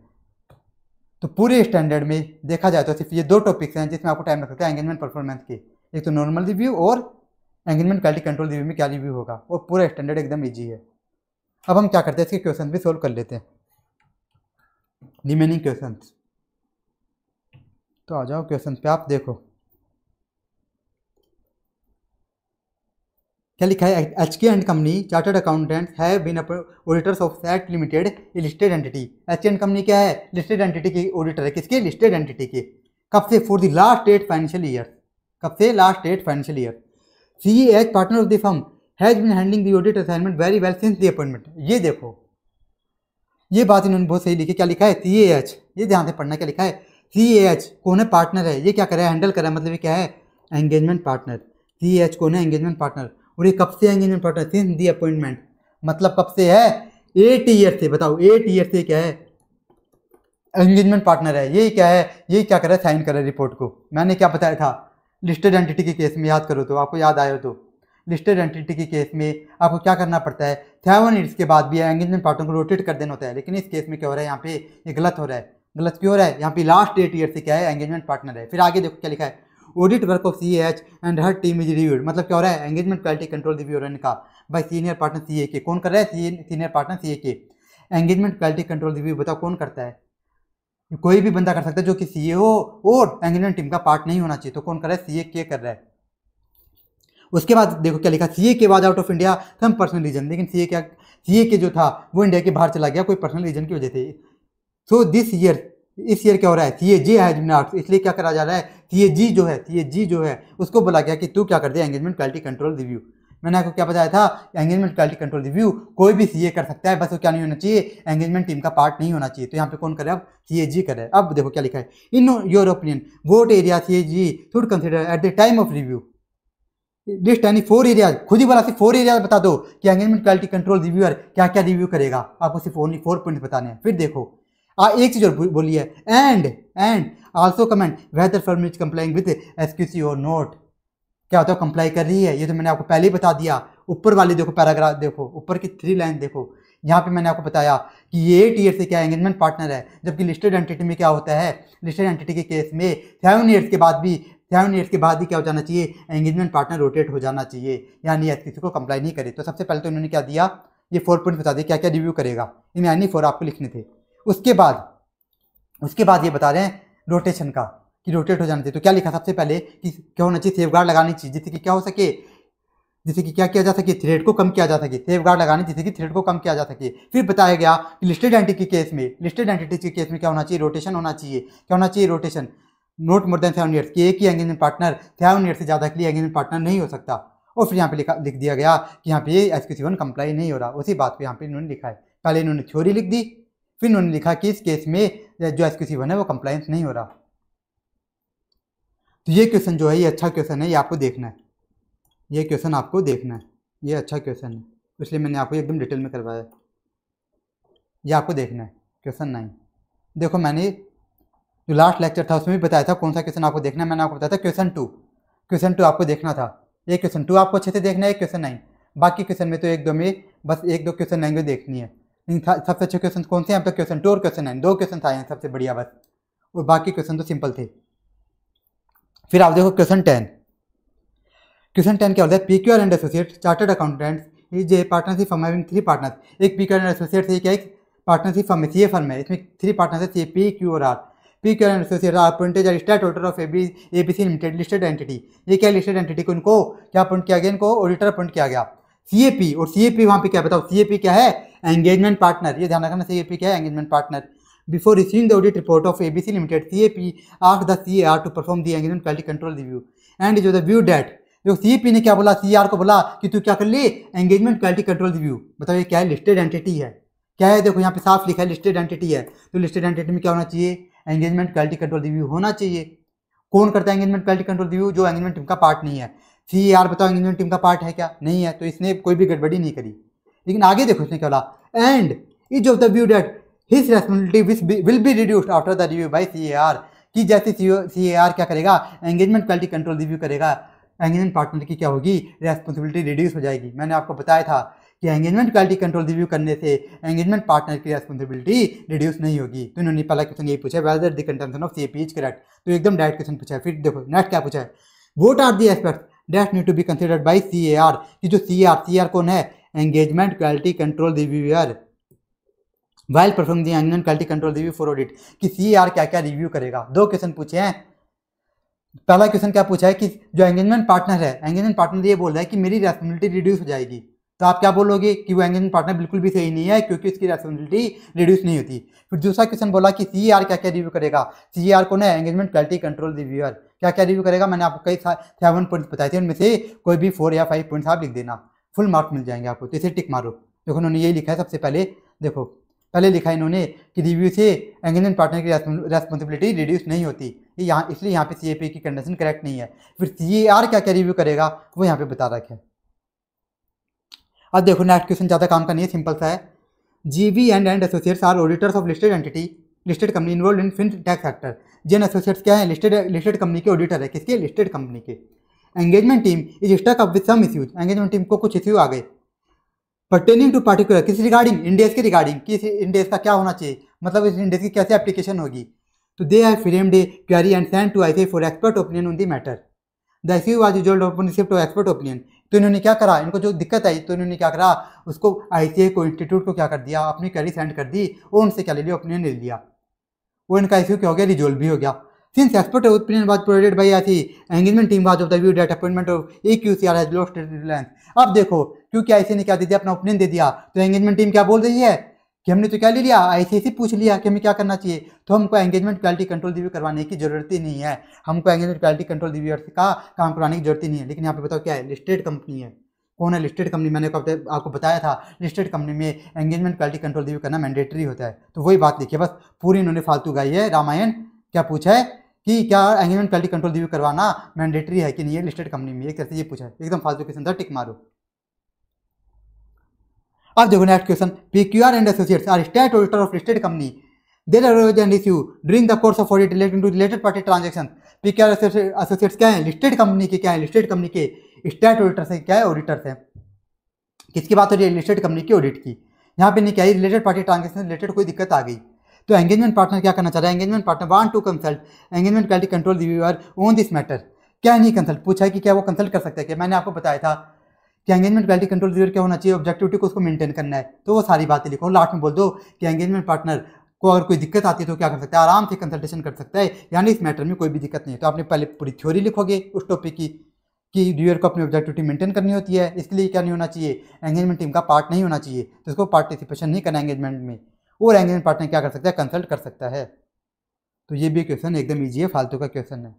तो पूरे स्टैंडर्ड में देखा जाए तो सिर्फ ये 2 टॉपिक्स हैं जिसमें आपको टाइम लग सकता है एंगेजमेंट परफॉर्मेंस के, एक तो नॉर्मल रिव्यू और एंगेजमेंट क्वालिटी कंट्रोल रिव्यू में क्या रिव्यू होगा, और पूरा स्टैंडर्ड एकदम ईजी है। अब हम क्या करते हैं, इसके क्वेश्चन भी सोल्व कर लेते हैं, रिमेनिंग क्वेश्चन। तो आ जाओ क्वेश्चन पे, आप देखो क्या लिखा है। HK and company chartered accountants have been auditors of Sat limited, listed entity. HK and company क्या है, लिस्टेड एंटिटी की ऑडिटर है, किसके, लिस्टेड एंटिटी के। कब से, for the last 8 financial year, कब से, last 8 financial year. CA partner of the firm has been handling the audit assignment very well since the appointment. ये देखो, ये बात इन्होंने बहुत सही लिखी। क्या लिखा है, CAH, ये ध्यान से पढ़ना, क्या लिखा है, CAH कौन है, पार्टनर है, ये क्या कर रहा है, हैंडल कर रहा है, मतलब ये क्या है, एंगेजमेंट पार्टनर। CAH कौन है, एंगेजमेंट पार्टनर। और ये कब से engagement partner, since the appointment, मतलब कब से है, 8 ईयर से। बताओ 8 ईयर से क्या है, एंगेजमेंट पार्टनर है। ये क्या है, ये क्या कर रहा है, साइन कर रहा है रिपोर्ट को। मैंने क्या बताया था, लिस्टेड एंटिटी के केस में, याद करो तो, आपको याद आया तो, लिस्टेड एंटिटी के केस में आपको क्या करना पड़ता है, 7 ईयर्स के बाद भी एंगेजमेंट पार्टनर को रोटेट कर देना होता है। लेकिन इस केस में क्या हो रहा है, यहाँ पे ये गलत हो रहा है। गलत क्यों हो रहा है, यहाँ पे लास्ट 8 ईयर से क्या है, एंगेजमेंट पार्टनर है। फिर आगे देखो क्या लिखा है, audit work of CAH and her team is reviewed, मतलब क्या हो रहा है, एंगेजमेंट क्वालिटी कंट्रोल रिव्यू होने का बाय सीनियर पार्टनर CA के। कौन कर रहा है, सीनियर पार्टनर CA के। एंगेजमेंट क्वालिटी कंट्रोल रिव्यू बताओ कौन करता है, कोई भी बंदा कर सकता है जो कि CA हो और एंगेजमेंट टीम का पार्ट नहीं होना चाहिए। तो कौन कर रहा है, CA के कर रहा है। उसके बाद देखो क्या लिखा, CA के बाद out of India some personal reason, लेकिन CA के जो था वो इंडिया के बाहर चला गया कोई पर्सनल रीजन की वजह से। सो दिस ईयर, इस ईयर क्या हो रहा है, CAG हैज बीन आस्क्ड, इसलिए क्या करा जा रहा है, CAG जो है उसको बोला गया कि तू क्या कर दे, एंगेजमेंट क्वालिटी कंट्रोल रिव्यू। मैंने आपको क्या बताया था, एंगेजमेंट क्वालिटी कंट्रोल रिव्यू कोई भी CA कर सकता है, बस वो क्या नहीं होना चाहिए, एंगेजमेंट टीम का पार्ट नहीं होना चाहिए। तो यहाँ पे कौन करे, अब CAG करे। अब देखो क्या लिखा है, in your opinion vote area CAG should consider at the time of review list any 4 areas. खुद ही बोला सिर्फ 4 एरियाज बता दो कि एंगेजमेंट क्वालिटी कंट्रोल रिव्यूअर क्या क्या रिव्यू करेगा, आपको सिर्फ ओनली 4 पॉइंट बताने हैं। फिर देखो एक चीज और बोली है, and also comment weather firm is complying with SQC और नोट। क्या होता है, कंप्लाई कर रही है, ये तो मैंने आपको पहले ही बता दिया। ऊपर वाली देखो पैराग्राफ, देखो ऊपर की 3 लाइन देखो, यहाँ पे मैंने आपको बताया कि ये 8 ईयर से क्या एंगेजमेंट पार्टनर है, जबकि लिस्टेड एंटिटी में क्या होता है, लिस्टेड एंटिटी के केस में 7 ईयर्स के बाद भी क्या हो जाना चाहिए, एंगेजमेंट पार्टनर रोटेट हो जाना चाहिए, यानी किसी को कंप्लाई नहीं करे। तो सबसे पहले तो इन्होंने क्या दिया, ये 4 पॉइंट बता दिए क्या क्या रिव्यू करेगा, इनमें यानी 4 आपको लिखने थे। उसके बाद ये बता रहे हैं रोटेशन का, कि रोटेट हो जाना चाहिए। तो क्या लिखा सबसे पहले कि क्या होना चाहिए, सेफगार्ड लगानी चाहिए, जिससे कि क्या हो सके, जिससे कि क्या किया जा सके, थ्रेड को कम किया जा सके। सेफगार्ड लगानी जिससे कि थ्रेड को कम किया जा सके। फिर बताया गया कि लिस्टेड एंटिटी के केस में क्या होना चाहिए, रोटेशन होना चाहिए। क्या होना चाहिए, rotation, note more than 7 years, कि एक ही एंगेजमेंट पार्टनर 7 ईयर से ज़्यादा के लिए एंगेजमेंट पार्टनर नहीं हो सकता। और फिर यहाँ पे लिख दिया गया कि यहाँ पे SQC1 कंप्लाई नहीं हो रहा। उसी बात पे यहाँ पे इन्होंने लिखा है, पहले इन्होंने थ्योरी लिख दी, फिर इन्होंने लिखा कि इस केस में जो SQC1 है वो कंप्लायंस नहीं हो रहा। तो ये क्वेश्चन जो है, ये अच्छा क्वेश्चन है, ये आपको देखना है, ये क्वेश्चन आपको देखना है, ये अच्छा क्वेश्चन है, इसलिए मैंने आपको एकदम डिटेल में करवाया। ये आपको देखना है क्वेश्चन 9। देखो मैंने जो लास्ट लेक्चर था उसमें भी बताया था कौन सा क्वेश्चन आपको देखना है। मैंने आपको बताया था क्वेश्चन 2 आपको देखना था। ये क्वेश्चन 2 आपको अच्छे से देखना है, क्वेश्चन 9। बाकी क्वेश्चन में तो 1-2 में बस 1-2 क्वेश्चन लैंग्वेज देखनी है। लेकिन सबसे अच्छे क्वेश्चन कौन से हैं, अब तक क्वेश्चन 2 और क्वेश्चन 9, 2 क्वेश्चन आए हैं सबसे बढ़िया बस, और बाकी क्वेश्चन तो सिंपल थे। फिर आप देखो क्वेश्चन 10, क्वेश्चन 10 क्या होता है, PQR and associate chartered accountant is a partnership firm having 3 partners. एक PQR एंड एसोसिएट से क्या एक पार्टनरशिप फर्म है, CA फर्म है, इसमें 3 पार्टनर्स है, CA, P, Q और R। PQR and associate are appointed as stat auditor of ABC limited listed entity. ये क्या लिस्टेड एंटिटी को इनको क्या अपॉइंट किया गया, इनको ऑडिटर अपॉइंट किया गया। CAP और CAP वहाँ पे क्या बताओ, CAP क्या है, एंगेजमेंट पार्टनर। ये ध्यान रखना, CAP क्या है, engagement partner. Before receiving the audit report of ABC limited, CAP asked the CAR to perform the engagement quality control review and जो द व्यू डेट। जो CAP ने क्या बोला, CR को बोला कि तू क्या कर ले, एंगेजमेंट क्वालिटी कंट्रोल रिव्यू। बताओ ये क्या है, लिस्टेड एंटिटी है। क्या है, देखो यहाँ पे साफ लिखा है लिस्टेड एंटिटी है, तो लिस्टेड एंटिटी में क्या होना चाहिए, एंगेजमेंट क्वालिटी कंट्रोल रिव्यू होना चाहिए। कौन करता है एंगेजमेंट क्वालिटी कंट्रोल रिव्यू, जो एंगेजमेंट टीम का पार्ट नहीं है। CAR बताओ एंगेजमेंट टीम का पार्ट है क्या, नहीं है, तो इसने कोई भी गड़बड़ी नहीं करी। लेकिन आगे देखो इसने क्या बोला, and is of the view that his responsibility will be reduced after the review by CAR। कि जैसे CAR क्या करेगा, एंगेजमेंट क्वालिटी कंट्रोल रिव्यू करेगा, एंगेजमेंट पार्टनर की क्या होगी, रेस्पॉन्सिबिलिटी रिड्यूस हो जाएगी। मैंने आपको बताया था कि एंगेजमेंट क्वालिटी कंट्रोल रिव्यू करने से एंगेजमेंट पार्टनर की रेस्पॉन्सिबिलिटी रिड्यूस नहीं होगी। तो इन्होंने पहला क्वेश्चन यही पूछा है, whether the contention of CAP is correct, तो एकदम डायरेक्ट क्वेश्चन पूछा है। फिर देखो नेक्स्ट क्या पूछा है, what are the aspects that need to be considered by CAR। कि जो CR कौन है, engagement quality control reviewer, while performing the engagement quality control review for audit. कि CAR क्या क्या रिव्यू करेगा। 2 क्वेश्चन पूछे हैं। पहला क्वेश्चन क्या पूछा है कि जो एंगेजमेंट पार्टनर है, एंगेजमेंट पार्टनर ये बोल रहा है कि मेरी रेस्पॉन्सिबिलिटी रिड्यूस हो जाएगी, तो आप क्या बोलोगे कि वो एंगेजमेंट पार्टनर बिल्कुल भी सही नहीं है, क्योंकि उसकी रेस्पॉन्सिबिलिटी रिड्यूस नहीं होती। फिर दूसरा क्वेश्चन बोला कि CAR क्या क्या रिव्यू करेगा। CAR कौन है, एंगेजमेंट क्वालिटी कंट्रोल रिव्यूअर, क्या क्या रिव्यू करेगा। मैंने आपको कई 7 पॉइंट्स बताए थे, उनमें से कोई भी 4 या 5 पॉइंट्स आप लिख देना, फुल मार्क्स मिल जाएंगे आपको। तो इसे टिक मारो। देखो उन्होंने यही लिखा है सबसे पहले, देखो पहले लिखा है इन्होंने कि रिव्यू से एंगेजमेंट पार्टनर की रेस्पॉन्सिबिलिटी रिड्यूस नहीं होती, ये यहाँ इसलिए यहाँ पे CAP की कंडीशन करेक्ट नहीं है। फिर CAR क्या क्या रिव्यू करेगा वो यहाँ पे बता रखा है। अब देखो नेक्स्ट क्वेश्चन ज़्यादा काम का नहीं है, सिंपल सा है। GV and associates are auditors of listed entity listed company involve in fintech sector. Jen associates क्या है, लिस्टेड कंपनी के ऑडिटर है, किसके, लिस्टेड कंपनी के। Engagement team is stuck up with some issues, engagement team को कुछ issue आ गए। पर्टेनिंग टू पार्टिकुलर, किस रिगार्डिंग, इंडेस के रिगार्डिंग, किस इंडेस का क्या होना चाहिए, मतलब इस इंडेस की कैसे एप्लीकेशन होगी। तो they have framed a query and send to ICAI for expert opinion on the matter. The issue was resolved upon receipt of expert opinion. तो इन्होंने क्या करा, इनको जो दिक्कत आई तो इन्होंने क्या करा, उसको ICAI को इंस्टीट्यूट को क्या कर दिया, अपनी क्वेरी सेंड कर दी और उनसे क्या ले लिया, ओपिनियन ले लिया। वो इनका इश्यू क्या हो गया, रिजोल्व भी हो गया। Since expert opinion was provided by ICAI, engagement team was of the view that appointment of AQCR has lost relevance। अब देखो क्योंकि ICAI ने क्या दे दिया, अपना ओपिनियन दे दिया, तो एंगेजमेंट टीम क्या बोल रही है कि हमने तो क्या ले लिया, ICAI से पूछ लिया कि हमें क्या करना चाहिए, तो हमको एंगेजमेंट क्वालिटी कंट्रोल रिव्यू करवाने की जरूरत ही नहीं है, हमको एंगेजमेंट क्वालिटी कंट्रोल रिव्यू का काम करवाने की जरूरत ही नहीं है। लेकिन यहाँ पे बताओ क्या है, लिस्टेड कंपनी है। कौन है, लिस्टेड कंपनी। मैंने आपको बताया था लिस्टेड कंपनी में एंगेजमेंट क्वालिटी कंट्रोल रिव्यू करना मैंडेटरी होता है। तो वही बात लिखी है, बस पूरी इन्होंने फालतू गाई है रामायण। क्या पूछा है कि क्या एंगेजमेंट क्वालिटी कंट्रोल रिव्यू करवाना मैंडेटरी है कि नहीं है लिस्टेड कंपनी में, एक तरह से ये पूछा है, एकदम फालतू क्वेश्चन था, टिक मारो। अब देखो next question, PQR and associates are state auditor of listed company, there arose and issue during the course of audit relating to related party transaction. PQR associates क्या है, लिस्टेड कंपनी के, क्या है, लिस्टेड कंपनी के state auditor से क्या है, auditors है। किसकी बात हो रही है, लिस्टेड कंपनी की ऑडिट की। यहाँ पे नहीं क्या है, रिलेटेड पार्टी ट्रांजैक्शन रिलेटेड कोई दिक्कत आ गई, तो एंगेजमेंट पार्टनर क्या करना चाह रहा है, engagement partner want to consult engagement quality control reviewer on this matter. क्या नहीं कंसल्ट, पूछा है कि क्या वो कंसल्ट कर सकता है क्या। मैंने आपको बताया था कि एंगेजमेंट क्वालिटी कंट्रोल रिव्यूअर क्या होना चाहिए, ऑब्जेक्टिविटी को उसको मेंटेन करना है, तो वो सारी बातें लिखो, लास्ट में बोल दो कि एंगेजमेंट पार्टनर को अगर कोई दिक्कत आती है तो क्या कर सकता है, आराम से कंसल्टेशन कर सकता है, यानी इस मैटर में कोई भी दिक्कत नहीं है। तो आपने पहले पूरी थ्योरी लिखोगे उस टॉपिक की कि रिव्यूअर को अपनी ऑब्जेक्टिविटी मेंटेन करनी होती है, इसलिए क्या नहीं होना चाहिए, एंगेजमेंट टीम का पार्ट नहीं होना चाहिए, तो उसको पार्टिसिपेशन नहीं करना एंगेजमेंट में, और एंगेजमेंट पार्टनर क्या कर सकता है, कंसल्ट कर सकता है। तो ये भी क्वेश्चन एकदम ईजी है, फालतू का क्वेश्चन है।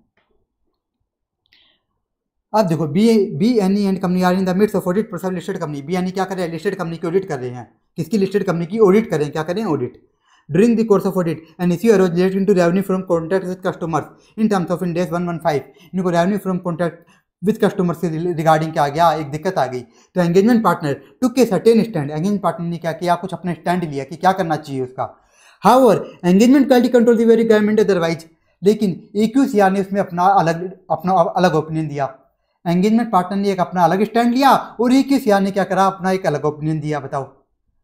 अब देखो BNE and company are in the midst of audit process listed company. BNE क्या कर रहे हैं, लिस्टेड कंपनी की ऑडिट कर रहे हैं। किसकी, लिस्टेड कंपनी की ऑडिट कर रहे हैं, क्या कर रहे हैं, audit. During the course of audit an issue arose relating to revenue from contract with customers in terms of Ind AS 115। इनको revenue from contract with customer से रिगार्डिंग क्या आ गया, एक दिक्कत आ गई, तो engagement partner took a certain stand, engagement partner ने क्या किया, कुछ अपना स्टैंड लिया कि क्या करना चाहिए उसका। However engagement quality control review requirement otherwise, लेकिन AQCR ने उसमें अपना अलग ओपिनियन दिया। एंगेजमेंट पार्टनर ने एक अपना अलग स्टैंड लिया और AQCR ने क्या करा, अपना एक अलग ओपिनियन दिया। बताओ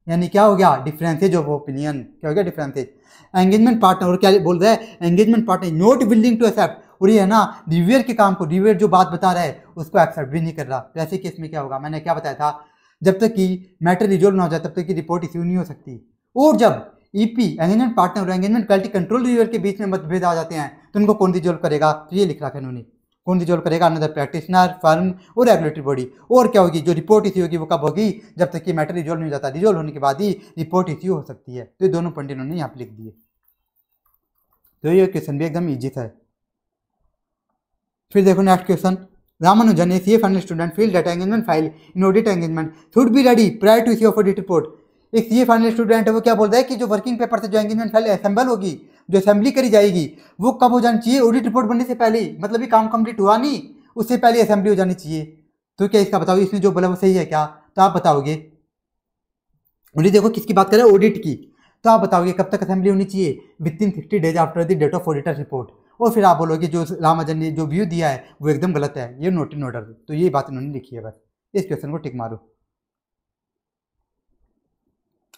यानी क्या हो गया, डिफरेंसेज ऑफ ओपिनियन, क्या हो गया, डिफरेंसेज। एंगेजमेंट पार्टनर और क्या बोल रहा है, engagement partner not willing to accept और ये है ना रिव्यूअर के काम को, रिव्यूअर जो बात बता रहा है उसको एक्सेप्ट भी नहीं कर रहा। तो ऐसे केस में क्या होगा, मैंने क्या बताया था, जब तक कि मैटर रिजोल्व ना हो जाए तब तक की रिपोर्ट इश्यू नहीं हो सकती। और जब ईपी एंगेजमेंट पार्टनर और एंगेजमेंट क्वालिटी कंट्रोल रिव्यूअर के बीच में मतभेद आ जाते हैं तो उनको कौन रिजोल्व करेगा, तो ये लिख रखा है इन्होंने, कौन रिजोल्व करेगा, अनदर प्रैक्टिशनर, फर्म और रेगुलेटरी बॉडी। और क्या होगी, जो रिपोर्ट इश्यू होगी वो कब होगी, जब तक कि मैटर रिजोल्व नहीं हो जाता, रिजोल्व होने के बाद ही रिपोर्ट इश्यू हो सकती है। तो ये दोनों पॉइंट इन्होंने यहाँ पे लिख दिए। तो ये क्वेश्चन भी एकदम ईजी था। फिर देखो next question, Ramanujan a CA final student feel that engagement file in audit engagement should be ready prior to issue of audit report. एक सीए फाइनल स्टूडेंट है, वो क्या बोल रहा है कि जो वर्किंग पेपर से जो एंगेजमेंट फाइल असेंबल होगी, जो असेंबली करी जाएगी, वो कब हो जानी चाहिए, ऑडिट रिपोर्ट बनने से पहले ही। मतलब ये काम कंप्लीट हुआ नहीं, उससे पहले असेंबली हो जानी चाहिए। तो क्या इसका बताओ, इसने जो बोला वो सही है क्या, तो आप बताओगे। और ये देखो किसकी बात कर रहे हैं, ऑडिट की। तो आप बताओगे कब तक असेंबली होनी चाहिए, within 60 days after the date of auditor report. और फिर आप बोलोगे जो रामानुजन ने जो व्यू दिया है वो एकदम गलत है, ये नोट इन ऑर्डर। तो ये बात उन्होंने लिखी है, बस इस क्वेश्चन को टिक मारो।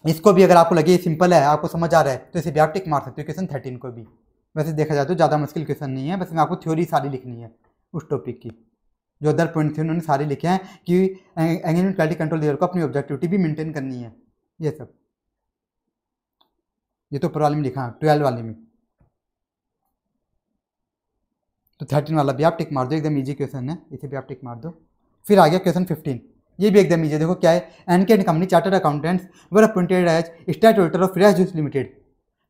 इसको भी अगर आपको लगे सिंपल है, आपको समझ आ रहा है, तो इसे भी आप टिक मार सकते हो क्वेश्चन 13 को भी। वैसे देखा जाए तो ज़्यादा मुश्किल क्वेश्चन नहीं है, बस इसमें आपको थ्योरी सारी लिखनी है उस टॉपिक की। जो अदर पॉइंट थे उन्होंने सारे लिखे हैं कि एंगेजमेंट क्वालिटी कंट्रोल लेवल को अपनी ऑब्जेक्टिविटी भी मेंटेन करनी है, ये सब। ये तो ऊपर वाले में लिखा है, 12 वाले में। तो 13 वाला भी आप टिक मार दो, एकदम ईजी क्वेश्चन है, इसे भी आप टिक मार दो। फिर आ गया क्वेश्चन 15, ये भी एकदम ईजी। देखो क्या है, NK and company chartered accountants were appointed as stat auditor of fresh juice limited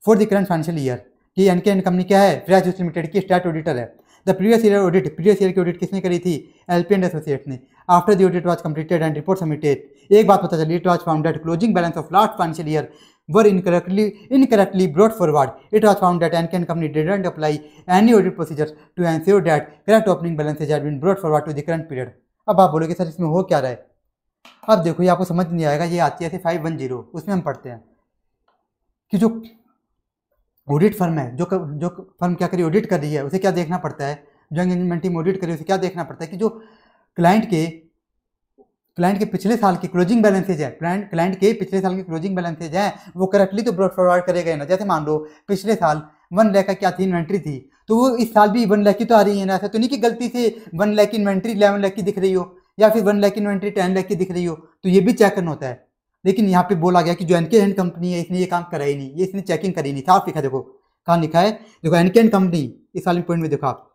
for the current financial year. कि एनके एंड कंपनी क्या है, फ्रेश जूस लिमिटेड की स्टैट ऑडिटर है। The previous year audit, previous year की audit किसने करी थी, LP and associates ने। After the audit was completed and report submitted, एक बात पता चली, it was found that closing balance of last financial year were incorrectly brought forward. It was found that NK company didn't apply any audit procedures to ensure that correct opening balances had been brought forward to the current period. अब आप बोलोगे sir इसमें हो क्या रहा है। अब देखो ये आपको समझ नहीं आएगा, ये आती है ऐसे 510, उसमें हम पढ़ते हैं कि जो ऑडिट फर्म है, जो फर्म क्या करी, ऑडिट कर रही है, उसे क्या देखना पड़ता है, जो एंगेजमेंट टीम ऑडिट करी उसे क्या देखना पड़ता है कि जो क्लाइंट के पिछले साल की क्लोजिंग बैलेंसेज है, क्लाइंट के पिछले साल की क्लोजिंग बैलेंसेज है वो करेक्टली तो ब्रॉड फॉरवर्ड करेगा ना। जैसे मान लो पिछले साल 1 लाख का क्या थी, इन्वेंट्री थी, तो वो इस साल भी 1 लाख की तो आ रही है ना। ऐसा तो नहीं कि गलती से 1 लाख की इन्वेंट्री 11 लाख की दिख रही हो, या फिर 1 लाख की इन्वेंट्री 10 लाख की दिख रही हो, तो ये भी चेक करना होता है। लेकिन यहाँ पे बोला गया कि जो एनके एंड कंपनी है इसने ये काम करा ही नहीं, ये इसने चेकिंग करी नहीं, साफ लिखा है। देखो कहाँ लिखा है, देखो एनके एंड कंपनी, इस वाले पॉइंट में देखो आप,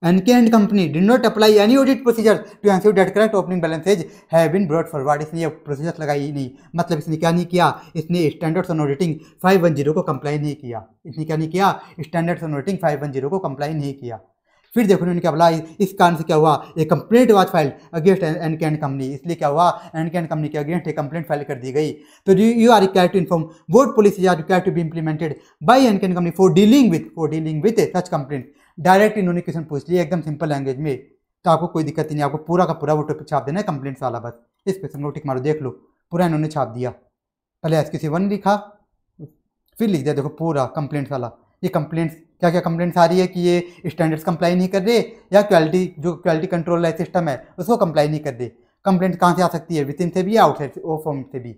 NK and company did not apply any audit procedure to ensure that correct opening balances have been brought forward. इसने ये प्रोसीजर लगाई ही नहीं, मतलब इसने क्या नहीं किया, इसने स्टैंडर्ड्स ऑन ऑडिटिंग 510 को कंप्लाई नहीं किया। इसने क्या नहीं किया, स्टैंडर्ड्स ऑन ऑडिटिंग 510 को कंप्लाई नहीं किया। फिर देखो उन्होंने क्या बोला, इस कारण से क्या हुआ, एक complaint was filed against NK and company. इसलिए क्या हुआ, NK एंड कंपनी के अगेंस्ट एक कंप्लेंट फाइल कर दी गई। तो you are required to inform board policies are required to be implemented by NK and company for dealing with such complaint. Direct इन्होंने क्वेश्चन पूछ लिया एकदम सिंपल लैंग्वेज में, तो आपको कोई दिक्कत ही नहीं, आपको पूरा का पूरा वो टॉपिक छाप देना है कंप्लेंट्स वाला। बस इस क्वेश्चन को टिक मारो, देख लो पूरा इन्होंने छाप दिया। पहले SQC1 लिखा, फिर लिख दिया देखो पूरा कंप्लेंट्स वाला। ये कंप्लेंट्स क्या क्या कंप्लेंट्स आ रही है कि ये स्टैंडर्ड्स कंप्लाई नहीं कर रहे, या क्वालिटी कंट्रोल सिस्टम है उसको कंप्लाई नहीं कर रहे। कंप्लेंट कहाँ से आ सकती है, विद इन से भी, आउटसाइड ओ फर्म से भी।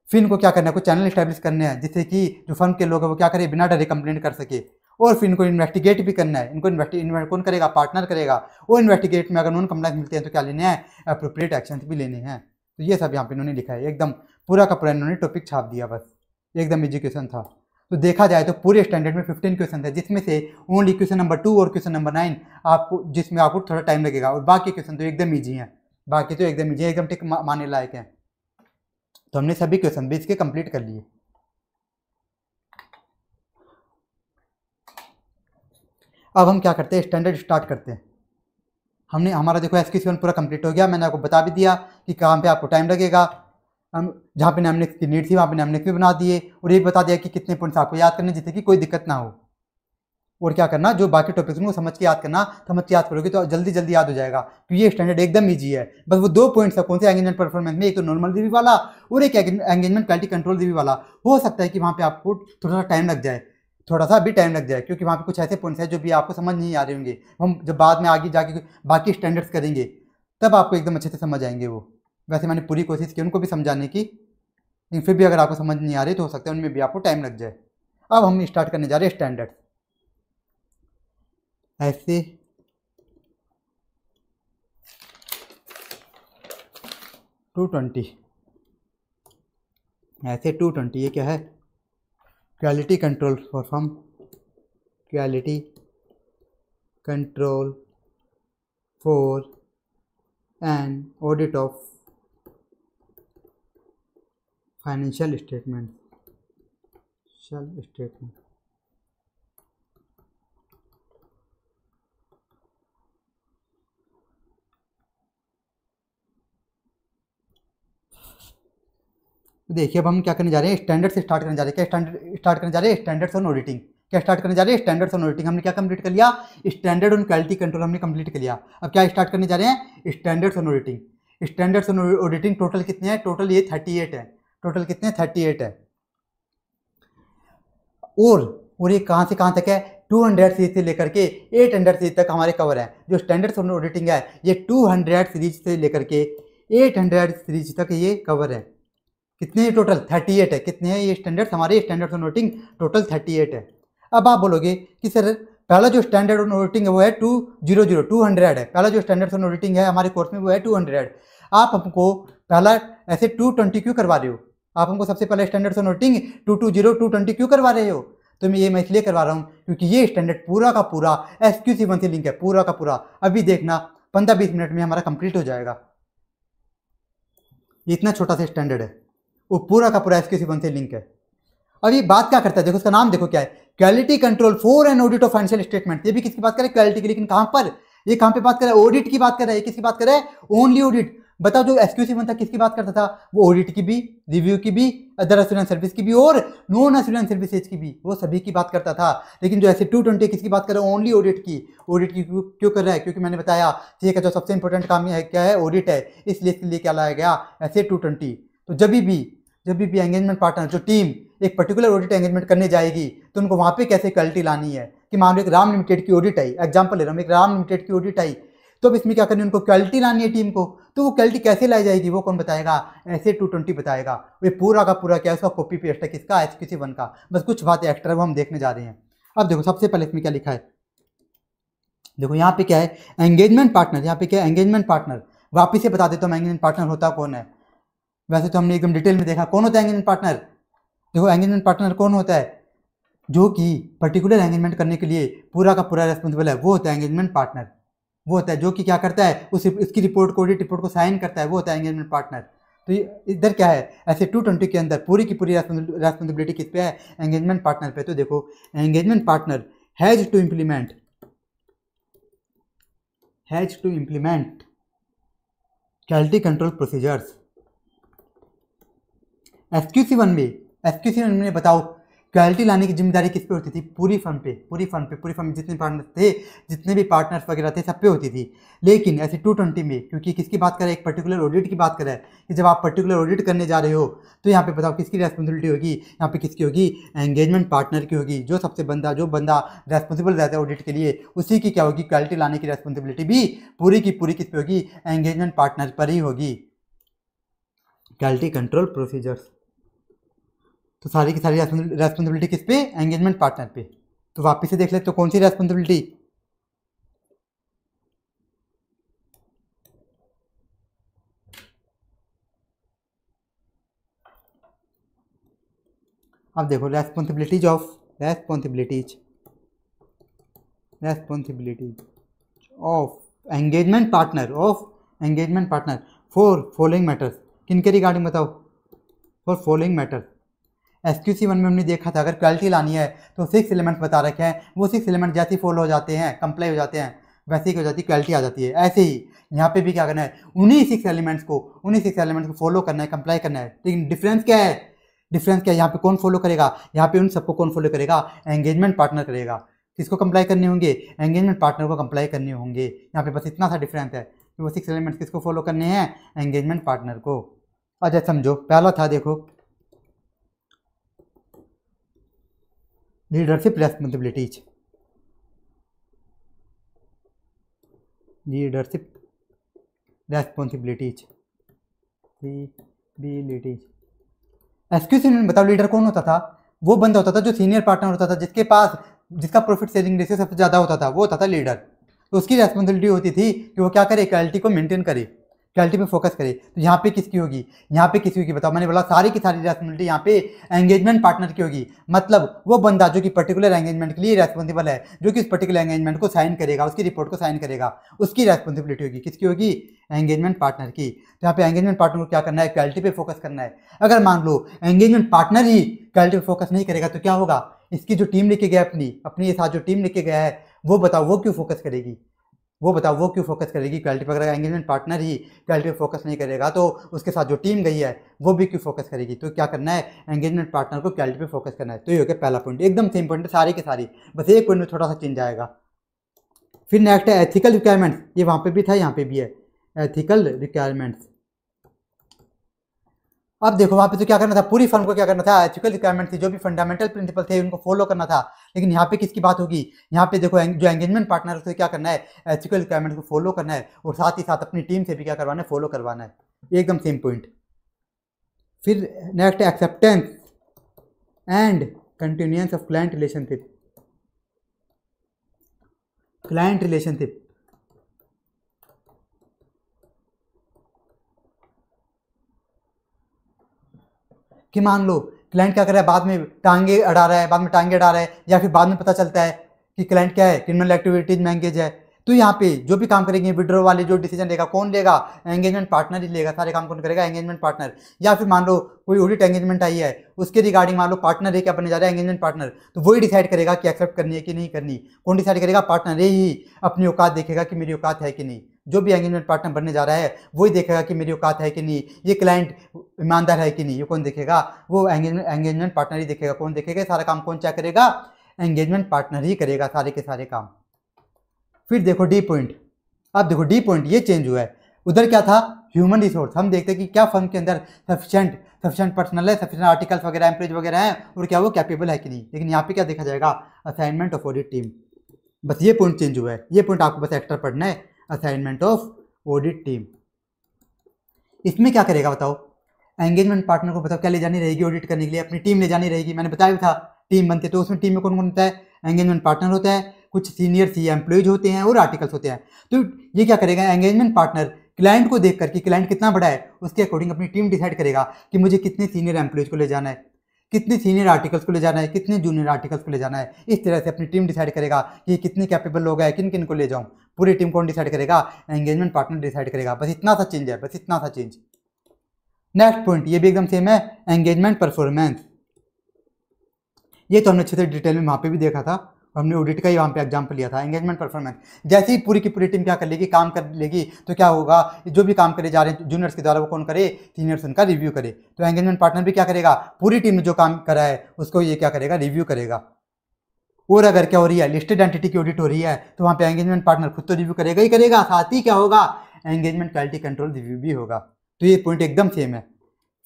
फिर इनको क्या करना है, कुछ चैनल इस्टेब्लिश करने हैं जिससे कि जो फर्म के लोग हैं वो क्या करें, बिना डरे कंप्लेंट कर सके। और फिर इनको इन्वेस्टिगेट भी करना है। इनको कौन करेगा, पार्टनर करेगा। और इन्वेस्टिगेट में अगर नॉन कंप्लाइंस मिलते हैं तो क्या लेने हैं, अप्रोप्रिएट एक्शन भी लेने हैं। तो ये सब यहाँ पे इन्होंने लिखा है, एकदम पूरा का पूरा इन्होंने टॉपिक छाप दिया, बस एकदम इजी क्वेश्चन था। तो देखा जाए तो पूरे स्टैंडर्ड में 15 क्वेश्चन थे, जिसमें से ओनली क्वेश्चन नंबर 2 और क्वेश्चन नंबर 9 आपको, जिसमें आपको थोड़ा टाइम लगेगा, और बाकी क्वेश्चन तो एकदम ईजी हैं। बाकी तो एकदम ईजी है, एकदम टिक मारने लायक हैं। तो हमने सभी क्वेश्चन भी इसके कंप्लीट कर लिए। अब हम क्या करते हैं, स्टैंडर्ड स्टार्ट करते हैं। हमारा देखो SQC1 पूरा कंप्लीट हो गया। मैंने आपको बता भी दिया कि कहाँ पे आपको टाइम लगेगा। हम जहाँ पे नेमनिक्स की नीड थी वहाँ पे नेमनिक्स भी बना दिए, और ये बता दिया कि कितने पॉइंट्स आपको याद करने, जिससे कि कोई दिक्कत ना हो। और क्या करना, जो बाकी टॉपिक्स को समझ के याद करना, समझ के याद करोगे तो जल्दी जल्दी याद हो जाएगा। तो ये स्टैंडर्ड एकदम ईजी है। बस वो 2 पॉइंट्स है, कौन से, एंगेजमेंट परफॉर्मेंस में, एक तो नॉर्मल रिव्यू वाला और एक एंगेजमेंट क्वालिटी कंट्रोल रिव्यू वाला। हो सकता है कि वहाँ पे आपको थोड़ा सा टाइम लग जाए, थोड़ा सा भी टाइम लग जाए, क्योंकि वहाँ पे कुछ ऐसे पॉइंट्स हैं जो भी आपको समझ नहीं आ रहे होंगे। हम जब बाद में आगे जाके बाकी स्टैंडर्ड्स करेंगे तब आपको एकदम अच्छे से समझ आएंगे वो। वैसे मैंने पूरी कोशिश की उनको भी समझाने की, लेकिन फिर भी अगर आपको समझ नहीं आ रही तो हो सकता है उनमें भी आपको टाइम लग जाए। अब हम स्टार्ट करने जा रहे हैं स्टैंडर्ड्स। ऐसे 220, ऐसे 220, ये क्या है, quality control for quality control for an audit of financial statement. देखिए अब हम क्या करने जा रहे हैं, स्टैंडर्ड से स्टार्ट करने जा रहे हैं। क्या स्टार्ट करने जा रहे हैं, स्टैंडर्ड्स ऑन ऑडिटिंग। क्या स्टार्ट करने जा रहे हैं, स्टैंडर्ड्स ऑन ऑडिटिंग। हमने क्या कंप्लीट कर लिया, स्टैंडर्ड ऑन क्वालिटी कंट्रोल हमने कंप्लीट कर लिया। अब क्या स्टार्ट करने जा रहे हैं, standards on auditing. Standards on auditing total कितने हैं, टोटल ये 38 है। टोटल कितने, 38 है। और ये कहाँ से कहाँ तक है, 200 सीरीज से लेकर के 800 सीरीज तक हमारे कवर है। जो स्टैंडर्ड्स ऑन ऑडिटिंग है ये 200 सीरीज से लेकर के 800 सीरीज तक ये कवर है। कितने टोटल, 38 है। कितने हैं ये स्टैंडर्ड्स, हमारे स्टैंडर्ड्स ऑन ऑडिटिंग टोटल 38 है। अब आप बोलोगे कि सर पहला जो स्टैंडर्ड ऑन ऑडिटिंग है वो है 200 है। पहला जो स्टैंडर्ड्स ऑन ऑडिटिंग है हमारे कोर्स में वो है 200। आप हमको पहला ऐसे 220 क्यों करवा रहे हो, आप हमको सबसे पहले स्टैंडर्ड्स ऑन ऑडिटिंग 220 220 क्यों करवा रहे हो। तो मैं इसलिए करवा रहा हूँ क्योंकि ये स्टैंडर्ड पूरा का पूरा SQC1 से लिंक है, पूरा का पूरा। अभी देखना 15-20 मिनट में हमारा कंप्लीट हो जाएगा। ये इतना छोटा सा स्टैंडर्ड है, वो पूरा का पूरा SQC1 से लिंक है। अब ये बात क्या करता है, देखो इसका नाम देखो क्या है, quality control for an audit of financial statement. ये भी किसकी बात करे, क्वालिटी की, लेकिन कहां पर, ये कहां पे बात कर रहा है, ऑडिट की बात कर रहा है। ये किसकी बात कर रहा है, ओनली ऑडिट। बताओ जो SQC1 था किसकी बात करता था, वो ऑडिट की भी, रिव्यू की भी, अदर एश्योरेंस सर्विस की भी और नॉन एश्योरेंस सर्विसेज की भी, वो सभी की बात करता था। लेकिन जो ऐसे 220 किसकी बात कर रहा है, ओनली ऑडिट की। ऑडिट की क्यों कर रहा है, क्योंकि मैंने बताया ये का जो सबसे इंपॉर्टेंट काम है क्या है, ऑडिट है। इसलिए इसके लिए क्या लाया गया ऐसे 220। तो जब भी एंगेजमेंट पार्टनर, जो टीम एक पर्टिकुलर ऑडिट एंगेजमेंट करने जाएगी तो उनको वहाँ पे कैसे क्वालिटी लानी है, कि मान लो एक राम लिमिटेड की ऑडिट आई, एग्जांपल ले रहा हूँ, एक राम लिमिटेड की ऑडिट आई, तो अब इसमें क्या करनी है, उनको क्वालिटी लानी है टीम को। तो वो क्वालिटी कैसे लाई जाएगी, वो कौन बताएगा, ऐसे 220 बताएगा। ये पूरा का पूरा क्या है, उसका कॉपी पेस्ट है, किसका, SQC1 का। बस कुछ बातें एक्स्ट्रा वो हम देखने जा रहे हैं। अब देखो सबसे पहले इसमें क्या लिखा है, देखो यहाँ पे क्या है, एंगेजमेंट पार्टनर। यहाँ पे क्या है, एंगेजमेंट पार्टनर। वापिस से बता देता हूँ एंगेजमेंट पार्टनर होता कौन है। वैसे तो हमने एकदम डिटेल में देखा कौन होता है एंगेजमेंट पार्टनर। देखो एंगेजमेंट पार्टनर कौन होता है, जो कि पर्टिकुलर एंगेजमेंट करने के लिए पूरा का पूरा रेस्पॉन्सिबल है, वो होता है एंगेजमेंट पार्टनर। वो होता है जो कि क्या करता है, उसकी रिपोर्ट को, ऑडिट रिपोर्ट को साइन करता है, वो होता है एंगेजमेंट पार्टनर। तो इधर क्या है, ऐसे 220 के अंदर पूरी की पूरी रेस्पॉन्सिबिलिटी किस पे है, एंगेजमेंट पार्टनर पे। तो देखो engagement partner has to implement quality control procedures. SQC1 में बताओ क्वालिटी लाने की जिम्मेदारी किस पे होती थी, पूरी फर्म में जितने पार्टनर थे, जितने भी पार्टनर्स वगैरह थे, सब पे होती थी। लेकिन ऐसे 220 में, क्योंकि किसकी बात करें, एक पर्टिकुलर ऑडिट की बात करें, कि जब आप पर्टिकुलर ऑडिट करने जा रहे हो तो यहाँ पे बताओ किसकी रेस्पॉन्सिबिलिटी होगी, यहाँ पे किसकी होगी, एंगेजमेंट पार्टनर की होगी। जो बंदा रेस्पॉन्सिबल रहता है ऑडिट के लिए, उसी की क्या होगी, क्वालिटी लाने की रेस्पॉन्सिबिलिटी भी पूरी की पूरी किस पे होगी, एंगेजमेंट पार्टनर पर ही होगी। क्वालिटी कंट्रोल प्रोसीजर्स, तो सारी की सारी रेस्पॉन्सिबिलिटी किस पे, एंगेजमेंट पार्टनर पे। तो वापस से देख ले तो कौन सी रेस्पॉन्सिबिलिटी, अब देखो responsibilities of engagement partner for following matters. किन के रिगार्डिंग बताओ, फॉर फॉलोइंग मैटर्स। SQC1 में हमने देखा था अगर क्वालिटी लानी है तो 6 एलिमेंट्स बता रखे हैं, वो 6 एलिमेंट जैसे ही फॉलो हो जाते हैं, कंप्लाई हो जाते हैं, वैसे ही हो जाती है, क्वालिटी आ जाती है। ऐसे ही यहाँ पे भी क्या करना है, उन्हीं 6 एलिमेंट्स को फॉलो करना है, कंप्लाई करना है। लेकिन डिफरेंस क्या है, यहाँ पे कौन फॉलो करेगा, यहाँ पे उन सबको कौन फॉलो करेगा, एंगेजमेंट पार्टनर करेगा। किसको कंप्लाई करने होंगे, एंगेजमेंट पार्टनर को कंप्लाई करने होंगे। यहाँ पे बस इतना सा डिफरेंस है कि वो 6 एलिमेंट्स किसको फॉलो करने हैं, एंगेजमेंट पार्टनर को। अच्छा समझो, पहला था देखो लीडरशिप रेस्पॉन्सिबिलिटीज, SQC में बताओ लीडर कौन होता था, वो बंदा होता था जो सीनियर पार्टनर होता था, जिसके पास जिसका प्रॉफिट शेयरिंग रेशियो सबसे ज़्यादा होता था वो होता था लीडर। तो उसकी रेस्पॉन्सिबिलिटी होती थी कि वो क्या करे, क्वालिटी को मेंटेन करे, क्वालिटी पे फोकस करे। तो यहाँ पे किसकी होगी, यहाँ पे किसकी होगी बताओ, मैंने बोला सारी की सारी रेस्पॉन्सिबिलिटी यहाँ पे एंगेजमेंट पार्टनर की होगी। मतलब वो बंदा जो कि पर्टिकुलर एंगेजमेंट के लिए रेस्पॉन्सिबल है, जो कि उस पर्टिकुलर एंगेजमेंट को साइन करेगा, उसकी रिपोर्ट को साइन करेगा, उसकी रेस्पॉन्सिबिलिटी होगी। किसकी होगी, एंगेजमेंट पार्टनर की। तो यहाँ पे एंगेजमेंट पार्टनर को क्या करना है, क्वालिटी पे फोकस करना है। अगर मान लो एंगेजमेंट पार्टनर ही क्वालिटी पे फोकस नहीं करेगा तो क्या होगा, इसकी जो टीम लेके गया अपनी ये साथ जो टीम लेके गया है, वो बताओ वो क्यों फोकस करेगी, वो बताओ वो क्यों फोकस करेगी क्वालिटी पर। अगर एंगेजमेंट पार्टनर ही क्वालिटी पर फोकस नहीं करेगा तो उसके साथ जो टीम गई है वो भी क्यों फोकस करेगी। तो क्या करना है, एंगेजमेंट पार्टनर को क्वालिटी पे फोकस करना है। तो ये हो गया पहला पॉइंट, एकदम सेम पॉइंट है सारी के सारी, बस एक पॉइंट में थोड़ा सा चेंज आएगा। फिर नेक्स्ट है एथिकल रिक्वायरमेंट्स, ये वहाँ पे भी था यहाँ पे भी है एथिकल रिक्वायरमेंट्स। अब देखो वहाँ पे तो क्या करना था, पूरी फर्म को क्या करना था, एथिकल रिक्वायरमेंट थी, जो भी फंडामेंटल प्रिंसिपल थे उनको फॉलो करना था। लेकिन यहाँ पे किसकी बात होगी, यहाँ पे देखो जो एंगेजमेंट पार्टनर उसे क्या करना है, एथिकल रिक्वायरमेंट को फॉलो करना है और साथ ही साथ अपनी टीम से भी क्या करवाना है, फॉलो करवाना है, एकदम सेम पॉइंट। फिर next acceptance and continuance of client relationship. Client relationship कि मान लो क्लाइंट क्या कर रहा है, बाद में टांगे अड़ा रहा है, बाद में टांगे अड़ा रहा है, या फिर बाद में पता चलता है कि क्लाइंट क्या है, क्रिमिनल एक्टिविटीज में एंगेज है। तो यहाँ पे जो भी काम करेंगे विड्रॉ वाले जो डिसीजन लेगा कौन लेगा, एंगेजमेंट पार्टनर ही लेगा, सारे काम कौन करेगा, एंगेजमेंट पार्टनर। या फिर मान लो कोई ऑडिट एंगेजमेंट आई है, उसके रिगार्डिंग मान लो पार्टनर है क्या बनने जा रहा है, एंगेजमेंट पार्टनर, तो वही डिसाइड करेगा कि एक्सेप्ट करनी है कि नहीं करनी। कौन डिसाइड करेगा, पार्टनर ही अपनी औकात देखेगा कि मेरी औकात है कि नहीं। जो भी एंगेजमेंट पार्टनर बनने जा रहा है वही देखेगा कि मेरी औकात है कि नहीं, ये क्लाइंट ईमानदार है कि नहीं, ये कौन देखेगा, वो एंगेजमेंट पार्टनर ही देखेगा। कौन देखेगा, सारा काम कौन क्या करेगा, एंगेजमेंट पार्टनर ही करेगा सारे के सारे काम। फिर देखो डी पॉइंट, अब देखो डी पॉइंट ये चेंज हुआ है। उधर क्या था, ह्यूमन रिसोर्स, हम देखते हैं कि क्या फर्म के अंदर सफिशिएंट पर्सनल है, सफिशिएंट आर्टिकल्स वगैरह एम्प्लॉइज वगैरह हैं और क्या वो कैपेबल है कि नहीं। लेकिन यहाँ पे क्या देखा जाएगा, असाइनमेंट ऑफ ऑडिट टीम, बस ये पॉइंट चेंज हुआ है। ये पॉइंट आपको बस एक्स्ट्रा पढ़ना है, असाइनमेंट ऑफ ऑडिट टीम। इसमें क्या करेगा बताओ, एंगेजमेंट पार्टनर को बताओ क्या ले जानी रहेगी ऑडिट करने के लिए, अपनी टीम ले जानी रहेगी। मैंने बताया था टीम बनते, तो उसमें टीम में कौन कौन होता है, एंगेजमेंट पार्टनर होता है, कुछ सीनियर सी एम्प्लॉयज होते हैं और आर्टिकल्स होते हैं। तो ये क्या करेगा, एंगेजमेंट पार्टनर क्लाइंट को देख कर कि क्लाइंट कितना बड़ा है उसके अकॉर्डिंग अपनी टीम डिसाइड करेगा कि मुझे कितने सीनियर एम्प्लॉयज को ले जाना है, कितने सीनियर आर्टिकल्स को ले जाना है, कितने जूनियर आर्टिकल्स को ले जाना है। इस तरह से अपनी टीम डिसाइड करेगा कि कितने कैपेबल लोग हैं, किन किन को ले जाऊं। पूरी टीम कौन डिसाइड करेगा, एंगेजमेंट पार्टनर डिसाइड करेगा। बस इतना सा चेंज है, बस इतना सा चेंज। नेक्स्ट पॉइंट ये भी एकदम सेम है, एंगेजमेंट परफॉर्मेंस। ये तो हमने अच्छे से डिटेल में वहाँ पे भी देखा था, हमने ऑडिट का ही वहाँ पे एग्जाम्पल लिया था। एंगेजमेंट परफॉर्मेंस जैसे ही पूरी की पूरी टीम क्या कर लेगी, काम कर लेगी, तो क्या होगा, जो भी काम करे जा रहे हैं जूनियर्स के द्वारा वो कौन करे, सीनियर्स उनका रिव्यू करे। तो एंगेजमेंट पार्टनर भी क्या करेगा, पूरी टीम ने जो काम करा है उसको ये क्या करेगा, रिव्यू करेगा। और अगर क्या हो रही है, लिस्टेड एंटिटी की ऑडिट हो रही है, तो वहाँ पे एंगेजमेंट पार्टनर खुद तो रिव्यू करेगा ही करेगा, साथ ही क्या होगा, एंगेजमेंट क्वालिटी कंट्रोल रिव्यू भी होगा। तो ये पॉइंट एकदम सेम है।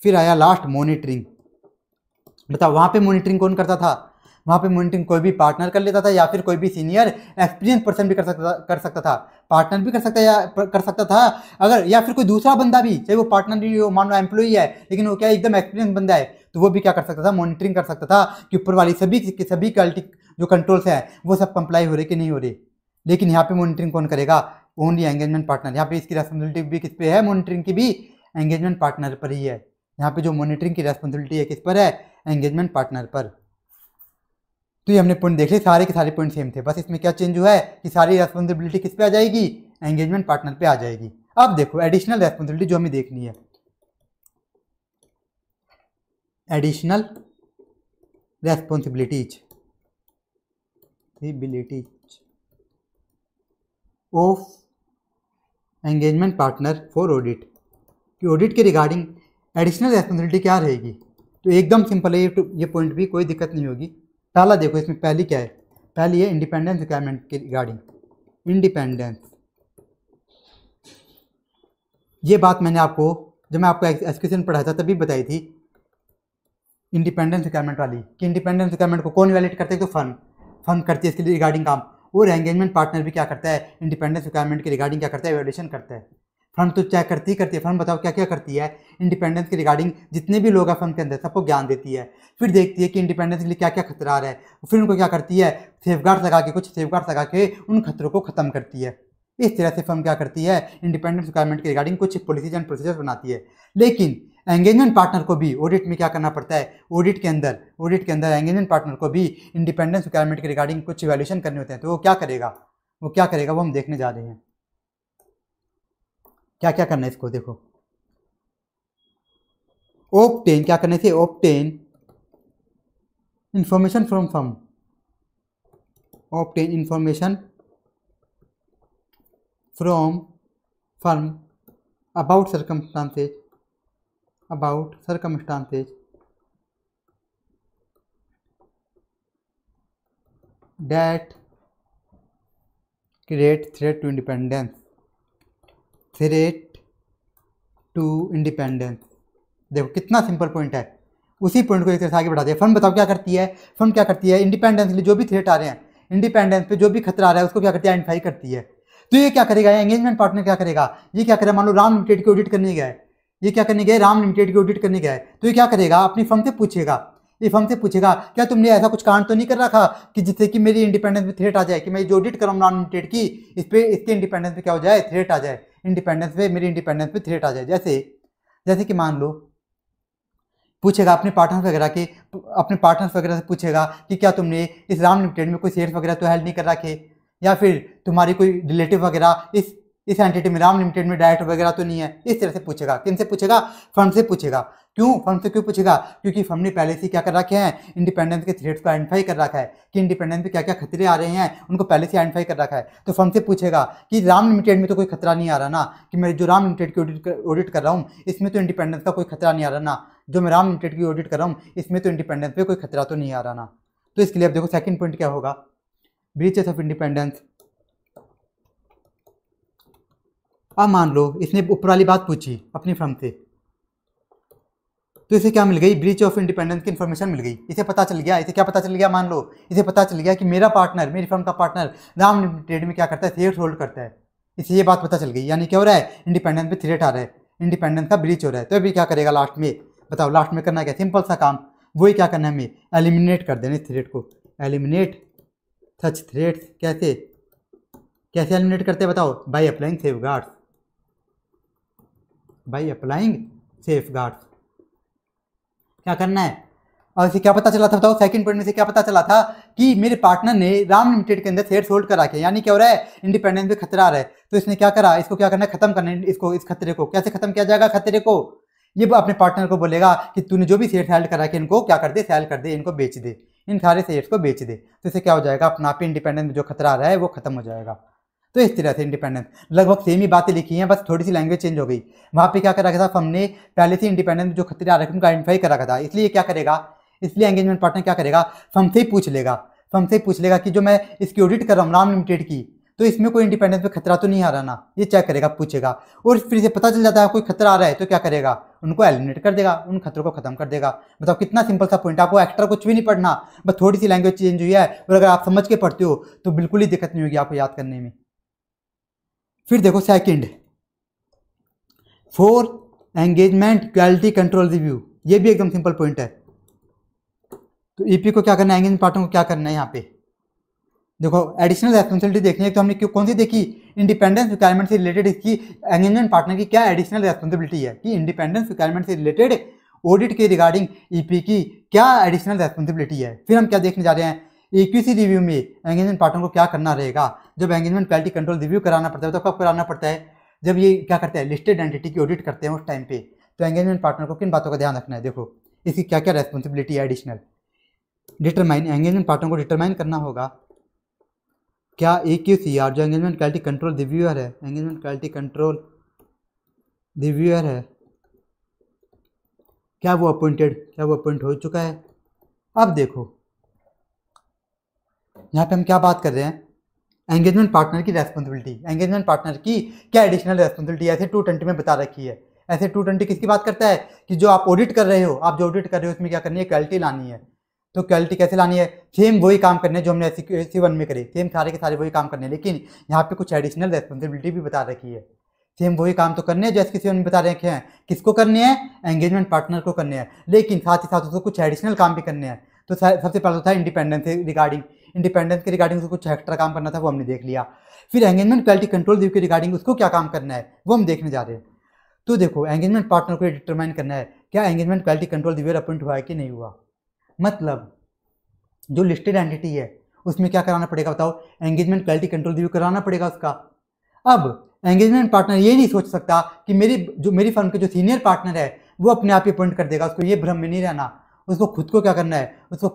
फिर आया लास्ट मॉनिटरिंग। बताओ वहाँ पे मॉनिटरिंग कौन करता था, वहाँ पे मॉनिटरिंग कोई भी पार्टनर कर लेता था या फिर कोई भी सीनियर एक्सपीरियंस पर्सन भी कर सकता था। पार्टनर भी कर सकता था अगर, या फिर कोई दूसरा बंदा भी, चाहे वो पार्टनर भी हो, मान लो एम्प्लॉई है लेकिन वो क्या एकदम एक्सपीरियंस बंदा है, तो वो भी क्या कर सकता था, मॉनिटरिंग कर सकता था कि ऊपर वाली सभी क्वालिटी जो कंट्रोल्स हैं वो सब कंप्लाई हो रहे कि नहीं हो रहे। लेकिन यहाँ पे मॉनिटरिंग कौन करेगा, ओनली एंगेजमेंट पार्टनर। यहाँ पे इसकी रेस्पॉन्सिबिलिटी भी किस पे है, मॉनिटरिंग की भी एंगेजमेंट पार्टनर पर ही है। यहाँ पे जो मॉनिटरिंग की रेस्पॉन्सिबिलिटी है किस पर है, एंगेजमेंट पार्टनर पर। तो ये हमने पॉइंट देख लिए, सारे के सारे पॉइंट सेम थे, बस इसमें क्या चेंज हुआ है कि सारी रेस्पॉन्सिबिलिटी किस पे आ जाएगी, एंगेजमेंट पार्टनर पे आ जाएगी। अब देखो एडिशनल रेस्पॉन्सिबिलिटी जो हमें देखनी है, additional responsibilities of engagement partner for audit, कि ऑडिट के रिगार्डिंग एडिशनल रेस्पॉन्सिबिलिटी क्या रहेगी। तो एकदम सिंपल है ये पॉइंट भी, कोई दिक्कत नहीं होगी। पहला देखो इसमें पहली क्या है, पहली है इंडिपेंडेंस रिक्वायरमेंट के रिगार्डिंग, इंडिपेंडेंस। ये बात मैंने आपको जब मैं आपको एसक्यूशन पढ़ाया था तभी बताई थी, इंडिपेंडेंस रिक्वायरमेंट वाली, कि इंडिपेंडेंस रिक्वायरमेंट को कौन वैलिड करते हैं, तो फर्म करती है इसके रिगार्डिंग काम। और एंगेजमेंट पार्टनर भी क्या करता है, इंडिपेंडेंस रिक्वायरमेंट के रिगार्डिंग क्या करता है, वैलिडेशन करता है। फर्म तो चेक करती है। फर्म बताओ क्या क्या करती है, इंडिपेंडेंस के रिगार्डिंग जितने भी लोग हैं फर्म के अंदर सबको ज्ञान देती है। फिर देखती है कि इंडिपेंडेंस के लिए क्या क्या खतरा आ रहा है, फिर उनको क्या करती है, सेफगार्ड लगा के, कुछ सेफगार्ड लगा के उन खतरों को खत्म करती है। इस तरह से फर्म क्या करती है, इंडिपेंडेंस रिक्वायरमेंट के रिगार्डिंग कुछ पॉलिसीज एंड प्रोसीजर बनाती है। लेकिन एंगेजमेंट पार्टनर को भी ऑडिट में क्या करना पड़ता है, ऑडिट के अंदर एंगेजमेंट पार्टनर को भी इंडिपेंडेंस रिक्वायरमेंट के रिगार्डिंग कुछ इवैल्यूएशन करने होते हैं। तो वो क्या करेगा वो हम देखने जा रहे हैं। क्या क्या करना है इसको देखो। ऑब्टेन क्या करने से, obtain information from firm, obtain information from firm about circumstances that create threat to independence। देखो कितना सिंपल पॉइंट है, उसी पॉइंट को एक तरह से आगे बढ़ा दिया। फर्म बताओ क्या करती है, इंडिपेंडेंस के लिए जो भी थ्रेट आ रहे हैं, इंडिपेंडेंस पे जो भी खतरा आ रहा है उसको क्या करती है, आइडेंटिफाई करती है। तो ये क्या करेगा, एंगेजमेंट पार्टनर क्या करेगा, ये क्या करेगा, मान लो राम लिमिटेड की ऑडिट करने गया है, ये क्या करने गया, राम लिमिटेड की ऑडिट करने गया है। तो ये क्या करेगा, अपनी फर्म से पूछेगा, ये फर्म से पूछेगा क्या तुमने ऐसा कुछ कांड तो नहीं कर रखा कि जिससे कि मेरी इंडिपेंडेंस पे थ्रेट आ जाए, कि मैं जो ऑडिट कर रहा हूँ राम लिमिटेड की, इस पे इसके इंडिपेंडेंस पे क्या हो जाए, थ्रेट आ जाए, मेरी इंडिपेंडेंस पे थ्रेट आ जाए। जैसे कि मान लो पूछेगा अपने पार्टनर्स वगैरह से पूछेगा कि क्या तुमने इस राम लिमिटेड में कोई शेयर्स वगैरह तो हेल्ड नहीं कर रखे, या फिर तुम्हारी कोई रिलेटिव वगैरह इस एंटिटी में राम लिमिटेड में डायरेक्टर वगैरह तो नहीं है। इस तरह से पूछेगा, किन से पूछेगा, फर्म से पूछेगा। फर्म से क्यों पूछेगा, क्योंकि फर्म ने पहले से क्या कर रखे हैं, इंडिपेंडेंस के थ्रेट्स को आइडेंटिफाई कर रखा है कि इंडिपेंडेंस पे क्या क्या खतरे आ रहे हैं, उनको पहले से आइडेंटिफाई कर रखा है। तो फर्म से पूछेगा कि राम लिमिटेड में तो कोई खतरा नहीं आ रहा ना, कि मैं जो राम लिमिटेड की ऑडिट कर रहा हूँ इसमें तो इंडिपेंडेंस का कोई खतरा नहीं आ रहा ना, जो मैं राम लिमिटेड की ऑडिट कर रहा हूँ इसमें तो इंडिपेंडेंस पे कोई खतरा तो नहीं आ रहा ना। तो इसके लिए अब देखो सेकंड पॉइंट क्या होगा, ब्रीचेस ऑफ इंडिपेंडेंस। अब मान लो इसने ऊपर वाली बात पूछी अपनी फर्म से, तो इसे क्या मिल गई, ब्रीच ऑफ इंडिपेंडेंस की इन्फॉर्मेशन मिल गई। इसे पता चल गया, इसे क्या पता चल गया, मान लो इसे पता चल गया कि मेरी फर्म का पार्टनर राम लिमिटेड में क्या करता है, शेयर होल्ड करता है। इसे ये बात पता चल गई, यानी क्या हो रहा है, इंडिपेंडेंस पे थ्रेट आ रहा है, इंडिपेंडेंस का ब्रीच हो रहा है। तो अभी क्या करेगा लास्ट में, बताओ लास्ट में करना क्या, सिंपल सा काम, वही क्या करना है, हमें एलिमिनेट कर देना इस थ्रेट को, एलिमिनेट सच थ्रेट्स। कैसे एलिमिनेट करते हैं बताओ, बाय अप्लाइंग सेफगार्ड्स। क्या करना है, और इसे क्या पता चला था बताओ, सेकंड पॉइंट में से क्या पता चला था कि मेरे पार्टनर ने राम लिमिटेड के अंदर शेयर होल्ड करा के, यानी क्या हो रहा है, इंडिपेंडेंस पे खतरा आ रहा है। तो इसने क्या करा, इसको क्या करना है, खत्म करना है इसको, इस खतरे को। कैसे खत्म किया जाएगा खतरे को, ये अपने पार्टनर को बोलेगा कि तूने जो भी शेयर हेल्ड करा के इनको क्या कर दे, सेल कर दे, इनको बेच दे, इन सारे शेयर्स को बेच दे। तो इससे क्या हो जाएगा, अपना आप इंडिपेंडेंस में जो खतरा आ रहा है वो खत्म हो जाएगा। तो इस तरह से इंडिपेंडेंस, लगभग सेम ही बातें लिखी हैं, बस थोड़ी सी लैंग्वेज चेंज हो गई। वहाँ पे क्या कर रखा था, हमने पहले से इंडिपेंडेंस में जो खतरे आ रखे हैं उनको आइडेंटिफाई कर रखा था। इसलिए क्या करेगा, इसलिए एंगेजमेंट पार्टनर क्या करेगा, फर्म से ही पूछ लेगा कि जो मैं इसकी ऑडिट कर रहा हूँ राम लिमिटेड की, तो इसमें कोई इंडिपेंडेंस पे खतरा तो नहीं आ रहा ना, ये चेक करेगा, पूछेगा। और फिर से पता चल जाता है कोई खतरा आ रहा है तो क्या करेगा, उनको एलिमिनेट कर देगा, उन खतरों को खत्म कर देगा। बताओ कितना सिंपल सा पॉइंट, आपको एक्स्ट्रा कुछ भी नहीं पढ़ना, बस थोड़ी सी लैंग्वेज चेंज हुई है, और अगर आप समझ के पढ़ते हो तो बिल्कुल ही दिक्कत नहीं होगी आपको याद करने में। फिर देखो second, for engagement quality control review, ये भी एकदम सिंपल पॉइंट है। तो ईपी को क्या करना है, एंगेजमेंट पार्टनर को क्या करना है, यहाँ पे देखो एडिशनल रेस्पॉन्सिबिलिटी देखनी है। तो हमने कौन सी देखी, इंडिपेंडेंस रिक्वायरमेंट से रिलेटेड इसकी एंगेजमेंट पार्टनर की क्या एडिशनल रेस्पॉन्सिबिलिटी है, कि इंडिपेंडेंस रिक्वायरमेंट से रिलेटेड ऑडिट के रिगार्डिंग ईपी की क्या एडिशनल रेस्पॉन्सिबिलिटी है। फिर हम क्या देखने जा रहे हैं, EQC रिव्यू में एंगेजमेंट पार्टनर को क्या करना रहेगा, जब एंगेजमेंट क्वालिटी कंट्रोल रिव्यू कराना पड़ता है तो कब कराना पड़ता है, जब ये क्या करते हैं, लिस्टेड एंटिटी की ऑडिट करते हैं उस टाइम पे। तो एंगेजमेंट पार्टनर को किन बातों का ध्यान रखना है, देखो इसकी क्या क्या रेस्पॉन्सिबिलिटी है एडिशनल। डिटरमाइन, एंगेजमेंट पार्टनर को डिटरमाइन करना होगा क्या EQCR जो एंगेजमेंट क्वालिटी कंट्रोल रिव्यूअर है, एंगेजमेंट क्वालिटी कंट्रोल रिव्यूअर है, क्या वो अपॉइंट हो चुका है। अब देखो यहाँ पे हम क्या बात कर रहे हैं, एंगेजमेंट पार्टनर की रेस्पॉन्सिबिलिटी, एंगेजमेंट पार्टनर की क्या एडिशनल रेस्पॉन्सिबिलिटी ऐसे 220 में बता रखी है। ऐसे 220 किसकी बात करता है, कि जो आप ऑडिट कर रहे हो, उसमें क्या करनी है, क्वालिटी लानी है। तो क्वालिटी कैसे लानी है, सेम वही काम करने जो हमने SC1 में करे, सेम सारे के सारे वही काम करने, लेकिन यहाँ पे कुछ एडिशनल रेस्पॉन्सिबिलिटी भी बता रखी है। सेम वही काम तो करने हैं जो SQC में बता रखे हैं। किसको करने हैं? एंगेजमेंट पार्टनर को करने हैं, लेकिन साथ ही साथ उसको कुछ एडिशनल काम भी करने हैं। तो सबसे पहला तो था इंडिपेंडेंस के रिगार्डिंग उसको कुछ एक्स्ट्रा काम करना था, वो हमने देख लिया। फिर एंगेजमेंट क्वालिटी कंट्रोल रिव्यू के रिगार्डिंग उसको क्या काम करना है वो हम देखने जा रहे हैं। तो देखो, एंगेजमेंट पार्टनर को डिटरमाइन करना है क्या engagement quality control reviewer appoint हुआ है कि नहीं हुआ। मतलब जो लिस्टेड एंटिटी है उसमें क्या कराना पड़ेगा बताओ? एंगेजमेंट क्वालिटी कंट्रोल रिव्यू कराना पड़ेगा उसका। अब एंगेजमेंट पार्टनर ये नहीं सोच सकता कि मेरी फर्म के जो सीनियर पार्टनर है वो अपने आप ही अपॉइंट कर देगा, उसको ये भ्रम में नहीं रहना। उसको खुद को क्या करना है? उसको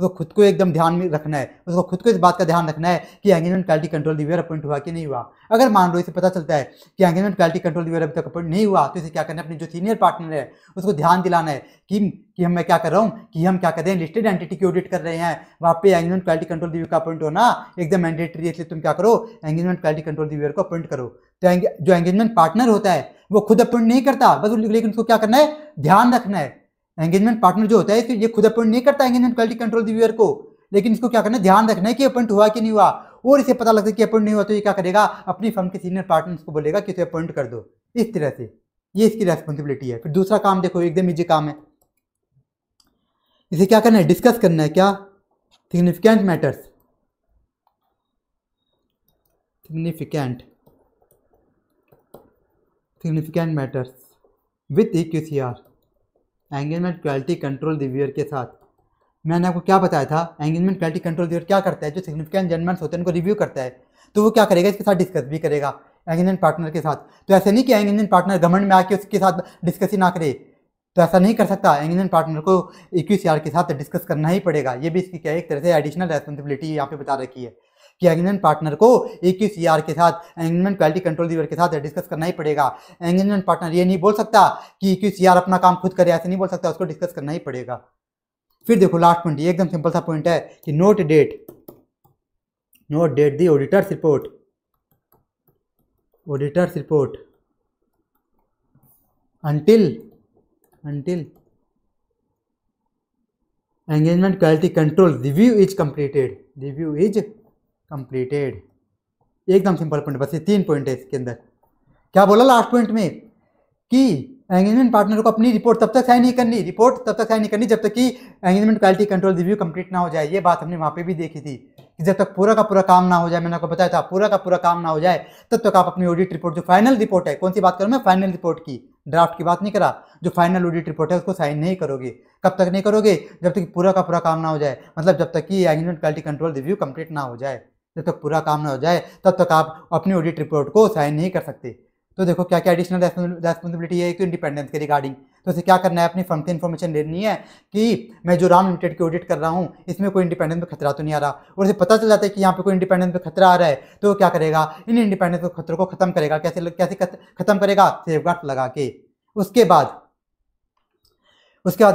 खुद को एकदम ध्यान में रखना है, उसको खुद को इस बात का ध्यान रखना है कि engagement quality control reviewer appoint हुआ कि नहीं हुआ। अगर मान लो इसे पता चलता है कि एंगेजमेंट क्वालिटी कंट्रोल रिव्यूअर अभी तक अपॉइंट नहीं हुआ, तो इसे क्या करना है? अपने जो सीनियर पार्टनर है उसको ध्यान दिलाना है कि मैं क्या कर रहा हूँ, कि हम क्या कर रहे हैं, लिस्टेड एंटिटी की ऑडिट कर रहे हैं, वहाँ पे एंगेजमेंट क्वालिटी कंट्रोल रिव्यू का अपॉइंट होना एकदम मैंडेटरी है, इसलिए तुम क्या करो, एंगेजमेंट क्वालिटी कंट्रोल रिव्यूअर को अपॉइंट करो। तो जो एंगेजमेंट पार्टनर होता है वो खुद अपॉइंट नहीं करता, बस लेकिन उसको क्या करना है? ध्यान रखना है। एंगेजमेंट पार्टनर जो होता है ये खुद अपॉइंट नहीं करता एंगेजमेंट क्वालिटी कंट्रोल रिव्यूअर को, लेकिन इसको क्या करना है? ध्यान रखना है कि अपॉइंट हुआ कि नहीं हुआ। और इसे पता लगता है कि अपॉइंट नहीं हुआ तो ये क्या करेगा? अपनी फर्म के सीनियर पार्टनर्स को बोलेगा कि इसे अपॉइंट कर दो। इस तरह से ये इसकी रेस्पॉन्सिबिलिटी है। फिर दूसरा काम देखो, एकदम इजी काम है। इसे क्या करना है? डिस्कस करना है क्या? Significant matters, significant matters with EQCR, engagement quality control reviewer के साथ। मैंने आपको क्या बताया था? एंगेजमेंट क्वालिटी कंट्रोल रिव्यूअर क्या करता है? जो सिग्निफिकेंट जजमेंट्स होते हैं उनको रिव्यू करता है, तो वो क्या करेगा? इसके साथ डिस्कस भी करेगा एंगेजमेंट पार्टनर के साथ। तो ऐसे नहीं कि एंगेजमेंट पार्टनर घमंड में आके उसके साथ डिस्कस ही ना करे, तो ऐसा नहीं कर सकता। एंगेजमेंट पार्टनर को EQCR के साथ डिस्कस करना ही पड़ेगा। ये भी इसकी क्या है? एक तरह से एडिशनल रेस्पॉन्सिबिलिटी यहाँ पे बता रखी है कि एंगेजमेंट पार्टनर को EQCR के साथ, एंगेजमेंट क्वालिटी कंट्रोल रिव्यूअर के साथ डिस्कस करना ही पड़ेगा। एंगेजमेंट पार्टनर ये नहीं बोल सकता कि EQCR अपना काम खुद करे, ऐसे नहीं बोल सकता, उसको डिस्कस करना ही पड़ेगा। फिर देखो लास्ट पॉइंट, ये एकदम सिंपल सा पॉइंट है कि not date the auditors report until engagement quality control review is completed। एकदम सिंपल पॉइंट, बस ये 3 पॉइंट है इसके अंदर। क्या बोला लास्ट पॉइंट में? कि एंगेजमेंट पार्टनर को अपनी रिपोर्ट तब तक साइन नहीं करनी जब तक कि engagement quality control review complete ना हो जाए। ये बात हमने वहाँ पे भी देखी थी कि जब तक पूरा का पूरा काम ना हो जाए, मैंने आपको बताया था, पूरा का पूरा काम ना हो जाए तब तक आप अपनी ऑडिट रिपोर्ट, जो फाइनल रिपोर्ट है, कौन सी बात करूँ मैं? फाइनल रिपोर्ट की, ड्राफ्ट की बात नहीं करा, जो फाइनल ऑडिट रिपोर्ट है उसको साइन नहीं करोगे। कब तक नहीं करोगे? जब तक पूरा का पूरा काम ना हो जाए, मतलब जब तक कि engagement quality control review complete ना हो जाए, जब तक पूरा काम ना हो जाए तब तक आप अपनी ऑडिट रिपोर्ट को साइन नहीं कर सकते। तो देखो क्या क्या एडिशनल रेस्पॉन्सिबिलिटी है कि इंडिपेंडेंस के रिगार्डिंग। तो इसे क्या करना है? अपनी फर्म से इन्फॉर्मेशन लेनी है कि मैं जो राम लिमिटेड की ऑडिट कर रहा हूँ इसमें कोई इंडिपेंडेंस में खतरा तो नहीं आ रहा, और इसे पता चल जाता है कि यहाँ पे कोई इंडिपेंडेंस में खतरा आ रहा है, तो क्या करेगा? इन इंडिपेंडेंस के खतरों को खत्म करेगा। कैसे खत्म करेगा? सेफगार्ड लगा के। उसके बाद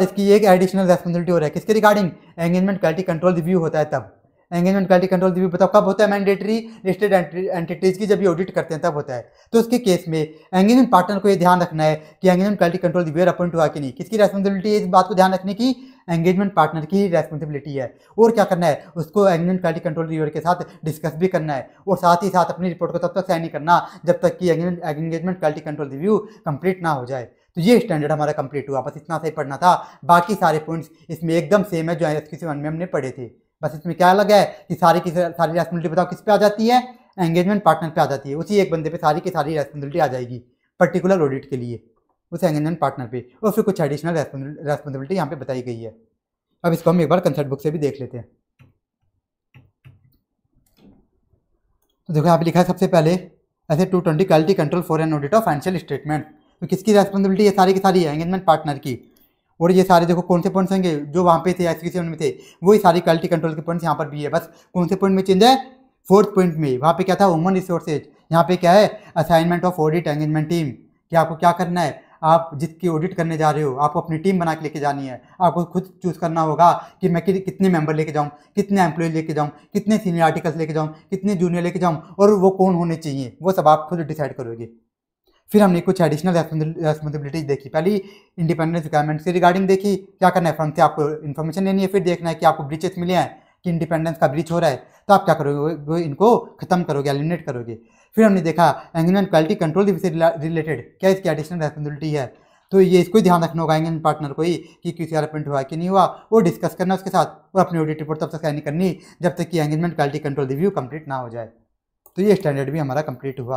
इसकी एक एडिशनल रेस्पॉन्सिबिलिटी हो रहा है किसके regarding? Engagement quality control review होता है तब। एंगेजमेंट क्वालिटी कंट्रोल रिव्यू बताओ कब होता है? मैंडेटरी लिस्टेड एंटिटीज की जब ये ऑडिट करते हैं तब होता है। तो उसके केस में एंगेजमेंट पार्टनर को ये ध्यान रखना है कि engagement quality control reviewer appoint हुआ कि नहीं। किसकी रेस्पॉन्सिबिलिटी है इस बात को ध्यान रखने की? एंगेजमेंट पार्टनर की ही रेस्पॉन्सिबिलिटी है। और क्या करना है? उसको एंगेजमेंट क्वालिटी कंट्रोल रिव्यूअर के साथ डिस्कस भी करना है, और साथ ही साथ अपनी रिपोर्ट को तब तक साइन नहीं करना जब तक कि engagement quality control review complete ना हो जाए। तो ये स्टैंडर्ड हमारा कंप्लीट हुआ, बस इतना सही पढ़ना था। बाकी सारे पॉइंट्स इसमें एकदम सेम है जो SQC 1 में हमने पढ़े थे। बस इसमें क्या अलग है कि सारी रेस्पॉन्सिबिलिटी बताओ किस पे आ जाती है? एंगेजमेंट पार्टनर पे आ जाती है। उसी एक बंदे पे सारी की सारी रेस्पॉन्सिबिलिटी आ जाएगी पर्टिकुलर ऑडिट के लिए, उस एंगेजमेंट पार्टनर पे। और फिर कुछ एडिशनल रेस्पॉन्सिबिलिटी यहाँ पे बताई गई है। अब इसको हम एक बार कंसेप्ट बुक से भी देख लेते हैं। तो देखो यहाँ पे लिखा है सबसे पहले ऐसे 220 quality control for an audit of financial statement. तो किसकी रेस्पॉन्सिबिलिटी है? सारी की सारी है एंगेजमेंट पार्टनर की। और ये सारे देखो कौन से पॉइंट्स होंगे जो वहाँ पे थे SQC 1 में थे, वही सारी क्वालिटी कंट्रोल के पॉइंट्स यहाँ पर भी है। बस कौन से पॉइंट में चेंज है? 4th पॉइंट में। वहाँ पे क्या था? Human resources. यहाँ पे क्या है? Assignment of audit engagement team. कि आपको क्या करना है? आप जिसकी ऑडिट करने जा रहे हो आपको अपनी टीम बना के लेके जानी है। आपको खुद चूज़ करना होगा कि मैं कितने मेंबर लेके जाऊँ, कितने एम्प्लॉय लेके जाऊँ, कितने सीनियर आर्टिकल्स लेके जाऊँ, कितने जूनियर लेके जाऊँ, और वो कौन होने चाहिए, वो सब आप खुद डिसाइड करोगे। फिर हमने कुछ एडिशनल रेस्पॉन्सिबिलिटीज देखी। पहली इंडिपेंडेंस रिक्वायरमेंट्स के रिगार्डिंग देखी, क्या करना है? फर्म से आपको इन्फॉर्मेशन लेनी है, फिर देखना है कि आपको ब्रीचेस मिले हैं कि इंडिपेंडेंस का ब्रीच हो रहा है, तो आप क्या करोगे? वो इनको खत्म करोगे, एलिमिनेट करोगे। फिर हमने देखा एंगेजमेंट क्वालिटी कंट्रोल से रिलेटेड क्या इसकी एडिशनल रेस्पॉन्सिबिलिटी है, तो ये इसको ध्यान रखना होगा एंगेजमेंट पार्टनर को ही कि QCR प्रिंट हुआ कि नहीं हुआ, वो डिस्कस करना उसके साथ और अपनी ऑडिट रिपोर्ट तब तक साइन करनी जब तक कि engagement quality control review complete ना हो जाए। तो ये स्टैंडर्ड भी हमारा कंप्लीट हुआ।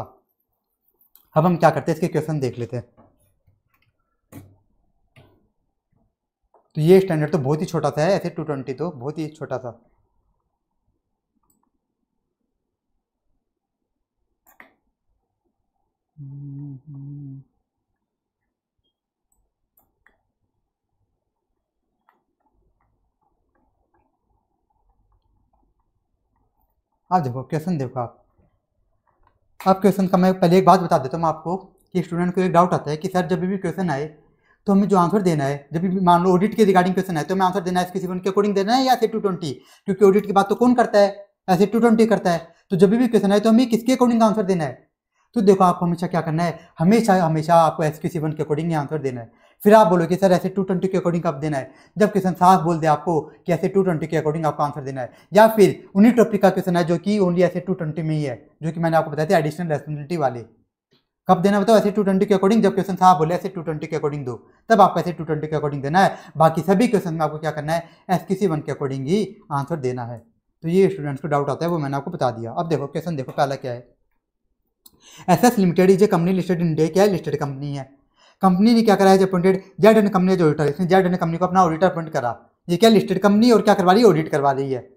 अब हम क्या करते हैं, इसके क्वेश्चन देख लेते हैं। तो ये स्टैंडर्ड तो बहुत ही छोटा सा है, ऐसे 220 तो बहुत ही छोटा सा। आप देखो क्वेश्चन, देखो आप क्वेश्चन का मैं पहले एक बात बता देता हूँ आपको कि स्टूडेंट को एक डाउट आता है कि सर जब भी क्वेश्चन आए तो हमें जो आंसर देना है, जब भी मान लो ऑडिट के रिगार्डिंग क्वेश्चन है तो हमें आंसर देना है किसी के अकॉर्डिंग देना है या ऐसे 220, क्योंकि ऑडिट की बात तो कौन करता है, ऐसे 220 करता है। तो जब भी क्वेश्चन आए तो हमें किसके अकॉर्डिंग आंसर देना है। तो देखो आपको हमेशा क्या करना है, हमेशा आपको SQ7 के अकॉर्डिंग आंसर देना है। फिर आप बोलो कि सर ऐसे 220 के अकॉर्डिंग कब देना है, जब क्वेश्चन साफ बोल दे आपको कि ऐसे 220 के अकॉर्डिंग आपको आंसर देना है, या फिर उन्हीं टॉपिक का क्वेश्चन है जो कि ओनली ऐसे 220 में ही है, जो कि मैंने आपको बताया था एडिशनल रेस्पॉन्सिबिलिटी वाले। कब देना बताओ, ऐसे 220 के अकॉर्डिंग, जब क्वेश्चन साफ बोले ऐसे 220 के अकॉर्डिंग दो, तब आपको ऐसे 220 के अकॉर्डिंग देना है। बाकी सभी क्वेश्चन में आपको क्या करना है, SQ7 के अकॉर्डिंग ही आंसर देना है। तो ये स्टूडेंट्स को डाउट आता है वो मैंने आपको बता दिया। अब देखो क्वेश्चन देखो पहला क्या है, SS limited is a company listed in India, क्या है लिस्टेड कंपनी है। कंपनी ने क्या करा है, अपॉइंटेड जेड कंपनी जो ऑडिटर, इसने जेड कंपनी को अपना ऑडिटर अपॉइंट करा। ये क्या लिस्टेड कंपनी और क्या करवा रही है, ऑडिट करवा रही है।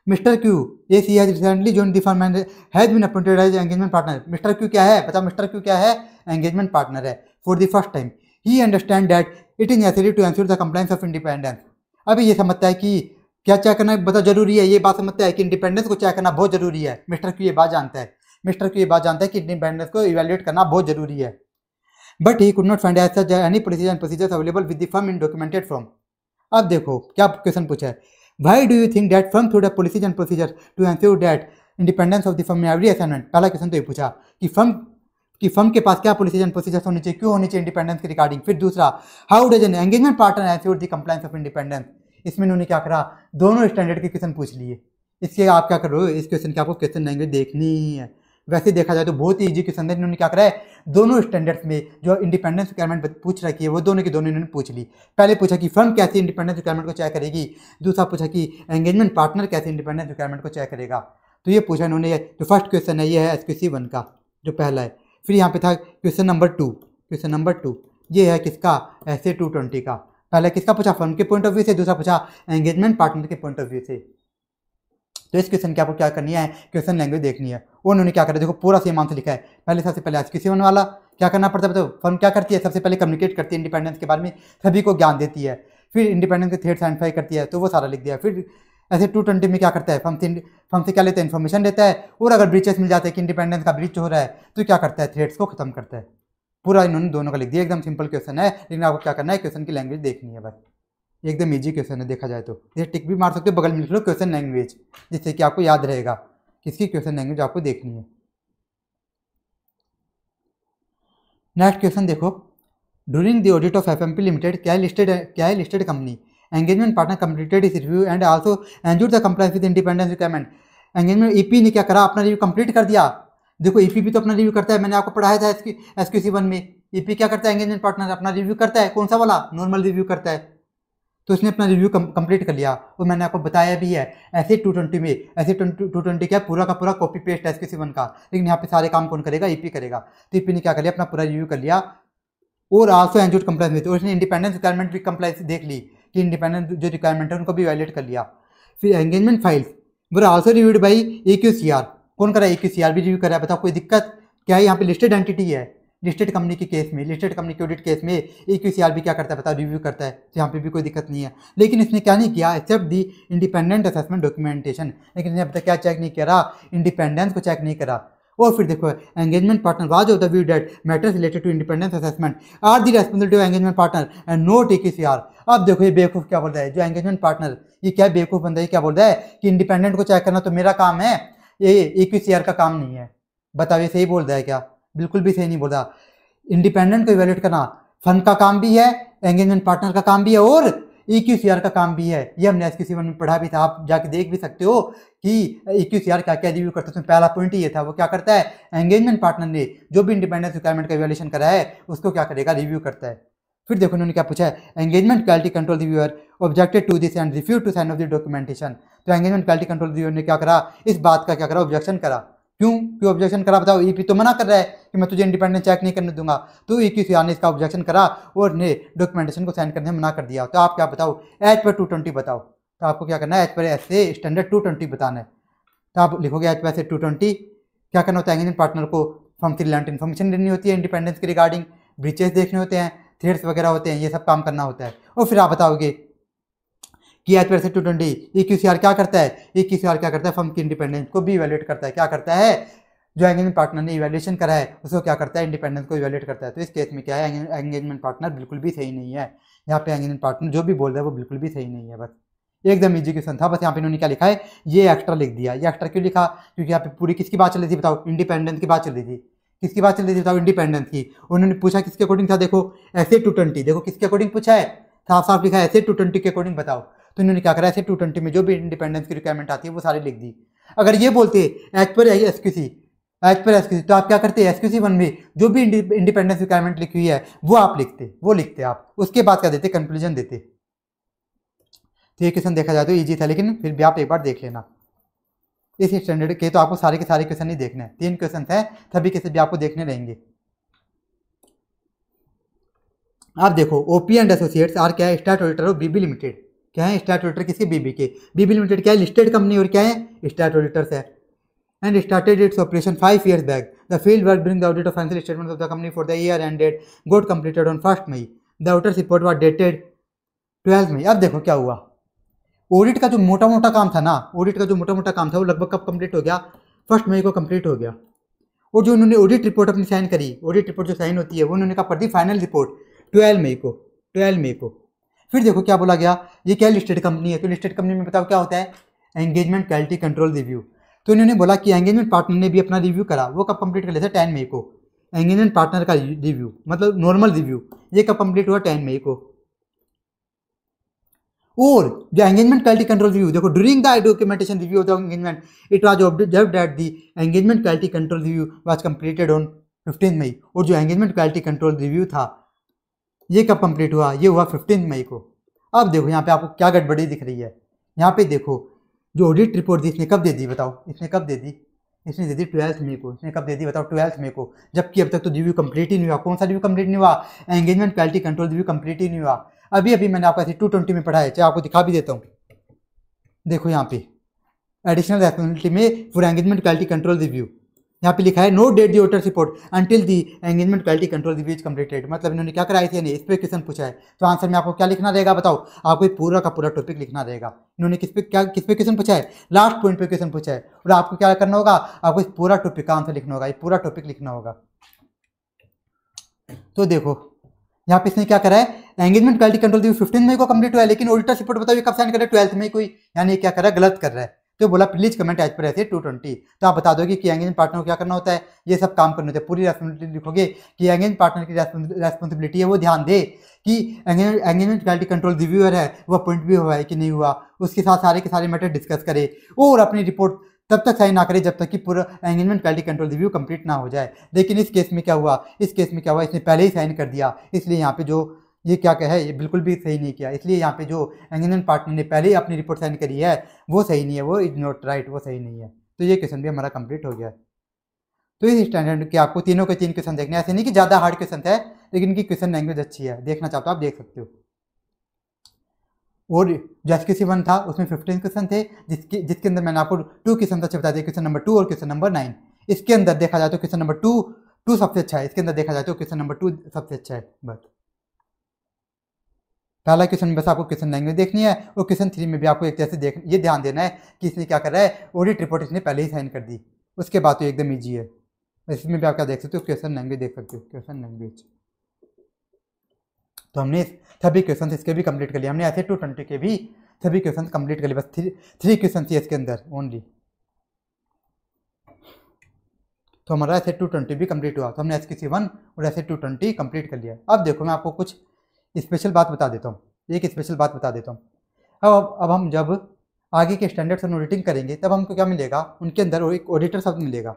Mister Q AC has recently joined the firm and has been appointed as engagement partner. Mister Q क्या है, बताओ मिस्टर क्यू क्या है, एंगेजमेंट पार्टनर है for the first time. He understand that it is necessary to ensure the compliance of independence. अभी ये समझता है कि क्या चेक करना बताओ जरूरी है, ये बात समझता है कि इंडिपेंडेंस को चेक करना बहुत जरूरी है। मिस्टर क्यू ये बात जानता है, मिस्टर क्यू ये बात जानता है कि इंडिपेंडेंस को इवैल्यूएट करना बहुत जरूरी है। But he could not find as such any procedures available with the firm in documented form. अब देखो क्या क्वेश्चन पूछा है, why do you think that firm through the policies and procedure to ensure that independence of the firm in every assignment. पहला question तो ये पूछा कि फर्म के पास क्या पॉलिसीज एंड प्रोसीजर्स होनी चाहिए, क्यों होनी चाहिए इंडिपेंडेंस के रिगार्डिंग। फिर दूसरा, how does an engagement partner ensure the compliance of independence. इसमें इन्होंने क्या करा, दोनों स्टैंडर्ड के क्वेश्चन पूछ लिए। इसके आप क्या करो, इस क्वेश्चन की आपको क्वेश्चन लैंग्वेज देखनी ही है। वैसे देखा जाए तो बहुत ही ईजी क्वेश्चन है, इन्होंने क्या करा है, दोनों स्टैंडर्ड्स में जो इंडिपेंडेंस रिक्वायरमेंट पूछ रखी है वो दोनों की दोनों इन्होंने पूछ ली। पहले पूछा कि फर्म कैसे इंडिपेंडेंस रिक्वायरमेंट को चेक करेगी, दूसरा पूछा कि एंगेजमेंट पार्टनर कैसे इंडिपेंडेंस रिक्वायरमेंट को चेक करेगा। तो ये पूछा इन्होंने, जो फर्स्ट क्वेश्चन है ये है SQ7 का जो पहला है। फिर यहाँ पे था क्वेश्चन नंबर 2 ये है किसका, ऐसे 220 का। पहले किसका पूछा, फर्म के पॉइंट ऑफ व्यू से, दूसरा पूछा एंगेजमेंट पार्टनर के पॉइंट ऑफ व्यू से। तो इस क्वेश्चन की आपको क्या करनी है, क्वेश्चन लैंग्वेज देखनी है। उन्होंने क्या करा, देखो पूरा सेम आंसर लिखा है। पहले सबसे पहले SQ7 वाला क्या करना पड़ता है, तो फर्म क्या करती है, सबसे पहले कम्युनिकेट करती है इंडिपेंडेंस के बारे में, सभी को ज्ञान देती है। फिर इंडिपेंडेंस के थ्रेड साइंटिफाई करती है, तो वो सारा लिख दिया। फिर ऐसे 220 में क्या करता है, फर्म से क्या लेता है, इन्फॉर्मेशन लेता है, और अगर ब्रीचेस मिल जाते हैं कि इंडिपेंडेंस का ब्रीच हो रहा है तो क्या करता है, थ्रेड्स को खत्म करता है। पूरा इन्होंने दोनों का लिख दिया। एकदम सिंपल क्वेश्चन है, लेकिन आपको क्या करना है, क्वेश्चन की लैंग्वेज देखनी है बस। एकदम इजी क्वेश्चन है देखा जाए तो। ये टिक भी मार सकते हो, बगल में लिख लो क्वेश्चन लैंग्वेज, जिससे कि आपको याद रहेगा किसकी क्वेश्चन लैंग्वेज आपको देखनी है। नेक्स्ट क्वेश्चन देखो, during the audit of FMP limited क्या है listed company, engagement partner completed his review and also ensured the compliance with independence requirement. Engagement EP ने क्या करा, अपना रिव्यू कंप्लीट कर दिया। देखो EP भी तो अपना रिव्यू करता है, मैंने आपको पढ़ाया था SQ7 में। EP क्या करता है, एंगेजमेंट पार्टनर अपना रिव्यू करता है, कौन सा वाला, नॉर्मल रिव्यू करता है। तो इसने अपना रिव्यू कंप्लीट कर लिया, और मैंने आपको बताया भी है ऐसे 220 में, ऐसे 220 क्या पूरा का पूरा कॉपी पेस्ट SQ7 का, लेकिन यहाँ पे सारे काम कौन करेगा, EP करेगा। तो EP ने क्या कर लिया, अपना पूरा रिव्यू कर लिया, और आल्सो एंश्योर्ड कंप्लायंस में, तो उसने इंडिपेंडेंस रिक्वायरमेंट भी कंप्लायंस देख ली कि इंडिपेंडेंस जो रिक्वायरमेंट है उनको भी वैलिडेट कर लिया। फिर engagement files were also reviewed by AQCR, कौन करा, AQCR भी रिव्यू करा। बताओ कोई दिक्कत क्या है, यहाँ पे लिस्टेड एंटिटी है, लिस्टेड कंपनी के केस में, लिस्टेड कंपनी के ऑडिट केस में AQCR भी क्या करता है, बताओ रिव्यू करता है। तो यहाँ पे भी कोई दिक्कत नहीं है। लेकिन इसने क्या नहीं किया, एक्सेप्ट दी इंडिपेंडेंट असेसमेंट डॉक्यूमेंटेशन, लेकिन इसने अब तक क्या चेक नहीं करा, इंडिपेंडेंस को चेक नहीं करा। और फिर देखो, engagement partner was of the view that matters related to independence assessment are the responsibility of engagement partner and not AQCR। अब देखो ये बेवकूफ़ क्या बोल रहा है, जो एंगेजमेंट पार्टनर, ये क्या बेवकूफ़ बंदा है, क्या बोल रहा है कि इंडिपेंडेंट को चेक करना तो मेरा काम है, ये AQCR का काम नहीं है। बताओ ये सही बोल रहा है क्या, बिल्कुल भी सही नहीं बोल रहा। इंडिपेंडेंट को इवैल्यूएट करना फर्म का काम भी है, एंगेजमेंट पार्टनर का काम भी है, और EQCR का काम भी है, ये हमने SQC1 में पढ़ा भी था, आप जाके देख भी सकते हो कि EQCR क्या क्या रिव्यू करता है। उसमें पहला पॉइंट ये था, वो क्या करता है, एंगेजमेंट पार्टनर ने जो भी इंडिपेंडेंस रिक्वायरमेंट का इवैल्यूएशन करा है उसको क्या करेगा, रिव्यू करता है। फिर देखो उन्होंने क्या पूछा है, engagement quality control reviewer objected to this and refuse to sign off the documentation. तो एंगेजमेंट क्वालिटी कंट्रोल रिव्यूअर ने क्या करा, इस बात का क्या करा, ऑब्जेक्शन करा। क्यों ऑब्जेक्शन करा बताओ, ईपी तो मना कर रहा है कि मैं तुझे इंडिपेंडेंट चेक नहीं करने दूंगा, तो EQCR ने इसका ऑब्जेक्शन करा और ने डॉक्यूमेंटेशन को साइन करने में मना कर दिया। तो आप क्या बताओ, एच पर 220 बताओ। तो आपको क्या करना है, एच पर ऐसे स्टैंडर्ड 220 बताना है। तो आप लिखोगे एच पर ऐसे 220। क्या करना होता है, एंगेजमेंट पार्टनर को फर्म से रिलेवेंट इन्फॉर्मेशन देनी होती है इंडिपेंडेंस के रिगार्डिंग, ब्रीचेस देखने होते हैं, थ्रेड्स वगैरह होते हैं, ये सब काम करना होता है। और फिर आप बताओगे कि एच पर ऐसे 220 EQCR क्या करता है, EQCR क्या करता है, फर्म की इंडिपेंडेंस को भी इवैल्यूएट करता है। क्या करता है, जो एंगेजमेंट पार्टनर ने इवैल्यूएशन करा है उसको क्या करता है, इंडिपेंडेंस को इवैल्यूएट करता है। तो इस केस में क्या है, एंगेजमेंट पार्टनर बिल्कुल भी सही नहीं है। यहाँ पे एंगेजमेंट पार्टनर जो भी बोल रहा है वो बिल्कुल भी सही नहीं है। बस एकदम इजी क्वेश्चन था, बस यहाँ पे इन्होंने क्या लिखा है, ये एक्स्ट्रा लिख दिया। ये एक्स्ट्रा क्यों लिखा, क्योंकि यहाँ पे पूरी किसकी बात चल रही थी बताओ, इंडिपेंडेंस की बात चल रही थी। किसकी बात चल रही थी बताओ, इंडिपेंडेंस की। उन्होंने पूछा किसके अकॉर्डिंग था, देखो ऐसे 220, देखो किसके अकॉर्डिंग पूछा है, साफ साफ लिखा है ऐसे 220 के अकॉर्डिंग बताओ। तो इन्होंने क्या करा, ऐसे 220 में जो भी इंडिपेंडेंस की रिक्वायरमेंट आती है वो सारी लिख दी। अगर ये बोलते एच पर SQC, तो आप क्या करते हैं, SQC1 में जो भी इंडिपेंडेंस रिक्वायरमेंट लिखी हुई है वो आप लिखते आप, उसके बाद क्या देते, कंक्लूजन देते। तो ये क्वेश्चन देखा जाए तो ईजी था, लेकिन फिर भी आप एक बार देख लेना। इस स्टैंडर्ड के तो आपको सारे के सारे क्वेश्चन नहीं देखने हैं, 3 क्वेश्चन है, सभी के भी आपको देखने रहेंगे। आप देखो ओपी एंड एसोसिएट्स आर क्या है, stat auditor of BB limited. क्या है, स्टार्ट ऑडिटर किसके, बीबी के। बीबी लिमिटेड क्या है, लिस्टेड कंपनी और क्या है, स्टार्ट ऑडिटर्स है। And started its operation 5 years बैक। The field work during the audit of financial statements of the company for the year ended got completed on 1 May। The auditors report was dated 12 May। अब देखो क्या हुआ, audit का जो मोटा मोटा काम था ना, ऑडिट का जो मोटा मोटा काम था वो लगभग कब कंप्लीट हो गया, 1 May को कंप्लीट हो गया। और जो उन्होंने ऑडिट रिपोर्ट अपनी साइन करी, ऑडिट रिपोर्ट जो साइन होती है वो उन्होंने कहा कर दी फाइनल रिपोर्ट 12 May को, 12 May को। फिर देखो क्या बोला गया, ये क्या लिस्टेड कंपनी है, तो लिस्टेड कंपनी में बताओ क्या होता है, एंगेजमेंट क्वालिटी कंट्रोल रिव्यू। तो इन्होंने बोला कि एंगेजमेंट पार्टनर ने भी अपना रिव्यू करा, वो कब कंप्लीट कर लिया था, 10 May को। एंगेजमेंट पार्टनर का रिव्यू मतलब नॉर्मल रिव्यू, ये कब कंप्लीट हुआ, 10 May को। और जो एंगेजमेंट क्वालिटी कंट्रोल रिव्यू, देखो during the documentation review of the engagement it was observed that the engagement quality control review was completed on 15 May। और जो एंगेजमेंट क्वालिटी कंट्रोल रिव्यू था ये कब कंप्लीट हुआ, ये हुआ 15 May को। अब देखो यहाँ पे आपको क्या गड़बड़ी दिख रही है, यहाँ पे देखो जो ऑडिट रिपोर्ट दी इसने कब दे दी बताओ, इसने कब दे दी, इसने दे दी 12 May को। इसने कब दे दी बताओ, 12 May को, जबकि अब तक तो रिव्यू कंप्लीट ही नहीं हुआ। कौन सा रिव्यू कंप्लीट नहीं हुआ, engagement quality control review complete ही नहीं हुआ। अभी अभी मैंने आपको ऐसे 220 में पढ़ा है, चाहे आपको दिखा भी देता हूँ। देखो यहाँ पे एडिशनल रेस्पॉन्सिबिलिटी में for engagement quality control review, यहाँ पे लिखा है no date the auditors report until the engagement quality control review is completed. मतलब इन्होंने क्या कराई थी, इस पे क्वेश्चन पूछा है, तो आंसर में आपको क्या लिखना रहेगा बताओ, आपको पूरा का पूरा टॉपिक लिखना रहेगा। इन्होंने किस पे क्वेश्चन पूछा है, लास्ट पॉइंट पे क्वेश्चन पूछा है, और आपको क्या करना होगा, आपको इस पूरा टॉपिक का आंसर लिखना होगा, ये पूरा टॉपिक लिखना होगा। तो देखो यहाँ पे इसने क्या करा है, engagement quality control review 15 May को कंप्लीट हुआ है, लेकिन ऑडिटर रिपोर्ट बताओ कब साइन कर रहा है, 12 May को ही। यानी क्या कर रहा है, गलत कर रहा है। तो बोला प्लीज कमेंट एज पर ऐसे 220। तो आप बता दोगे कि एंगेजमेंट पार्टनर को क्या करना होता है, ये सब काम करने होते हैं। पूरी रेस्पॉन्सिबिलिटी लिखोगे कि एंगेजमेंट पार्टनर की रेस्पॉन्सिबिलिटी है वो ध्यान दे कि एंगेजमेंट क्वालिटी कंट्रोल रिव्यूअर है वो अपॉइंट भी हुआ है कि नहीं हुआ, उसके साथ सारे के सारे मैटर डिस्कस करे और अपनी रिपोर्ट तब तक साइन ना करे जब तक कि पूरा engagement quality control review complete ना हो जाए। लेकिन इस केस में क्या हुआ, इसने पहले ही साइन कर दिया, इसलिए यहाँ पे जो ये क्या है, ये बिल्कुल भी सही नहीं किया। इसलिए यहाँ पे जो एंगेजमेंट पार्टनर ने पहले ही अपनी रिपोर्ट साइन करी है वो सही नहीं है, वो इज नॉट राइट, वो सही नहीं है। तो ये क्वेश्चन भी हमारा कंप्लीट हो गया है। तो इस स्टैंडर्ड के आपको तीनों के 3 क्वेश्चन देखने, ऐसे नहीं कि ज़्यादा हार्ड क्वेश्चन है, लेकिन इनकी क्वेश्चन लैंग्वेज अच्छी है, देखना चाहते हो आप देख सकते हो। और जो SQC1 था उसमें 15 क्वेश्चन थे, जिसके अंदर मैंने आपको 2 क्वेश्चन अच्छे बता दिए, क्वेश्चन नंबर 2 और क्वेश्चन नंबर 9। इसके अंदर देखा जाए तो क्वेश्चन नंबर 2 सबसे अच्छा है, इसके अंदर देखा जाए तो क्वेश्चन नंबर 2 सबसे अच्छा है। बस पहला क्वेश्चन में बस आपको क्वेश्चन लैंग्वेज देखनी है, और क्वेश्चन 3 में भी आपको एक जैसे ये ध्यान देना है कि इसने क्या कर रहा है, ऑडिट रिपोर्ट इसने पहले ही साइन कर दी, उसके बाद तो एकदम ईजी है। इसमें भी आप क्या देख सकते हो, क्वेश्चन लैंग्वेज देख सकते हो, क्वेश्चन लैंग्वेज। तो हमने सभी क्वेश्चन इसके भी कंप्लीट कर लिया, हमने ऐसे 220 के भी सभी क्वेश्चन कंप्लीट कर लिए, बस 3 क्वेश्चन थी इसके अंदर ओनली। तो हमारा ऐसे 220 भी कंप्लीट हुआ, तो हमने SQC1 और ऐसे 220 कंप्लीट कर लिया। अब देखो मैं आपको कुछ स्पेशल बात बता देता हूँ। एक स्पेशल बात बता देता हूँ। अब हम जब आगे के स्टैंडर्ड्स ऑन ऑडिटिंग करेंगे तब हमको क्या मिलेगा, उनके अंदर एक ऑडिटर शब्द मिलेगा।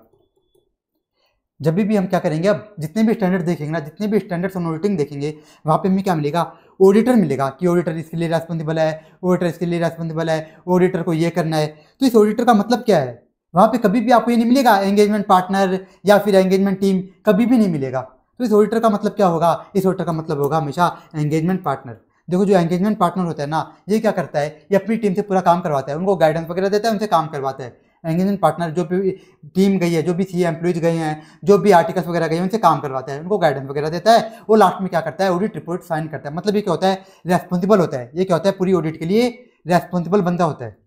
जब भी हम क्या करेंगे, अब जितने भी स्टैंडर्ड देखेंगे ना, जितने भी स्टैंडर्ड्स ऑन ऑडिटिंग देखेंगे, वहाँ पे हमें क्या मिलेगा, ऑडिटर मिलेगा कि ऑडिटर इसके लिए रेस्पॉन्सिबल है, ऑडिटर इसके लिए रेस्पॉन्सिबल है, ऑडिटर को ये करना है। तो इस ऑडिटर का मतलब क्या है, वहाँ पे कभी भी आपको ये नहीं मिलेगा एंगेजमेंट पार्टनर या फिर एंगेजमेंट टीम, कभी भी नहीं मिलेगा। तो इस ऑडिटर का मतलब क्या होगा, इस ऑडिटर का मतलब होगा हमेशा एंगेजमेंट पार्टनर। देखो जो एंगेजमेंट पार्टनर होता है ना, ये क्या करता है, ये अपनी टीम से पूरा काम करवाता है, उनको गाइडेंस वगैरह देता है, उनसे काम करवाता है। एंगेजमेंट पार्टनर जो भी टीम गई है, जो भी सी एम्प्लॉयज गए हैं, जो भी आर्टिकल्स वगैरह गए हैं, उनसे काम करवाता है, उनको गाइडेंस वगैरह देता है, वो लास्ट में क्या करता है, ऑडिट रिपोर्ट साइन करता है। मतलब ये क्या होता है, रेस्पॉन्सिबल होता है। ये क्या होता है, पूरी ऑडिट के लिए रेस्पॉन्सिबल बंदा होता है।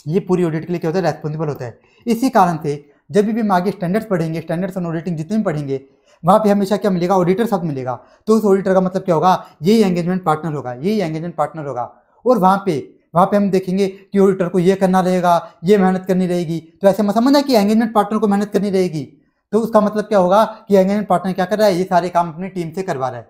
ये पूरी ऑडिट के लिए क्या होता है, रेस्पॉन्सिबल होता है। इसी कारण से जब भी हम आगे स्टैंडर्ड्स पढ़ेंगे, स्टैंडर्ड्स ऑन ऑडिटिंग जितने भी पढ़ेंगे, वहाँ पे हमेशा क्या मिलेगा, ऑडिटर शब्द मिलेगा। तो उस ऑडिटर का मतलब क्या होगा, यही एंगेजमेंट पार्टनर होगा, यही एंगेजमेंट पार्टनर होगा। और वहाँ पे हम देखेंगे कि ऑडिटर को ये करना रहेगा, ये मेहनत करनी रहेगी। तो ऐसे मत समझना कि एंगेजमेंट पार्टनर को मेहनत करनी रहेगी। तो उसका मतलब क्या होगा कि एंगेजमेंट पार्टनर क्या कर रहा है, ये सारे काम अपनी टीम से करवा रहा है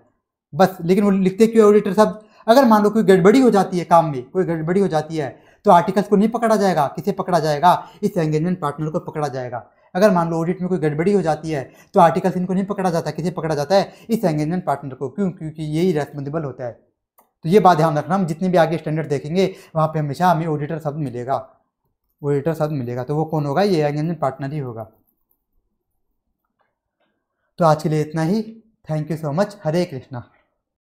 बस। लेकिन वो लिखते क्यों ऑडिटर शब्द, अगर मान लो कोई गड़बड़ी हो जाती है काम में, कोई गड़बड़ी हो जाती है, तो आर्टिकल्स को नहीं पकड़ा जाएगा, किसे पकड़ा जाएगा, इस एंगेजमेंट पार्टनर को पकड़ा जाएगा। अगर मान लो ऑडिट में कोई गड़बड़ी हो जाती है तो आर्टिकल्स इनको नहीं पकड़ा जाता, किसे पकड़ा जाता है, इस एंगेजमेंट पार्टनर को। क्यों, क्योंकि यही रेस्पॉन्सिबल होता है। तो ये बात ध्यान रखना, हम जितने भी आगे स्टैंडर्ड देखेंगे वहाँ पे हमेशा हमें ऑडिटर शब्द मिलेगा, ऑडिटर शब्द मिलेगा। तो वो कौन होगा, ये एंगेजमेंट पार्टनर ही होगा। तो आज के लिए इतना ही। Thank you so much. Hare Krishna.